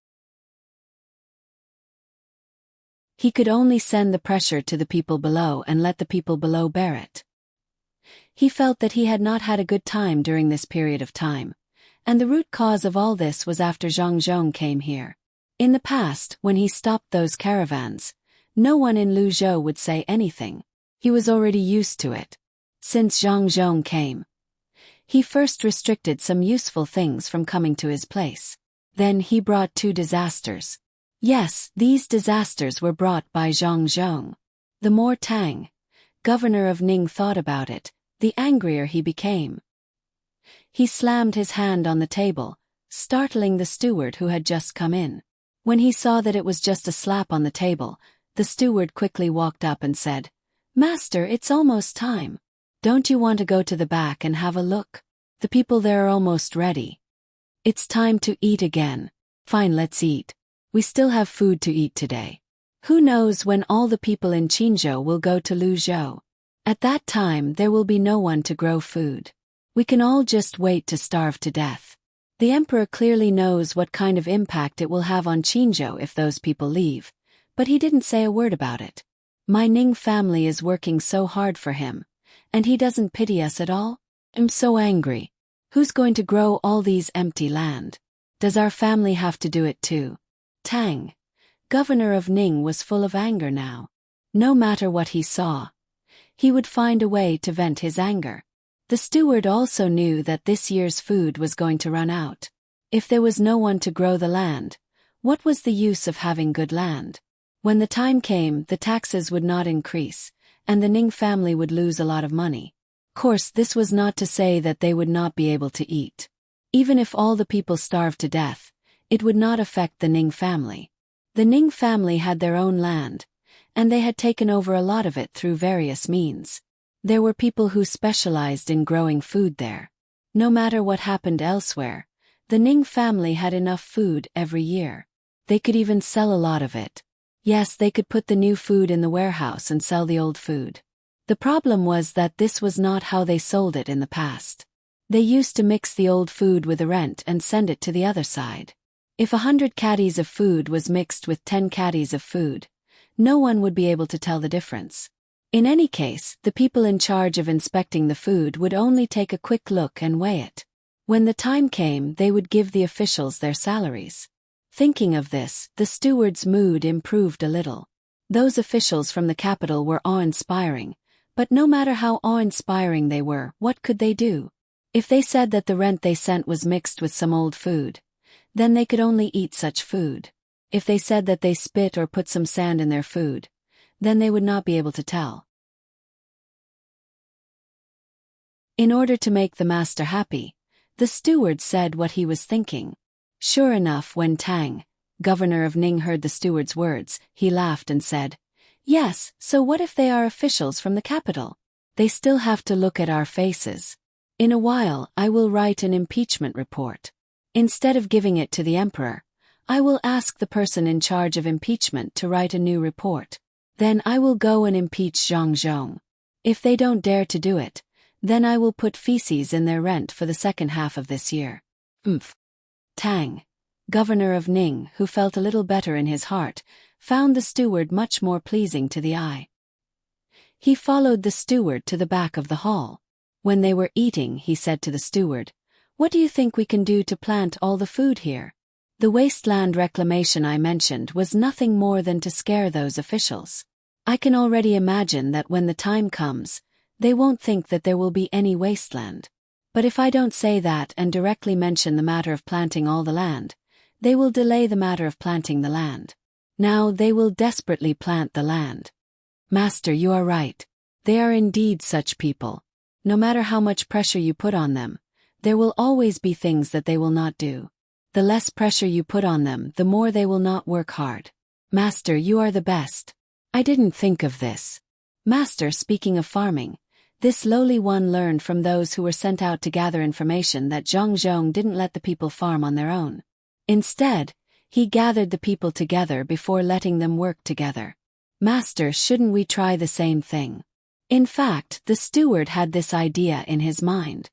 He could only send the pressure to the people below and let the people below bear it. He felt that he had not had a good time during this period of time, and the root cause of all this was after Zhang Zhong came here. In the past, when he stopped those caravans, no one in Luzhou would say anything. He was already used to it. Since Zhang Zhong came, he first restricted some useful things from coming to his place. Then he brought 2 disasters. Yes, these disasters were brought by Zhang Zhong. The more Tang, governor of Ning, thought about it, the angrier he became. He slammed his hand on the table, startling the steward who had just come in. When he saw that it was just a slap on the table, the steward quickly walked up and said, "Master, it's almost time." Don't you want to go to the back and have a look? The people there are almost ready. It's time to eat again. Fine, let's eat. We still have food to eat today. Who knows when all the people in Qinzhou will go to Luzhou? At that time there will be no one to grow food. We can all just wait to starve to death. The emperor clearly knows what kind of impact it will have on Qinzhou if those people leave, but he didn't say a word about it. My Ning family is working so hard for him, and he doesn't pity us at all? I'm so angry. Who's going to grow all these empty land? Does our family have to do it too? Tang, governor of Ning, was full of anger now. No matter what he saw, he would find a way to vent his anger. The steward also knew that this year's food was going to run out. If there was no one to grow the land, what was the use of having good land? When the time came, the taxes would not increase, and the Ning family would lose a lot of money. Of course, this was not to say that they would not be able to eat. Even if all the people starved to death, it would not affect the Ning family. The Ning family had their own land, and they had taken over a lot of it through various means. There were people who specialized in growing food there. No matter what happened elsewhere, the Ning family had enough food every year. They could even sell a lot of it. Yes, they could put the new food in the warehouse and sell the old food. The problem was that this was not how they sold it in the past. They used to mix the old food with the rent and send it to the other side. If 100 caddies of food was mixed with 10 caddies of food, no one would be able to tell the difference. In any case, the people in charge of inspecting the food would only take a quick look and weigh it. When the time came, they would give the officials their salaries. Thinking of this, the steward's mood improved a little. Those officials from the capital were awe-inspiring, but no matter how awe-inspiring they were, what could they do? If they said that the rent they sent was mixed with some old food, then they could only eat such food. If they said that they spit or put some sand in their food, then they would not be able to tell. In order to make the master happy, the steward said what he was thinking. Sure enough, when Tang, governor of Ning, heard the steward's words, he laughed and said, "Yes, so what if they are officials from the capital? They still have to look at our faces. In a while, I will write an impeachment report. Instead of giving it to the emperor, I will ask the person in charge of impeachment to write a new report. Then I will go and impeach Zhang. If they don't dare to do it, then I will put feces in their rent for the second half of this year." Tang, governor of Ning, who felt a little better in his heart, found the steward much more pleasing to the eye. He followed the steward to the back of the hall. When they were eating, he said to the steward, "What do you think we can do to plant all the food here?" The wasteland reclamation I mentioned was nothing more than to scare those officials. I can already imagine that when the time comes, they won't think that there will be any wasteland. But if I don't say that and directly mention the matter of planting all the land, they will delay the matter of planting the land. Now they will desperately plant the land. Master, you are right. They are indeed such people. No matter how much pressure you put on them, there will always be things that they will not do. The less pressure you put on them, the more they will not work hard. Master, you are the best. I didn't think of this. Master, speaking of farming, this lowly one learned from those who were sent out to gather information that Zhang didn't let the people farm on their own. Instead, he gathered the people together before letting them work together. Master, shouldn't we try the same thing? In fact, the steward had this idea in his mind.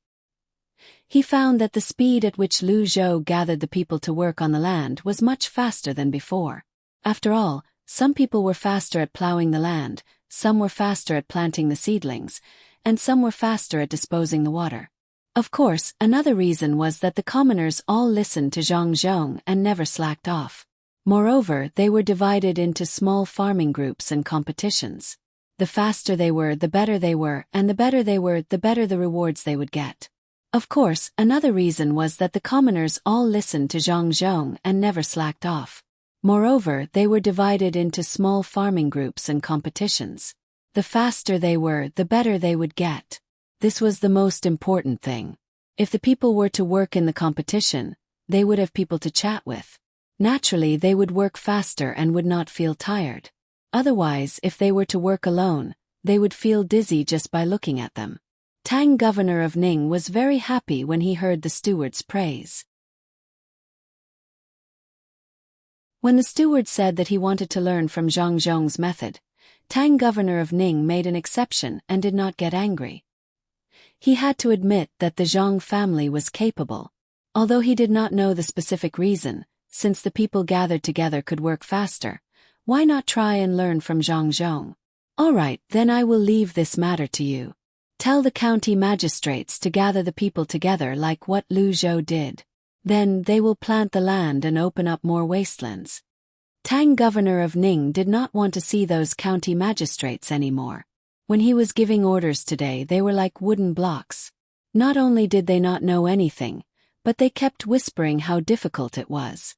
He found that the speed at which Lu Zhou gathered the people to work on the land was much faster than before. After all, some people were faster at plowing the land, some were faster at planting the seedlings, and some were faster at disposing the water. Of course, another reason was that the commoners all listened to Zhang and never slacked off. Moreover, they were divided into small farming groups and competitions. The faster they were, the better they were, and the better they were, the better the rewards they would get. Of course, another reason was that the commoners all listened to Zhang and never slacked off. Moreover, they were divided into small farming groups and competitions. The faster they were, the better they would get. This was the most important thing. If the people were to work in the competition, they would have people to chat with. Naturally, they would work faster and would not feel tired. Otherwise, if they were to work alone, they would feel dizzy just by looking at them. Tang, governor of Ning, was very happy when he heard the steward's praise. When the steward said that he wanted to learn from Zhang Zhong's method, Tang, governor of Ning, made an exception and did not get angry. He had to admit that the Zhang family was capable. Although he did not know the specific reason, since the people gathered together could work faster, why not try and learn from Zhang Zhong? All right, then I will leave this matter to you. Tell the county magistrates to gather the people together like what Lu Zhou did. Then they will plant the land and open up more wastelands. Tang, governor of Ning, did not want to see those county magistrates anymore. When he was giving orders today, they were like wooden blocks. Not only did they not know anything, but they kept whispering how difficult it was.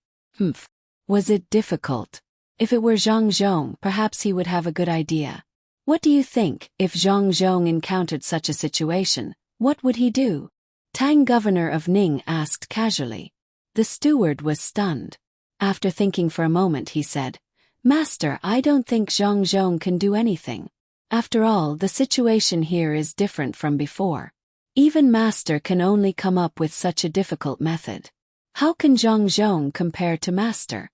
Was it difficult? If it were Zhang Zhong, perhaps he would have a good idea. What do you think, if Zhang Zhong encountered such a situation, what would he do? Tang, governor of Ning, asked casually. The steward was stunned. After thinking for a moment, he said, Master, I don't think Zhang Zhong can do anything. After all, the situation here is different from before. Even Master can only come up with such a difficult method. How can Zhang Zhong compare to Master?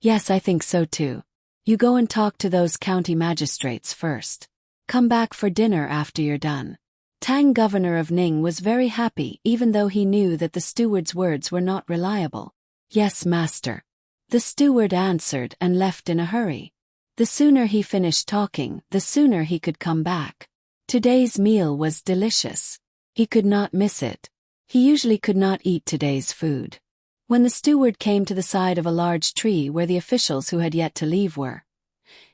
Yes, I think so too. You go and talk to those county magistrates first. Come back for dinner after you're done. Tang, governor of Ning, was very happy even though he knew that the steward's words were not reliable. Yes, master. The steward answered and left in a hurry. The sooner he finished talking, the sooner he could come back. Today's meal was delicious. He could not miss it. He usually could not eat today's food. When the steward came to the side of a large tree where the officials who had yet to leave were,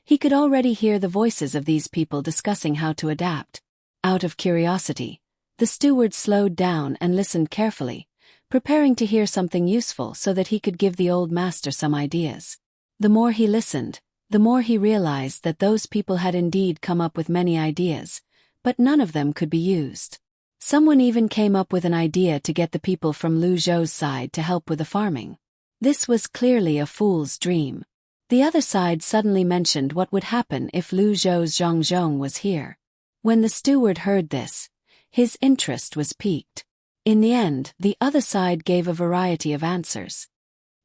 he could already hear the voices of these people discussing how to adapt. Out of curiosity, the steward slowed down and listened carefully, preparing to hear something useful so that he could give the old master some ideas. The more he listened, the more he realized that those people had indeed come up with many ideas, but none of them could be used. Someone even came up with an idea to get the people from Lu Zhou's side to help with the farming. This was clearly a fool's dream. The other side suddenly mentioned what would happen if Lu Zhou's Zhang Zhong was here. When the steward heard this, his interest was piqued. In the end, the other side gave a variety of answers.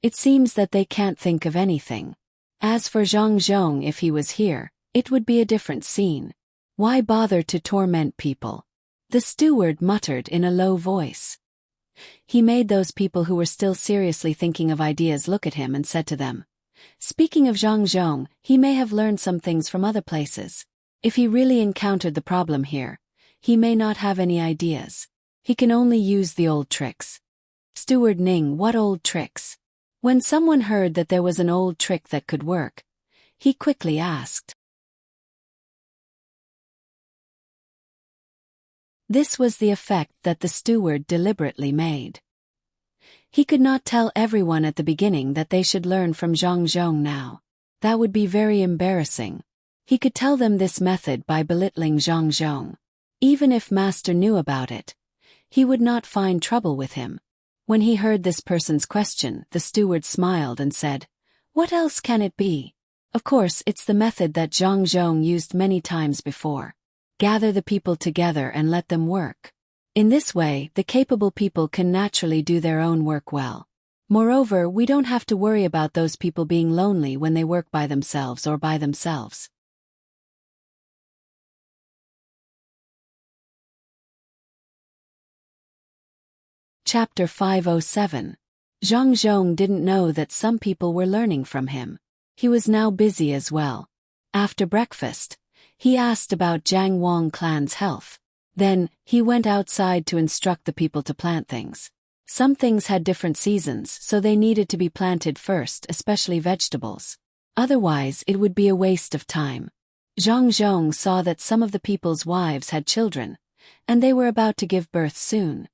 It seems that they can't think of anything. As for Zhang Zhong, if he was here, it would be a different scene. Why bother to torment people? The steward muttered in a low voice. He made those people who were still seriously thinking of ideas look at him and said to them, Speaking of Zhang Zhong, he may have learned some things from other places. If he really encountered the problem here, he may not have any ideas. He can only use the old tricks. Steward Ning, what old tricks? When someone heard that there was an old trick that could work, he quickly asked. This was the effect that the steward deliberately made. He could not tell everyone at the beginning that they should learn from Zhang Zhong now. That would be very embarrassing. He could tell them this method by belittling Zhang Zhong. Even if Master knew about it, he would not find trouble with him. When he heard this person's question, the steward smiled and said, What else can it be? Of course, it's the method that Zhang Zhong used many times before. Gather the people together and let them work. In this way, the capable people can naturally do their own work well. Moreover, we don't have to worry about those people being lonely when they work by themselves or by themselves. Chapter 507. Zhang Zhong didn't know that some people were learning from him. He was now busy as well. After breakfast, he asked about Jiang Wang clan's health. Then, he went outside to instruct the people to plant things. Some things had different seasons, so they needed to be planted first, especially vegetables. Otherwise, it would be a waste of time. Zhang Zhong saw that some of the people's wives had children, and they were about to give birth soon.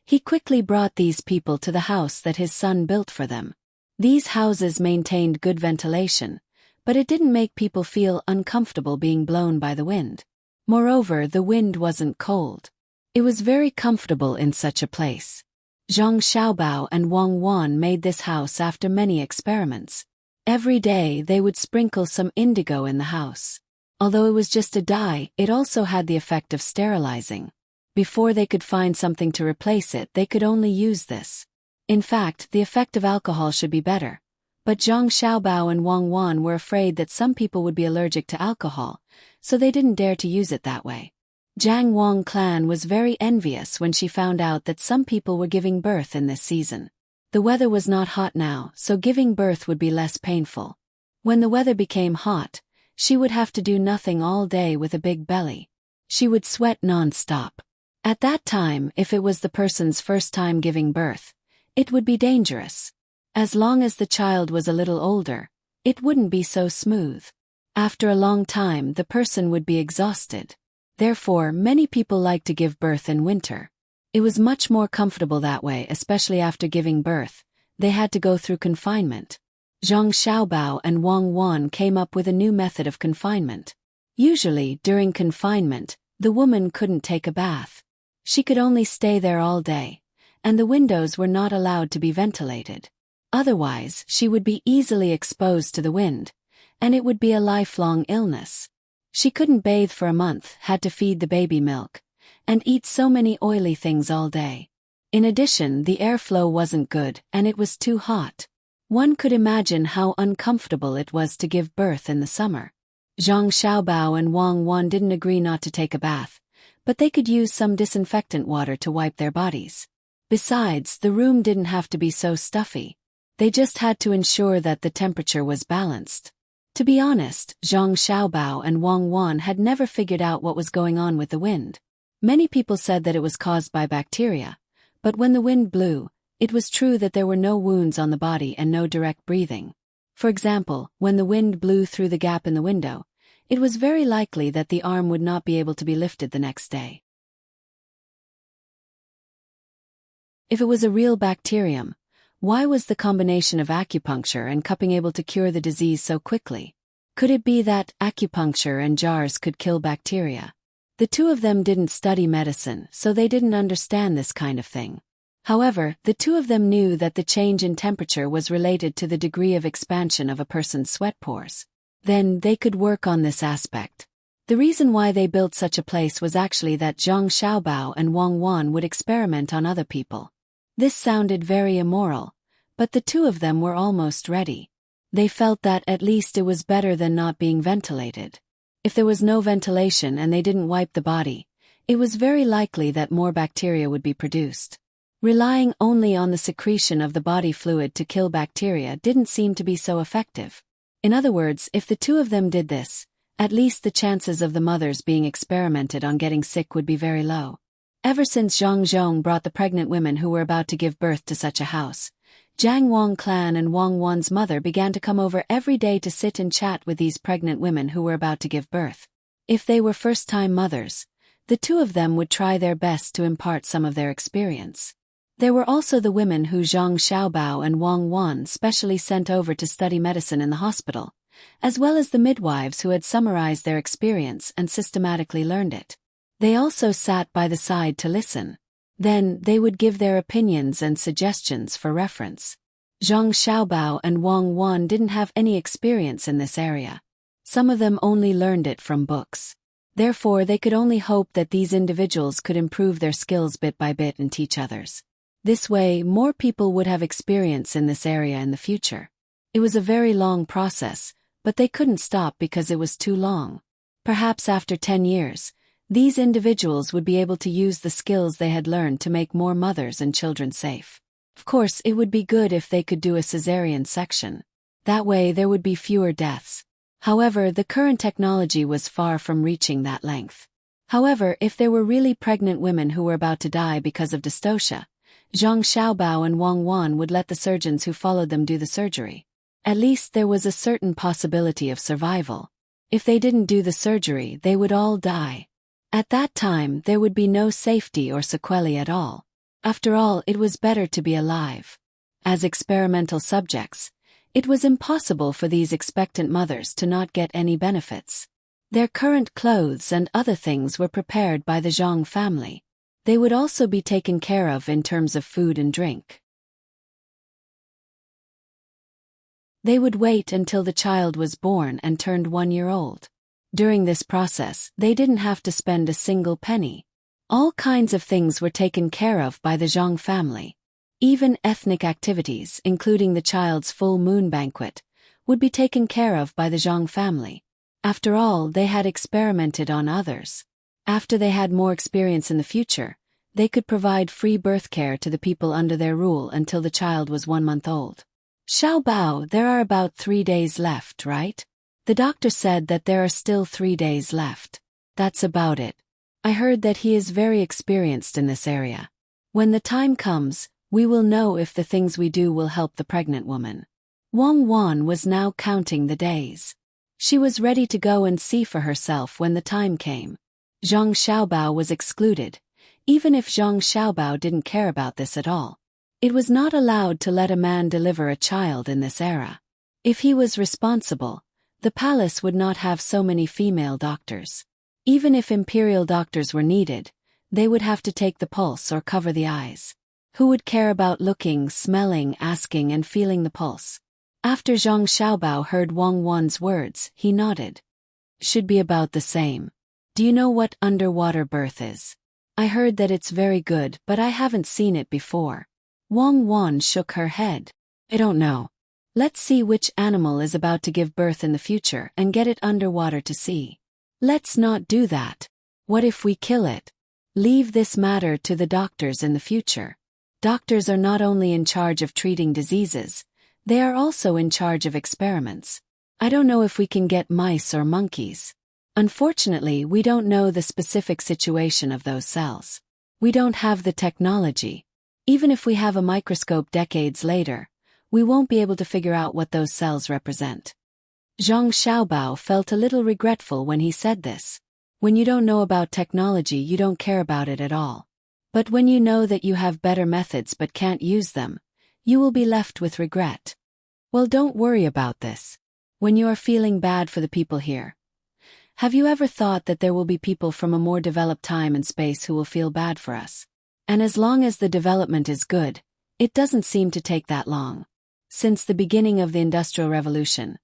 He quickly brought these people to the house that his son built for them. These houses maintained good ventilation, but it didn't make people feel uncomfortable being blown by the wind. Moreover, the wind wasn't cold. It was very comfortable in such a place. Zhang Xiaobao and Wang Wan made this house after many experiments. Every day they would sprinkle some indigo in the house. Although it was just a dye, it also had the effect of sterilizing. Before they could find something to replace it, they could only use this. In fact, the effect of alcohol should be better. But Zhang Xiaobao and Wang Wan were afraid that some people would be allergic to alcohol, so they didn't dare to use it that way. Jiang Wang clan was very envious when she found out that some people were giving birth in this season. The weather was not hot now, so giving birth would be less painful. When the weather became hot, she would have to do nothing all day with a big belly. She would sweat non-stop. At that time, if it was the person's first time giving birth, it would be dangerous. As long as the child was a little older, it wouldn't be so smooth. After a long time, the person would be exhausted. Therefore, many people like to give birth in winter. It was much more comfortable that way, especially after giving birth. They had to go through confinement. Zhang Xiaobao and Wang Wan came up with a new method of confinement. Usually, during confinement, the woman couldn't take a bath. She could only stay there all day, and the windows were not allowed to be ventilated. Otherwise, she would be easily exposed to the wind, and it would be a lifelong illness. She couldn't bathe for a month, had to feed the baby milk, and eat so many oily things all day. In addition, the airflow wasn't good, and it was too hot. One could imagine how uncomfortable it was to give birth in the summer. Zhang Xiaobao and Wang Wan didn't agree not to take a bath, but they could use some disinfectant water to wipe their bodies. Besides, the room didn't have to be so stuffy. They just had to ensure that the temperature was balanced. To be honest, Zhang Xiaobao and Wang Wan had never figured out what was going on with the wind. Many people said that it was caused by bacteria, but when the wind blew, it was true that there were no wounds on the body and no direct breathing. For example, when the wind blew through the gap in the window, it was very likely that the arm would not be able to be lifted the next day. If it was a real bacterium, why was the combination of acupuncture and cupping able to cure the disease so quickly? Could it be that acupuncture and jars could kill bacteria? The two of them didn't study medicine, so they didn't understand this kind of thing. However, the two of them knew that the change in temperature was related to the degree of expansion of a person's sweat pores. Then, they could work on this aspect. The reason why they built such a place was actually that Zhang Xiaobao and Wang Wan would experiment on other people. This sounded very immoral, but the two of them were almost ready. They felt that at least it was better than not being ventilated. If there was no ventilation and they didn't wipe the body, it was very likely that more bacteria would be produced. Relying only on the secretion of the body fluid to kill bacteria didn't seem to be so effective. In other words, if the two of them did this, at least the chances of the mothers being experimented on getting sick would be very low. Ever since Zhang Zhong brought the pregnant women who were about to give birth to such a house, Jiang Wang clan and Wang Wan's mother began to come over every day to sit and chat with these pregnant women who were about to give birth. If they were first-time mothers, the two of them would try their best to impart some of their experience. There were also the women who Zhang Xiaobao and Wang Wan specially sent over to study medicine in the hospital, as well as the midwives who had summarized their experience and systematically learned it. They also sat by the side to listen. Then, they would give their opinions and suggestions for reference. Zhang Xiaobao and Wang Wan didn't have any experience in this area. Some of them only learned it from books. Therefore, they could only hope that these individuals could improve their skills bit by bit and teach others. This way, more people would have experience in this area in the future. It was a very long process, but they couldn't stop because it was too long. Perhaps after 10 years, these individuals would be able to use the skills they had learned to make more mothers and children safe. Of course, it would be good if they could do a cesarean section. That way, there would be fewer deaths. However, the current technology was far from reaching that length. However, if there were really pregnant women who were about to die because of dystocia, Zhang Xiaobao and Wang Wan would let the surgeons who followed them do the surgery. At least there was a certain possibility of survival. If they didn't do the surgery, they would all die. At that time, there would be no safety or sequelae at all. After all, it was better to be alive. As experimental subjects, it was impossible for these expectant mothers to not get any benefits. Their current clothes and other things were prepared by the Zhang family. They would also be taken care of in terms of food and drink. They would wait until the child was born and turned 1 year old. During this process, they didn't have to spend a single penny. All kinds of things were taken care of by the Zhang family. Even ethnic activities, including the child's full moon banquet, would be taken care of by the Zhang family. After all, they had experimented on others. After they had more experience in the future, they could provide free birth care to the people under their rule until the child was 1 month old. Xiao Bao, there are about 3 days left, right? The doctor said that there are still 3 days left. That's about it. I heard that he is very experienced in this area. When the time comes, we will know if the things we do will help the pregnant woman. Wang Wan was now counting the days. She was ready to go and see for herself when the time came. Zhang Xiaobao was excluded, even if Zhang Xiaobao didn't care about this at all. It was not allowed to let a man deliver a child in this era. If he was responsible, the palace would not have so many female doctors. Even if imperial doctors were needed, they would have to take the pulse or cover the eyes. Who would care about looking, smelling, asking and feeling the pulse? After Zhang Xiaobao heard Wang Wan's words, he nodded. Should be about the same. Do you know what underwater birth is? I heard that it's very good, but I haven't seen it before. Wang Wan shook her head. I don't know. Let's see which animal is about to give birth in the future and get it underwater to see. Let's not do that. What if we kill it? Leave this matter to the doctors in the future. Doctors are not only in charge of treating diseases, they are also in charge of experiments. I don't know if we can get mice or monkeys. Unfortunately, we don't know the specific situation of those cells. We don't have the technology. Even if we have a microscope decades later, we won't be able to figure out what those cells represent. Zhang Xiaobao felt a little regretful when he said this. When you don't know about technology, you don't care about it at all. But when you know that you have better methods but can't use them, you will be left with regret. Well, don't worry about this. When you are feeling bad for the people here, have you ever thought that there will be people from a more developed time and space who will feel bad for us? And as long as the development is good, it doesn't seem to take that long. Since the beginning of the Industrial Revolution,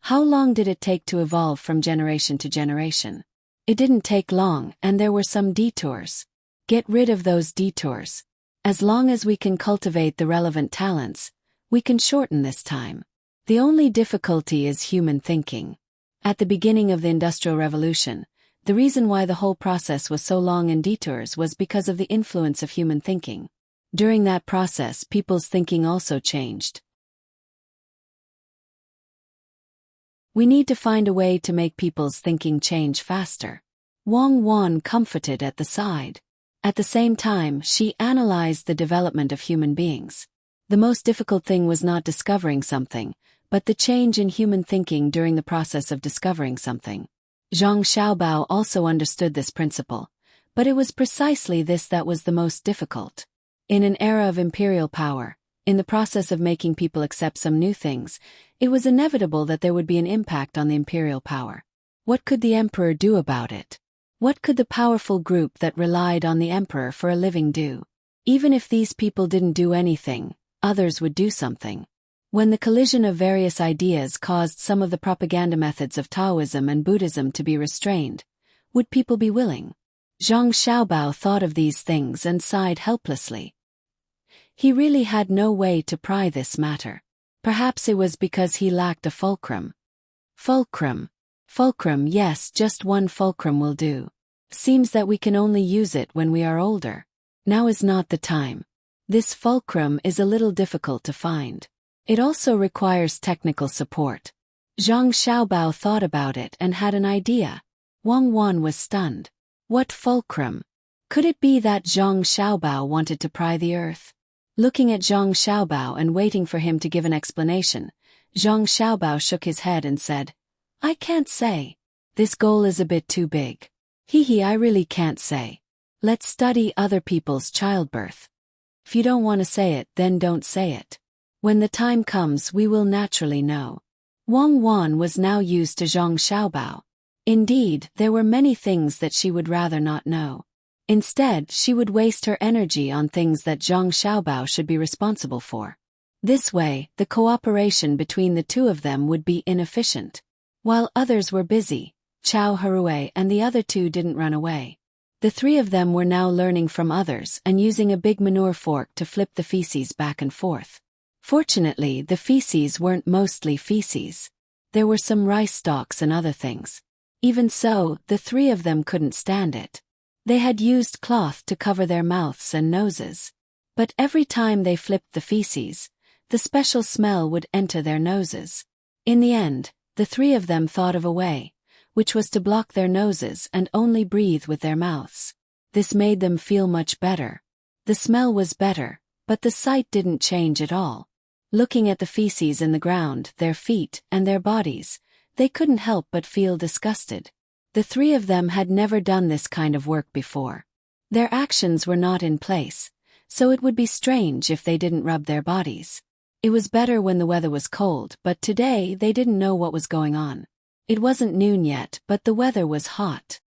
how long did it take to evolve from generation to generation? It didn't take long, and there were some detours. Get rid of those detours. As long as we can cultivate the relevant talents, we can shorten this time. The only difficulty is human thinking. At the beginning of the Industrial Revolution, the reason why the whole process was so long and detours was because of the influence of human thinking. During that process, people's thinking also changed. We need to find a way to make people's thinking change faster. Wang Wan comforted at the side. At the same time, she analyzed the development of human beings. The most difficult thing was not discovering something, but the change in human thinking during the process of discovering something. Zhang Xiaobao also understood this principle, but it was precisely this that was the most difficult. In an era of imperial power, in the process of making people accept some new things, it was inevitable that there would be an impact on the imperial power. What could the emperor do about it? What could the powerful group that relied on the emperor for a living do? Even if these people didn't do anything, others would do something. When the collision of various ideas caused some of the propaganda methods of Taoism and Buddhism to be restrained, would people be willing? Zhang Xiaobao thought of these things and sighed helplessly. He really had no way to pry this matter. Perhaps it was because he lacked a fulcrum. Fulcrum. Fulcrum, yes, just one fulcrum will do. Seems that we can only use it when we are older. Now is not the time. This fulcrum is a little difficult to find. It also requires technical support. Zhang Xiaobao thought about it and had an idea. Wang Wan was stunned. What fulcrum? Could it be that Zhang Xiaobao wanted to pry the earth? Looking at Zhang Xiaobao and waiting for him to give an explanation, Zhang Xiaobao shook his head and said, I can't say. This goal is a bit too big. I really can't say. Let's study other people's childbirth. If you don't want to say it, then don't say it. When the time comes, we will naturally know. Wang Wan was now used to Zhang Xiaobao. Indeed, there were many things that she would rather not know. Instead, she would waste her energy on things that Zhang Xiaobao should be responsible for. This way, the cooperation between the two of them would be inefficient. While others were busy, Chow Harue and the other two didn't run away. The three of them were now learning from others and using a big manure fork to flip the feces back and forth. Fortunately, the feces weren't mostly feces. There were some rice stalks and other things. Even so, the three of them couldn't stand it. They had used cloth to cover their mouths and noses. But every time they flipped the feces, the special smell would enter their noses. In the end, the three of them thought of a way, which was to block their noses and only breathe with their mouths. This made them feel much better. The smell was better, but the sight didn't change at all. Looking at the feces in the ground, their feet, and their bodies, they couldn't help but feel disgusted. The three of them had never done this kind of work before. Their actions were not in place, so it would be strange if they didn't rub their bodies. It was better when the weather was cold, but today they didn't know what was going on. It wasn't noon yet, but the weather was hot.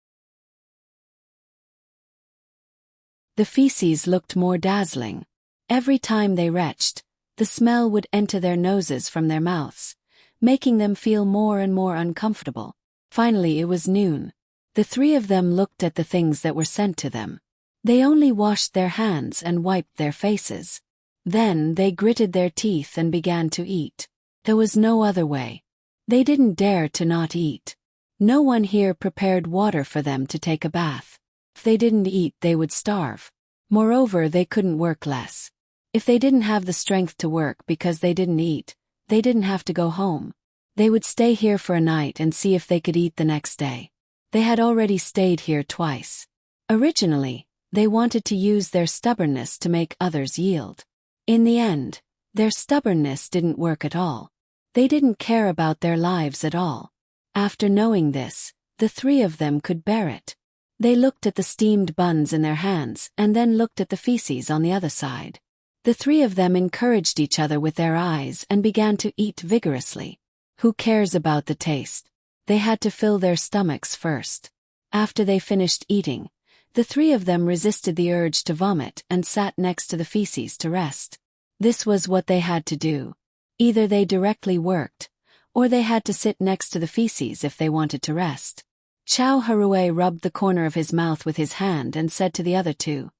The feces looked more dazzling. Every time they retched, the smell would enter their noses from their mouths, making them feel more and more uncomfortable. Finally it was noon. The three of them looked at the things that were sent to them. They only washed their hands and wiped their faces. Then they gritted their teeth and began to eat. There was no other way. They didn't dare to not eat. No one here prepared water for them to take a bath. If they didn't eat, they would starve. Moreover, they couldn't work less. If they didn't have the strength to work because they didn't eat, they didn't have to go home. They would stay here for a night and see if they could eat the next day. They had already stayed here twice. Originally, they wanted to use their stubbornness to make others yield. In the end, their stubbornness didn't work at all. They didn't care about their lives at all. After knowing this, the three of them could bear it. They looked at the steamed buns in their hands and then looked at the feces on the other side. The three of them encouraged each other with their eyes and began to eat vigorously. Who cares about the taste? They had to fill their stomachs first. After they finished eating, the three of them resisted the urge to vomit and sat next to the feces to rest. This was what they had to do. Either they directly worked, or they had to sit next to the feces if they wanted to rest. Chow Harue rubbed the corner of his mouth with his hand and said to the other two,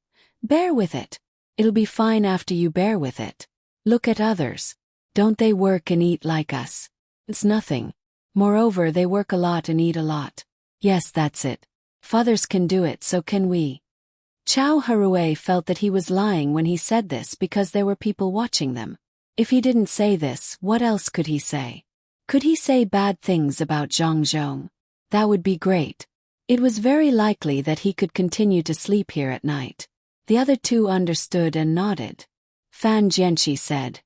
"Bear with it. It'll be fine after you bear with it. Look at others. Don't they work and eat like us? It's nothing. Moreover, they work a lot and eat a lot. Yes, that's it. If others can do it, so can we." Chow Harue felt that he was lying when he said this because there were people watching them. If he didn't say this, what else could he say? Could he say bad things about Zhang? That would be great. It was very likely that he could continue to sleep here at night. The other two understood and nodded. Fan Jianqi said,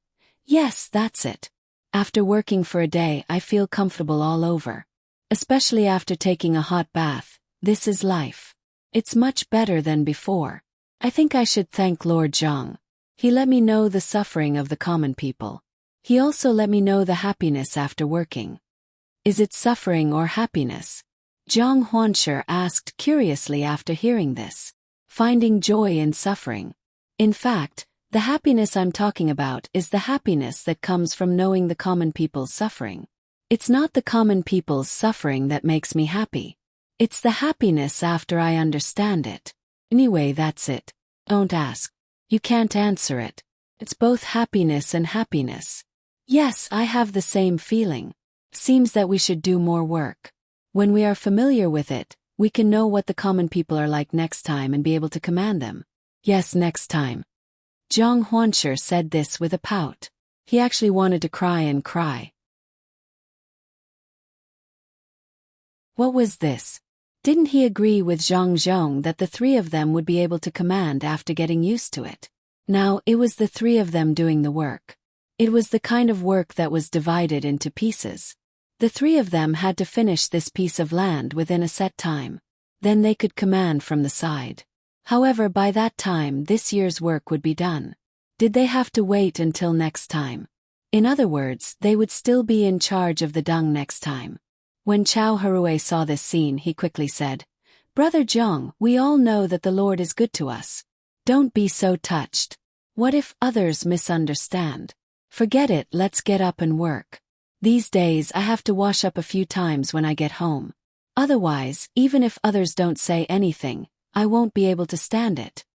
"Yes, that's it. After working for a day, I feel comfortable all over. Especially after taking a hot bath. This is life. It's much better than before. I think I should thank Lord Zhang. He let me know the suffering of the common people. He also let me know the happiness after working." "Is it suffering or happiness?" Zhang Huanshi asked curiously after hearing this. "Finding joy in suffering. In fact, the happiness I'm talking about is the happiness that comes from knowing the common people's suffering. It's not the common people's suffering that makes me happy. It's the happiness after I understand it. Anyway, that's it. Don't ask. You can't answer it. It's both happiness and happiness." "Yes, I have the same feeling. Seems that we should do more work. When we are familiar with it, we can know what the common people are like next time and be able to command them." "Yes, next time." Zhang Huanshi said this with a pout. He actually wanted to cry and cry. What was this? Didn't he agree with Zhang that the three of them would be able to command after getting used to it? Now, it was the three of them doing the work. It was the kind of work that was divided into pieces. The three of them had to finish this piece of land within a set time. Then they could command from the side. However, by that time this year's work would be done. Did they have to wait until next time? In other words, they would still be in charge of the dung next time. When Chow Harue saw this scene, he quickly said, "Brother Zhang, we all know that the Lord is good to us. Don't be so touched. What if others misunderstand? Forget it, let's get up and work. These days I have to wash up a few times when I get home. Otherwise, even if others don't say anything, I won't be able to stand it.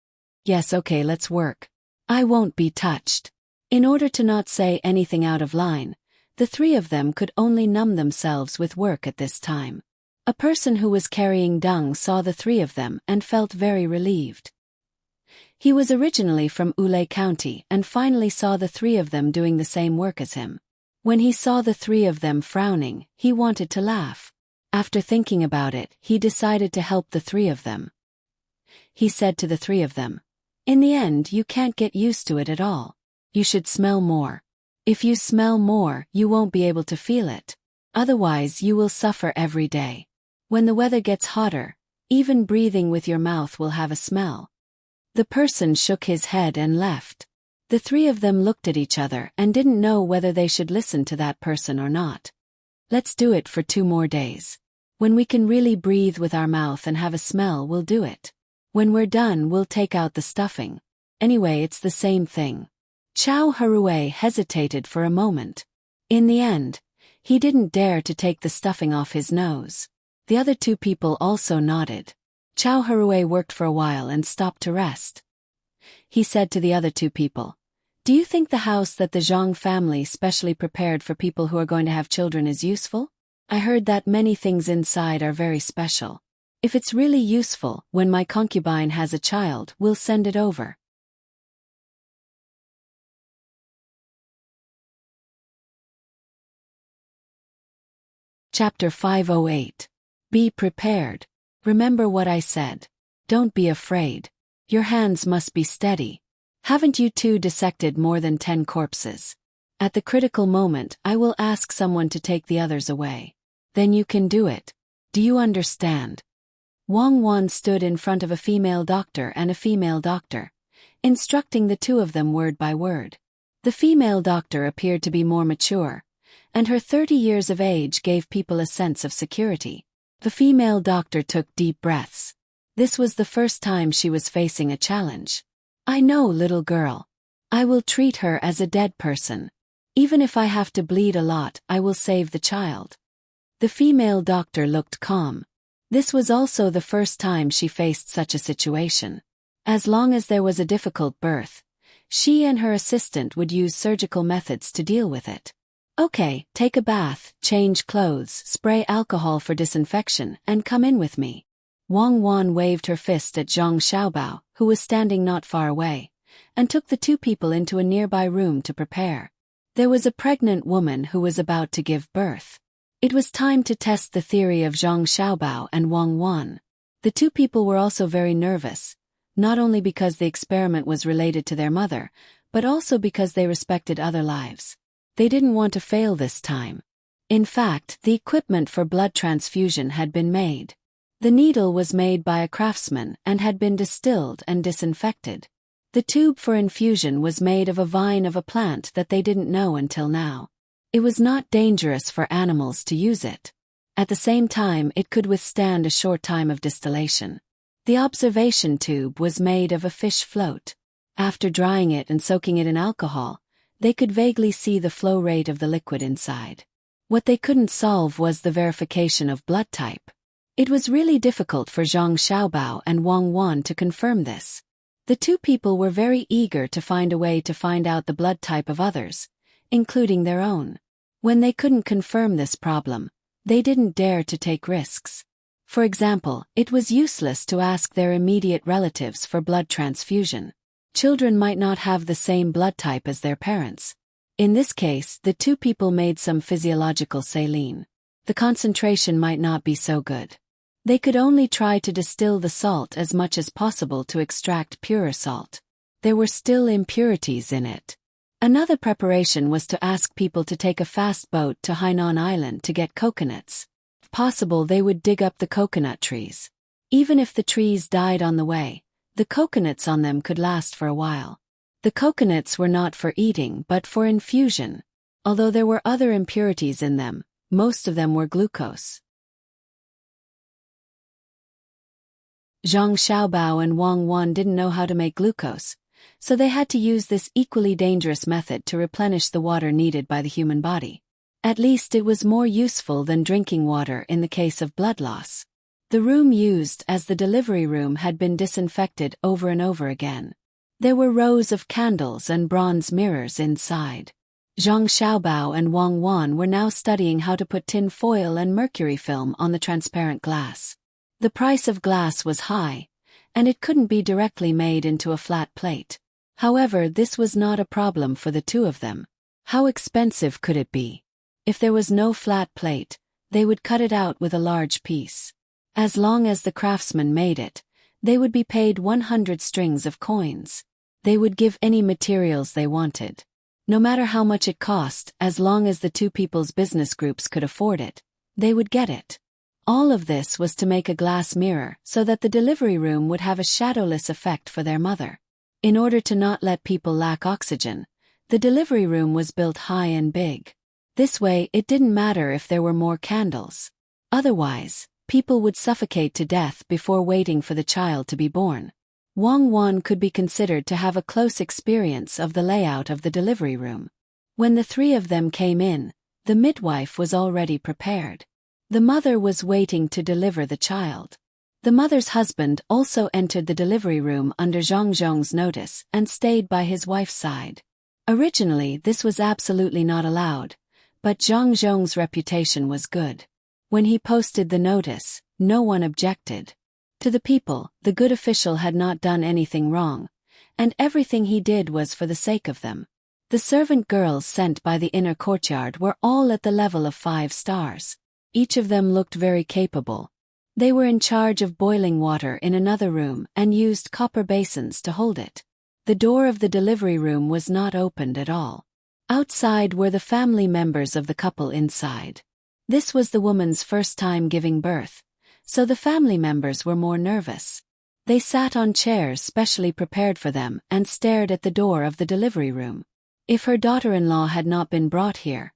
Yes, okay, let's work. I won't be touched. In order to not say anything out of line, the three of them could only numb themselves with work at this time. A person who was carrying dung saw the three of them and felt very relieved. He was originally from Ule County and finally saw the three of them doing the same work as him. When he saw the three of them frowning, he wanted to laugh. After thinking about it, he decided to help the three of them. He said to the three of them, "In the end, you can't get used to it at all. You should smell more. If you smell more, you won't be able to feel it. Otherwise, you will suffer every day. When the weather gets hotter, even breathing with your mouth will have a smell." The person shook his head and left. The three of them looked at each other and didn't know whether they should listen to that person or not. Let's do it for 2 more days. When we can really breathe with our mouth and have a smell, we'll do it. When we're done, we'll take out the stuffing. Anyway, it's the same thing. Chow Harue hesitated for a moment. In the end, he didn't dare to take the stuffing off his nose. The other 2 people also nodded. Chow Harue worked for a while and stopped to rest. He said to the other 2 people, "Do you think the house that the Zhang family specially prepared for people who are going to have children is useful? I heard that many things inside are very special. If it's really useful, when my concubine has a child, we'll send it over." Chapter 508. Be prepared. Remember what I said. Don't be afraid. Your hands must be steady. Haven't you 2 dissected more than 10 corpses? At the critical moment, I will ask someone to take the others away. Then you can do it. Do you understand? Wang Wan stood in front of a female doctor and a female doctor, instructing the 2 of them word by word. The female doctor appeared to be more mature, and her 30 years of age gave people a sense of security. The female doctor took deep breaths. This was the first time she was facing a challenge. "I know, little girl. I will treat her as a dead person. Even if I have to bleed a lot, I will save the child." The female doctor looked calm. This was also the first time she faced such a situation. As long as there was a difficult birth, she and her assistant would use surgical methods to deal with it. "Okay, take a bath, change clothes, spray alcohol for disinfection, and come in with me." Wang Wan waved her fist at Zhang Xiaobao, who was standing not far away, and took the 2 people into a nearby room to prepare. There was a pregnant woman who was about to give birth. It was time to test the theory of Zhang Xiaobao and Wang Wan. The 2 people were also very nervous, not only because the experiment was related to their mother, but also because they respected other lives. They didn't want to fail this time. In fact, the equipment for blood transfusion had been made. The needle was made by a craftsman and had been distilled and disinfected. The tube for infusion was made of a vine of a plant that they didn't know until now. It was not dangerous for animals to use it. At the same time, it could withstand a short time of distillation. The observation tube was made of a fish float. After drying it and soaking it in alcohol, they could vaguely see the flow rate of the liquid inside. What they couldn't solve was the verification of blood type. It was really difficult for Zhang Xiaobao and Wang Wan to confirm this. The 2 people were very eager to find a way to find out the blood type of others, including their own. When they couldn't confirm this problem, they didn't dare to take risks. For example, it was useless to ask their immediate relatives for blood transfusion. Children might not have the same blood type as their parents. In this case, the 2 people made some physiological saline. The concentration might not be so good. They could only try to distill the salt as much as possible to extract purer salt. There were still impurities in it. Another preparation was to ask people to take a fast boat to Hainan Island to get coconuts. If possible, they would dig up the coconut trees. Even if the trees died on the way, the coconuts on them could last for a while. The coconuts were not for eating but for infusion. Although there were other impurities in them, most of them were glucose. Zhang Xiaobao and Wang Wan didn't know how to make glucose, so they had to use this equally dangerous method to replenish the water needed by the human body. At least it was more useful than drinking water in the case of blood loss. The room used as the delivery room had been disinfected over and over again. There were rows of candles and bronze mirrors inside. Zhang Xiaobao and Wang Wan were now studying how to put tin foil and mercury film on the transparent glass. The price of glass was high, and it couldn't be directly made into a flat plate. However, this was not a problem for the two of them. How expensive could it be? If there was no flat plate, they would cut it out with a large piece. As long as the craftsman made it, they would be paid 100 strings of coins. They would give any materials they wanted. No matter how much it cost, as long as the two people's business groups could afford it, they would get it. All of this was to make a glass mirror so that the delivery room would have a shadowless effect for their mother. In order to not let people lack oxygen, the delivery room was built high and big. This way it didn't matter if there were more candles. Otherwise, people would suffocate to death before waiting for the child to be born. Wang Wan could be considered to have a close experience of the layout of the delivery room. When the three of them came in, the midwife was already prepared. The mother was waiting to deliver the child. The mother's husband also entered the delivery room under Zhang Zhong's notice and stayed by his wife's side. Originally, this was absolutely not allowed, but Zhang Zhong's reputation was good. When he posted the notice, no one objected. To the people, the good official had not done anything wrong, and everything he did was for the sake of them. The servant girls sent by the inner courtyard were all at the level of 5 stars. Each of them looked very capable. They were in charge of boiling water in another room and used copper basins to hold it. The door of the delivery room was not opened at all. Outside were the family members of the couple inside. This was the woman's first time giving birth, so the family members were more nervous. They sat on chairs specially prepared for them and stared at the door of the delivery room. If her daughter-in-law had not been brought here,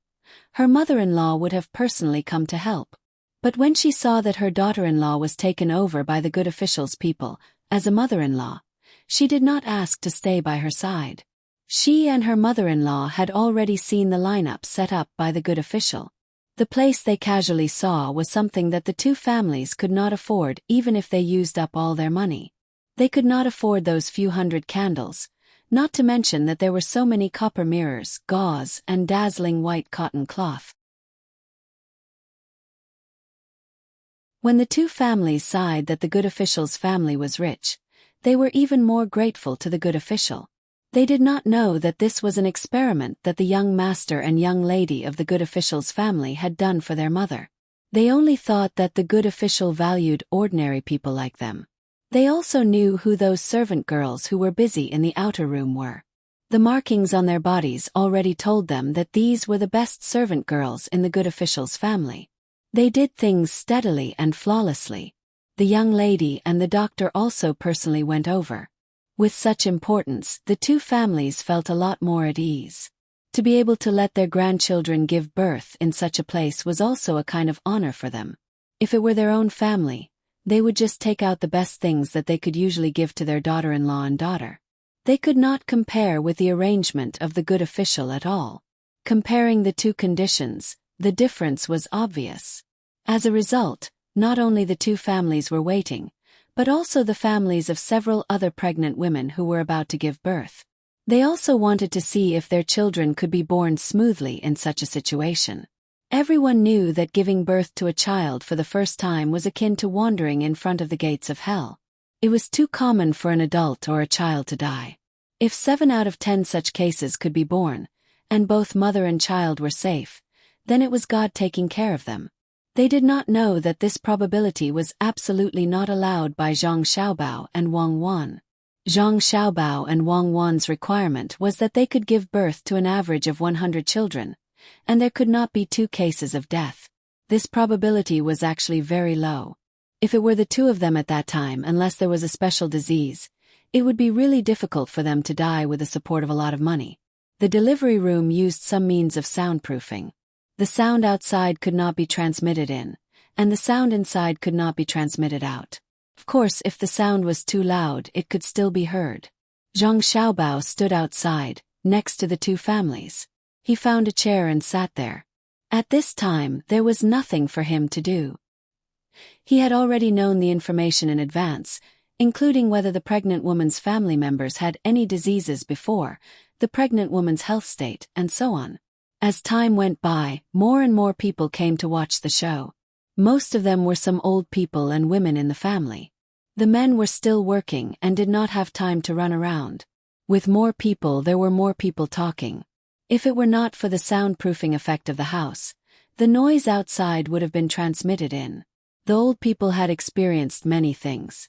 her mother-in-law would have personally come to help. But when she saw that her daughter-in-law was taken over by the good official's people, as a mother-in-law, she did not ask to stay by her side. She and her mother-in-law had already seen the lineup set up by the good official. The place they casually saw was something that the two families could not afford even if they used up all their money. They could not afford those few hundred candles, not to mention that there were so many copper mirrors, gauze, and dazzling white cotton cloth. When the two families sighed that the good official's family was rich, they were even more grateful to the good official. They did not know that this was an experiment that the young master and young lady of the good official's family had done for their mother. They only thought that the good official valued ordinary people like them. They also knew who those servant girls who were busy in the outer room were. The markings on their bodies already told them that these were the best servant girls in the good official's family. They did things steadily and flawlessly. The young lady and the doctor also personally went over. With such importance, the two families felt a lot more at ease. To be able to let their grandchildren give birth in such a place was also a kind of honor for them. If it were their own family, they would just take out the best things that they could usually give to their daughter-in-law and daughter. They could not compare with the arrangement of the good official at all. Comparing the two conditions, the difference was obvious. As a result, not only the two families were waiting, but also the families of several other pregnant women who were about to give birth. They also wanted to see if their children could be born smoothly in such a situation. Everyone knew that giving birth to a child for the first time was akin to wandering in front of the gates of hell. It was too common for an adult or a child to die. If 7 out of 10 such cases could be born, and both mother and child were safe, then it was God taking care of them. They did not know that this probability was absolutely not allowed by Zhang Xiaobao and Wang Wan. Zhang Xiaobao and Wang Wan's requirement was that they could give birth to an average of 100 children, and there could not be 2 cases of death. This probability was actually very low. If it were the two of them at that time, unless there was a special disease, it would be really difficult for them to die with the support of a lot of money. The delivery room used some means of soundproofing. The sound outside could not be transmitted in, and the sound inside could not be transmitted out. Of course, if the sound was too loud, it could still be heard. Zhang Xiaobao stood outside, next to the two families. He found a chair and sat there. At this time, there was nothing for him to do. He had already known the information in advance, including whether the pregnant woman's family members had any diseases before, the pregnant woman's health state, and so on. As time went by, more and more people came to watch the show. Most of them were some old people and women in the family. The men were still working and did not have time to run around. With more people, there were more people talking. If it were not for the soundproofing effect of the house, the noise outside would have been transmitted in. The old people had experienced many things.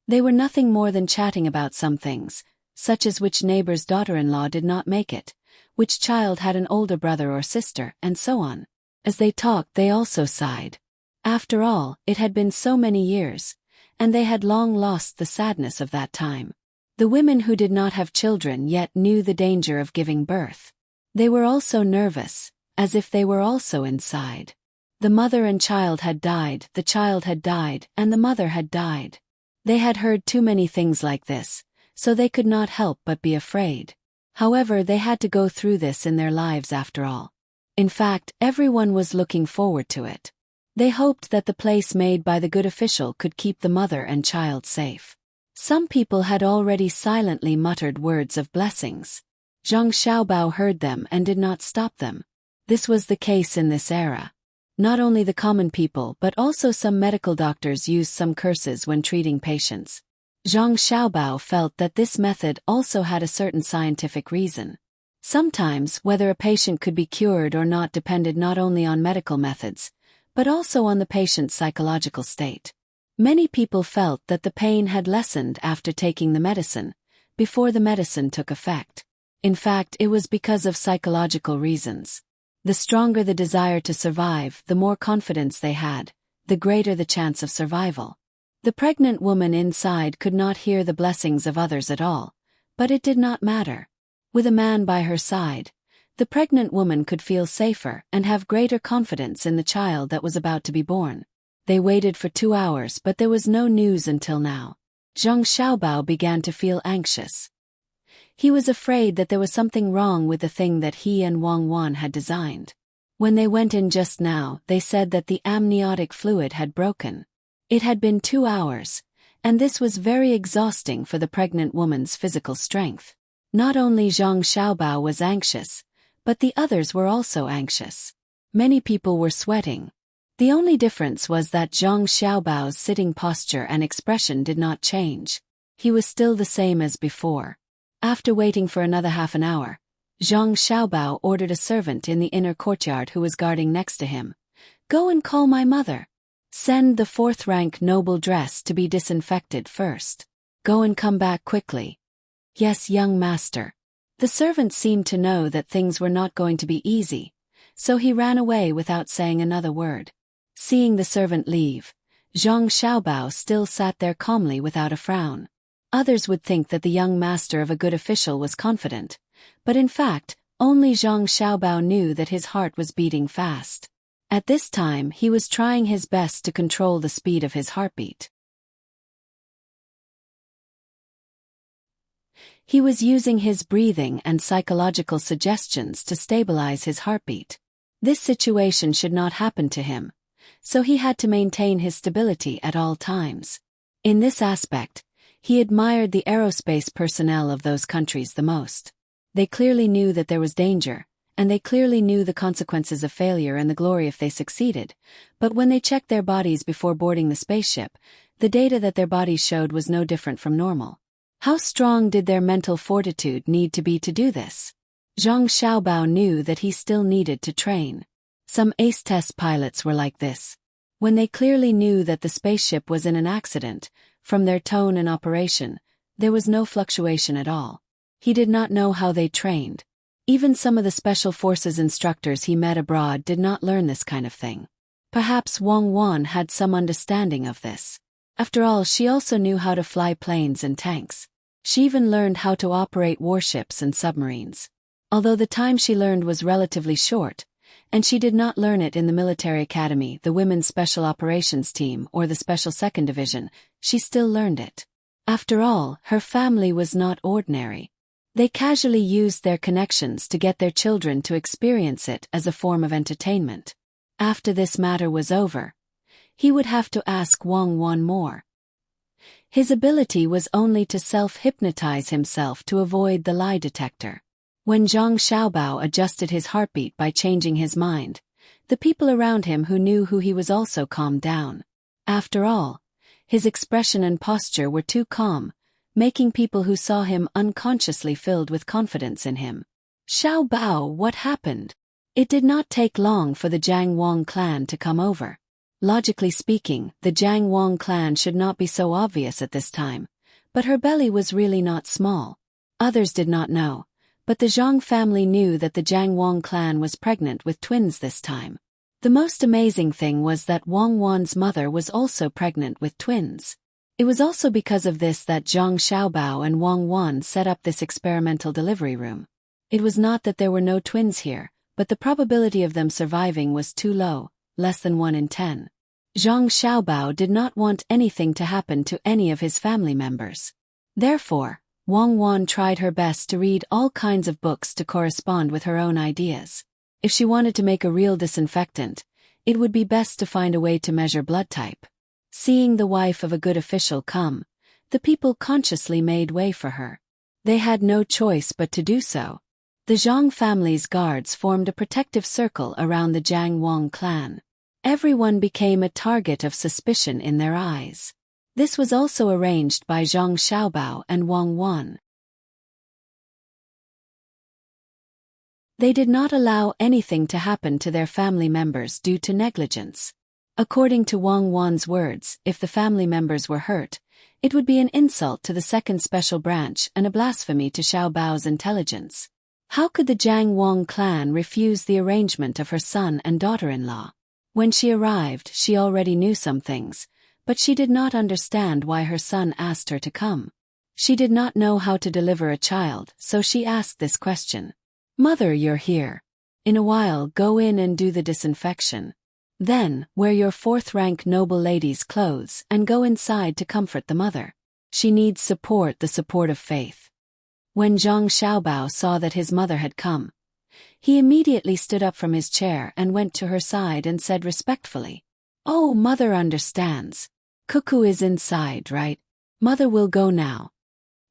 They were nothing more than chatting about some things, such as which neighbor's daughter-in-law did not make it, which child had an older brother or sister, and so on. As they talked, they also sighed. After all, it had been so many years, and they had long lost the sadness of that time. The women who did not have children yet knew the danger of giving birth. They were also nervous, as if they were also inside. The mother and child had died, the child had died, and the mother had died. They had heard too many things like this, so they could not help but be afraid. However, they had to go through this in their lives after all. In fact, everyone was looking forward to it. They hoped that the place made by the good official could keep the mother and child safe. Some people had already silently muttered words of blessings. Zhang Xiaobao heard them and did not stop them. This was the case in this era. Not only the common people but also some medical doctors used some curses when treating patients. Zhang Xiaobao felt that this method also had a certain scientific reason. Sometimes, whether a patient could be cured or not depended not only on medical methods, but also on the patient's psychological state. Many people felt that the pain had lessened after taking the medicine, before the medicine took effect. In fact, it was because of psychological reasons. The stronger the desire to survive, the more confidence they had, the greater the chance of survival. The pregnant woman inside could not hear the blessings of others at all, but it did not matter. With a man by her side, the pregnant woman could feel safer and have greater confidence in the child that was about to be born. They waited for 2 hours, but there was no news until now. Zhang Xiaobao began to feel anxious. He was afraid that there was something wrong with the thing that he and Wang Wan had designed. When they went in just now, they said that the amniotic fluid had broken. It had been 2 hours, and this was very exhausting for the pregnant woman's physical strength. Not only Zhang Xiaobao was anxious, but the others were also anxious. Many people were sweating. The only difference was that Zhang Xiaobao's sitting posture and expression did not change. He was still the same as before. After waiting for another half an hour, Zhang Xiaobao ordered a servant in the inner courtyard who was guarding next to him. "Go and call my mother. Send the 4th-rank noble dress to be disinfected first. Go and come back quickly." "Yes, young master." The servant seemed to know that things were not going to be easy, so he ran away without saying another word. Seeing the servant leave, Zhang Xiaobao still sat there calmly without a frown. Others would think that the young master of a good official was confident, but in fact, only Zhang Xiaobao knew that his heart was beating fast. At this time, he was trying his best to control the speed of his heartbeat. He was using his breathing and psychological suggestions to stabilize his heartbeat. This situation should not happen to him, so he had to maintain his stability at all times. In this aspect, he admired the aerospace personnel of those countries the most. They clearly knew that there was danger, and they clearly knew the consequences of failure and the glory if they succeeded, but when they checked their bodies before boarding the spaceship, the data that their bodies showed was no different from normal. How strong did their mental fortitude need to be to do this? Zhang Xiaobao knew that he still needed to train. Some ace test pilots were like this. When they clearly knew that the spaceship was in an accident, from their tone and operation, there was no fluctuation at all. He did not know how they trained. Even some of the special forces instructors he met abroad did not learn this kind of thing. Perhaps Wang Wan had some understanding of this. After all, she also knew how to fly planes and tanks. She even learned how to operate warships and submarines. Although the time she learned was relatively short, and she did not learn it in the military academy, the Women's Special Operations Team, or the Special Second Division, she still learned it. After all, her family was not ordinary. They casually used their connections to get their children to experience it as a form of entertainment. After this matter was over, he would have to ask Wang Wan more. His ability was only to self-hypnotize himself to avoid the lie detector. When Zhang Xiaobao adjusted his heartbeat by changing his mind, the people around him who knew who he was also calmed down. After all, his expression and posture were too calm, making people who saw him unconsciously filled with confidence in him. Xiaobao, what happened? It did not take long for the Jiang Wang clan to come over. Logically speaking, the Jiang Wang clan should not be so obvious at this time, but her belly was really not small. Others did not know, but the Zhang family knew that the Jiang Wang clan was pregnant with twins this time. The most amazing thing was that Wang Wan's mother was also pregnant with twins. It was also because of this that Zhang Xiaobao and Wang Wan set up this experimental delivery room. It was not that there were no twins here, but the probability of them surviving was too low, less than 1 in 10. Zhang Xiaobao did not want anything to happen to any of his family members. Therefore, Wang Wan tried her best to read all kinds of books to correspond with her own ideas. If she wanted to make a real disinfectant, it would be best to find a way to measure blood type. Seeing the wife of a good official come, the people consciously made way for her. They had no choice but to do so. The Zhang family's guards formed a protective circle around the Jiang Wang clan. Everyone became a target of suspicion in their eyes. This was also arranged by Zhang Xiaobao and Wang Wan. They did not allow anything to happen to their family members due to negligence. According to Wang Wan's words, if the family members were hurt, it would be an insult to the second special branch and a blasphemy to Xiaobao's intelligence. How could the Jiang Wang clan refuse the arrangement of her son and daughter-in-law? When she arrived, she already knew some things, but she did not understand why her son asked her to come. She did not know how to deliver a child, so she asked this question. "Mother, you're here. In a while, go in and do the disinfection. Then, wear your 4th-rank noble lady's clothes and go inside to comfort the mother. She needs support, the support of faith." When Zhang Xiaobao saw that his mother had come, he immediately stood up from his chair and went to her side and said respectfully, "Oh, mother understands. Cuckoo is inside, right? Mother will go now."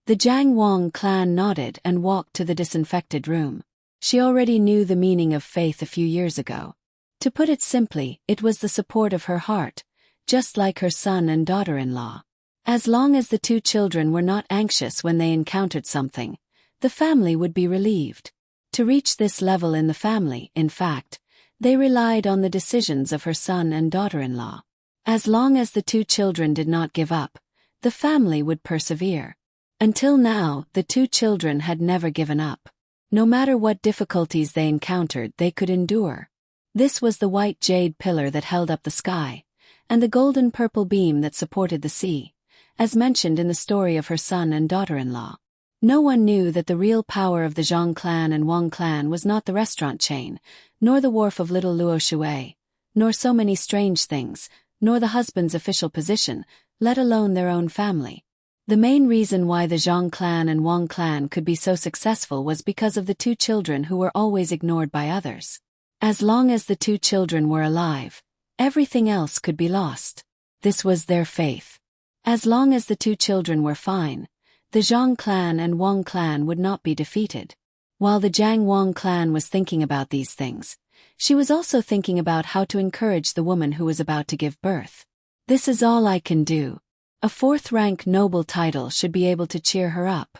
The Jiang Wang clan nodded and walked to the disinfected room. She already knew the meaning of faith a few years ago. To put it simply, it was the support of her heart, just like her son and daughter-in-law. As long as the 2 children were not anxious when they encountered something, the family would be relieved. To reach this level in the family, in fact, they relied on the decisions of her son and daughter-in-law. As long as the 2 children did not give up, the family would persevere. Until now, the 2 children had never given up. No matter what difficulties they encountered, they could endure. This was the white jade pillar that held up the sky, and the golden-purple beam that supported the sea, as mentioned in the story of her son and daughter-in-law. No one knew that the real power of the Zhang clan and Wang clan was not the restaurant chain, nor the wharf of Little Luo Shui, nor so many strange things, nor the husband's official position, let alone their own family. The main reason why the Zhang clan and Wang clan could be so successful was because of the 2 children who were always ignored by others. As long as the 2 children were alive, everything else could be lost. This was their faith. As long as the 2 children were fine, the Zhang clan and Wang clan would not be defeated. While the Jiang Wang clan was thinking about these things, she was also thinking about how to encourage the woman who was about to give birth. "This is all I can do. A 4th-rank noble title should be able to cheer her up,"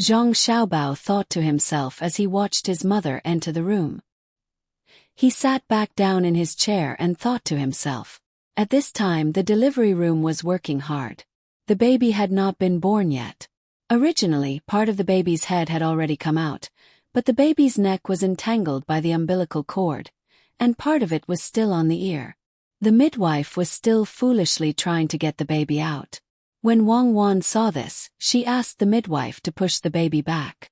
Zhang Xiaobao thought to himself as he watched his mother enter the room. He sat back down in his chair and thought to himself. At this time, the delivery room was working hard. The baby had not been born yet. Originally, part of the baby's head had already come out, but the baby's neck was entangled by the umbilical cord, and part of it was still on the ear. The midwife was still foolishly trying to get the baby out. When Wang Wan saw this, she asked the midwife to push the baby back.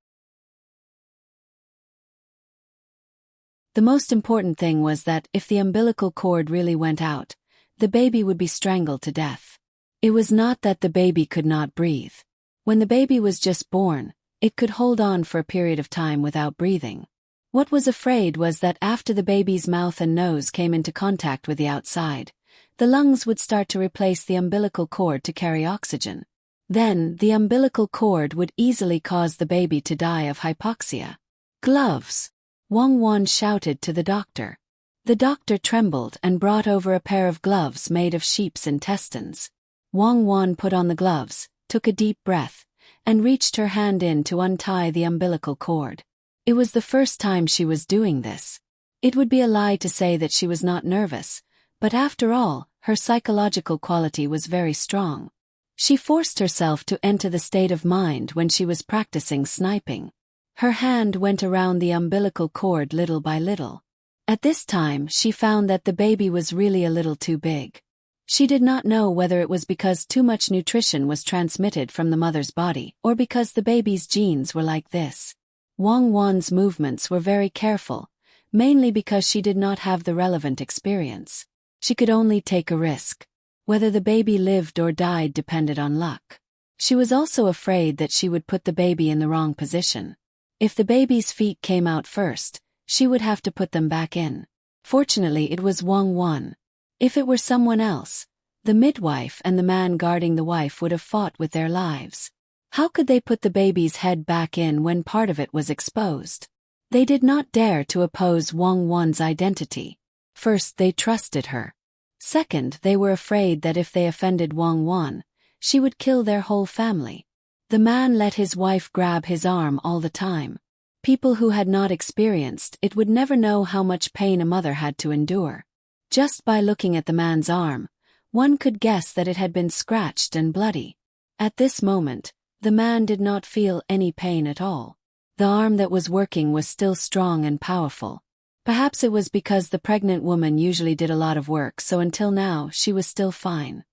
The most important thing was that if the umbilical cord really went out, the baby would be strangled to death. It was not that the baby could not breathe. When the baby was just born, it could hold on for a period of time without breathing. What was afraid was that after the baby's mouth and nose came into contact with the outside, the lungs would start to replace the umbilical cord to carry oxygen. Then, the umbilical cord would easily cause the baby to die of hypoxia. "Gloves!" Wang Wan shouted to the doctor. The doctor trembled and brought over a pair of gloves made of sheep's intestines. Wang Wan put on the gloves, took a deep breath, and reached her hand in to untie the umbilical cord. It was the first time she was doing this. It would be a lie to say that she was not nervous, but after all, her psychological quality was very strong. She forced herself to enter the state of mind when she was practicing sniping. Her hand went around the umbilical cord little by little. At this time, she found that the baby was really a little too big. She did not know whether it was because too much nutrition was transmitted from the mother's body or because the baby's genes were like this. Wang Wan's movements were very careful, mainly because she did not have the relevant experience. She could only take a risk. Whether the baby lived or died depended on luck. She was also afraid that she would put the baby in the wrong position. If the baby's feet came out first, she would have to put them back in. Fortunately, it was Wang Wan. If it were someone else, the midwife and the man guarding the wife would have fought with their lives. How could they put the baby's head back in when part of it was exposed? They did not dare to oppose Wang Wan's identity. First, they trusted her. Second, they were afraid that if they offended Wang Wan, she would kill their whole family. The man let his wife grab his arm all the time. People who had not experienced it would never know how much pain a mother had to endure. Just by looking at the man's arm, one could guess that it had been scratched and bloody. At this moment, the man did not feel any pain at all. The arm that was working was still strong and powerful. Perhaps it was because the pregnant woman usually did a lot of work, so until now she was still fine.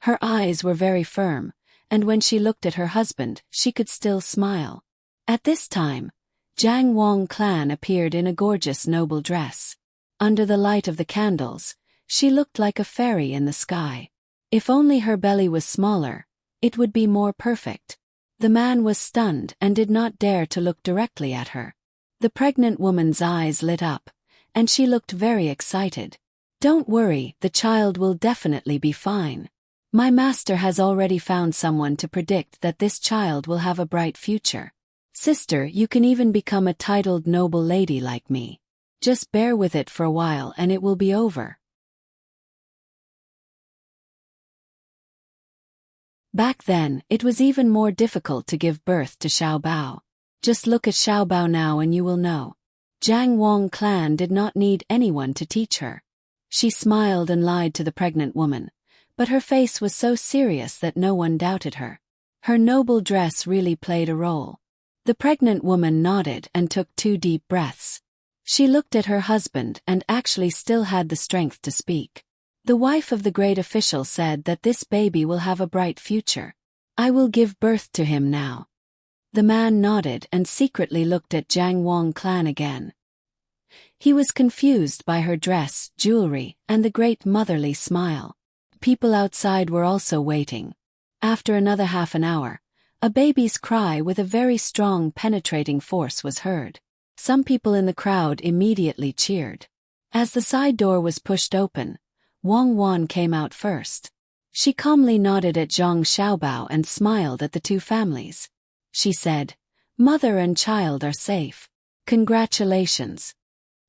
Her eyes were very firm, and when she looked at her husband, she could still smile. At this time, Jiang Wang clan appeared in a gorgeous noble dress. Under the light of the candles, she looked like a fairy in the sky. If only her belly was smaller, it would be more perfect. The man was stunned and did not dare to look directly at her. The pregnant woman's eyes lit up, and she looked very excited. "Don't worry, the child will definitely be fine. My master has already found someone to predict that this child will have a bright future. Sister, you can even become a titled noble lady like me. Just bear with it for a while and it will be over." Back then, it was even more difficult to give birth to Xiaobao. Just look at Xiaobao now and you will know. Jiang Wang clan did not need anyone to teach her. She smiled and lied to the pregnant woman, but her face was so serious that no one doubted her. Her noble dress really played a role. The pregnant woman nodded and took 2 deep breaths. She looked at her husband and actually still had the strength to speak. The wife of the great official said that this baby will have a bright future. "I will give birth to him now." The man nodded and secretly looked at Jiang Wang clan again. He was confused by her dress, jewelry, and the great motherly smile. People outside were also waiting. After another half an hour, a baby's cry with a very strong penetrating force was heard. Some people in the crowd immediately cheered. As the side door was pushed open, Wang Wan came out first. She calmly nodded at Zhang Xiaobao and smiled at the 2 families. She said, "Mother and child are safe. Congratulations."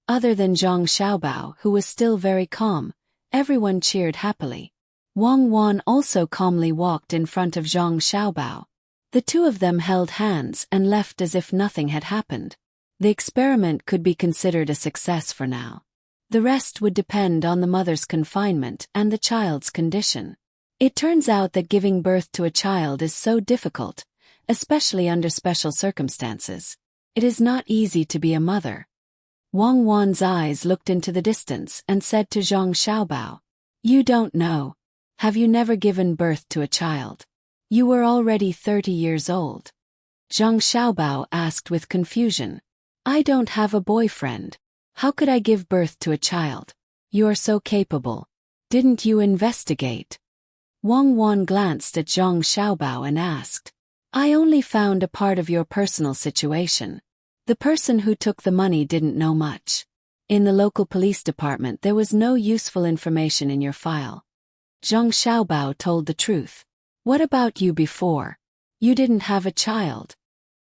Other than Zhang Xiaobao, who was still very calm, everyone cheered happily. Wang Wan also calmly walked in front of Zhang Xiaobao. The 2 of them held hands and left as if nothing had happened. The experiment could be considered a success for now. The rest would depend on the mother's confinement and the child's condition. It turns out that giving birth to a child is so difficult, especially under special circumstances. It is not easy to be a mother. Wang Wan's eyes looked into the distance and said to Zhang Xiaobao, "You don't know. Have you never given birth to a child? You were already 30 years old." Zhang Xiaobao asked with confusion, "I don't have a boyfriend. How could I give birth to a child? You're so capable. Didn't you investigate?" Wang Wan glanced at Zhang Xiaobao and asked, I only found a part of your personal situation. The person who took the money didn't know much. In the local police department there was no useful information in your file. Zhang Xiaobao told the truth. What about you before? You didn't have a child?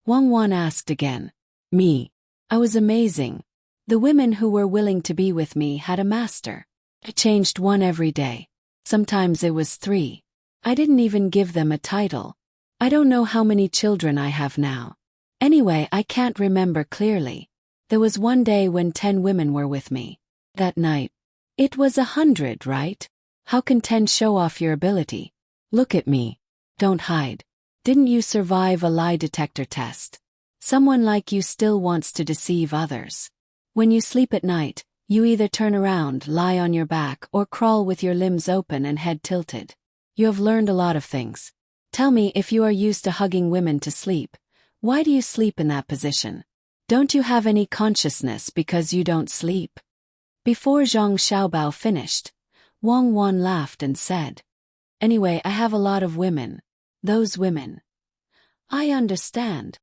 Wang Wan asked again. Me. I was amazing. The women who were willing to be with me had a master. I changed one every day. Sometimes it was 3. I didn't even give them a title. I don't know how many children I have now. Anyway, I can't remember clearly. There was one day when 10 women were with me. That night. It was 100, right? How can 10 show off your ability? Look at me. Don't hide. Didn't you survive a lie detector test? Someone like you still wants to deceive others. When you sleep at night, you either turn around, lie on your back, or crawl with your limbs open and head tilted. You have learned a lot of things. Tell me, if you are used to hugging women to sleep, why do you sleep in that position? Don't you have any consciousness because you don't sleep? Before Zhang Xiaobao finished, Wang Wan laughed and said, Anyway, I have a lot of women. Those women. I understand.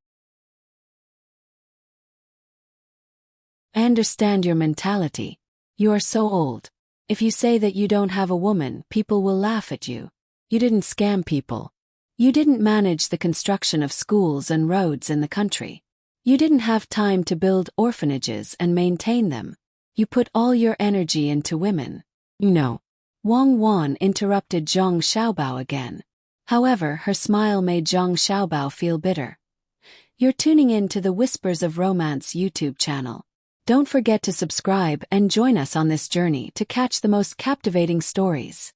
I understand your mentality. You are so old. If you say that you don't have a woman, people will laugh at you. You didn't scam people. You didn't manage the construction of schools and roads in the country. You didn't have time to build orphanages and maintain them. You put all your energy into women. No. Wang Wan interrupted Zhang Xiaobao again. However, her smile made Zhang Xiaobao feel bitter. You're tuning in to the Whispers of Romance YouTube channel. Don't forget to subscribe and join us on this journey to catch the most captivating stories.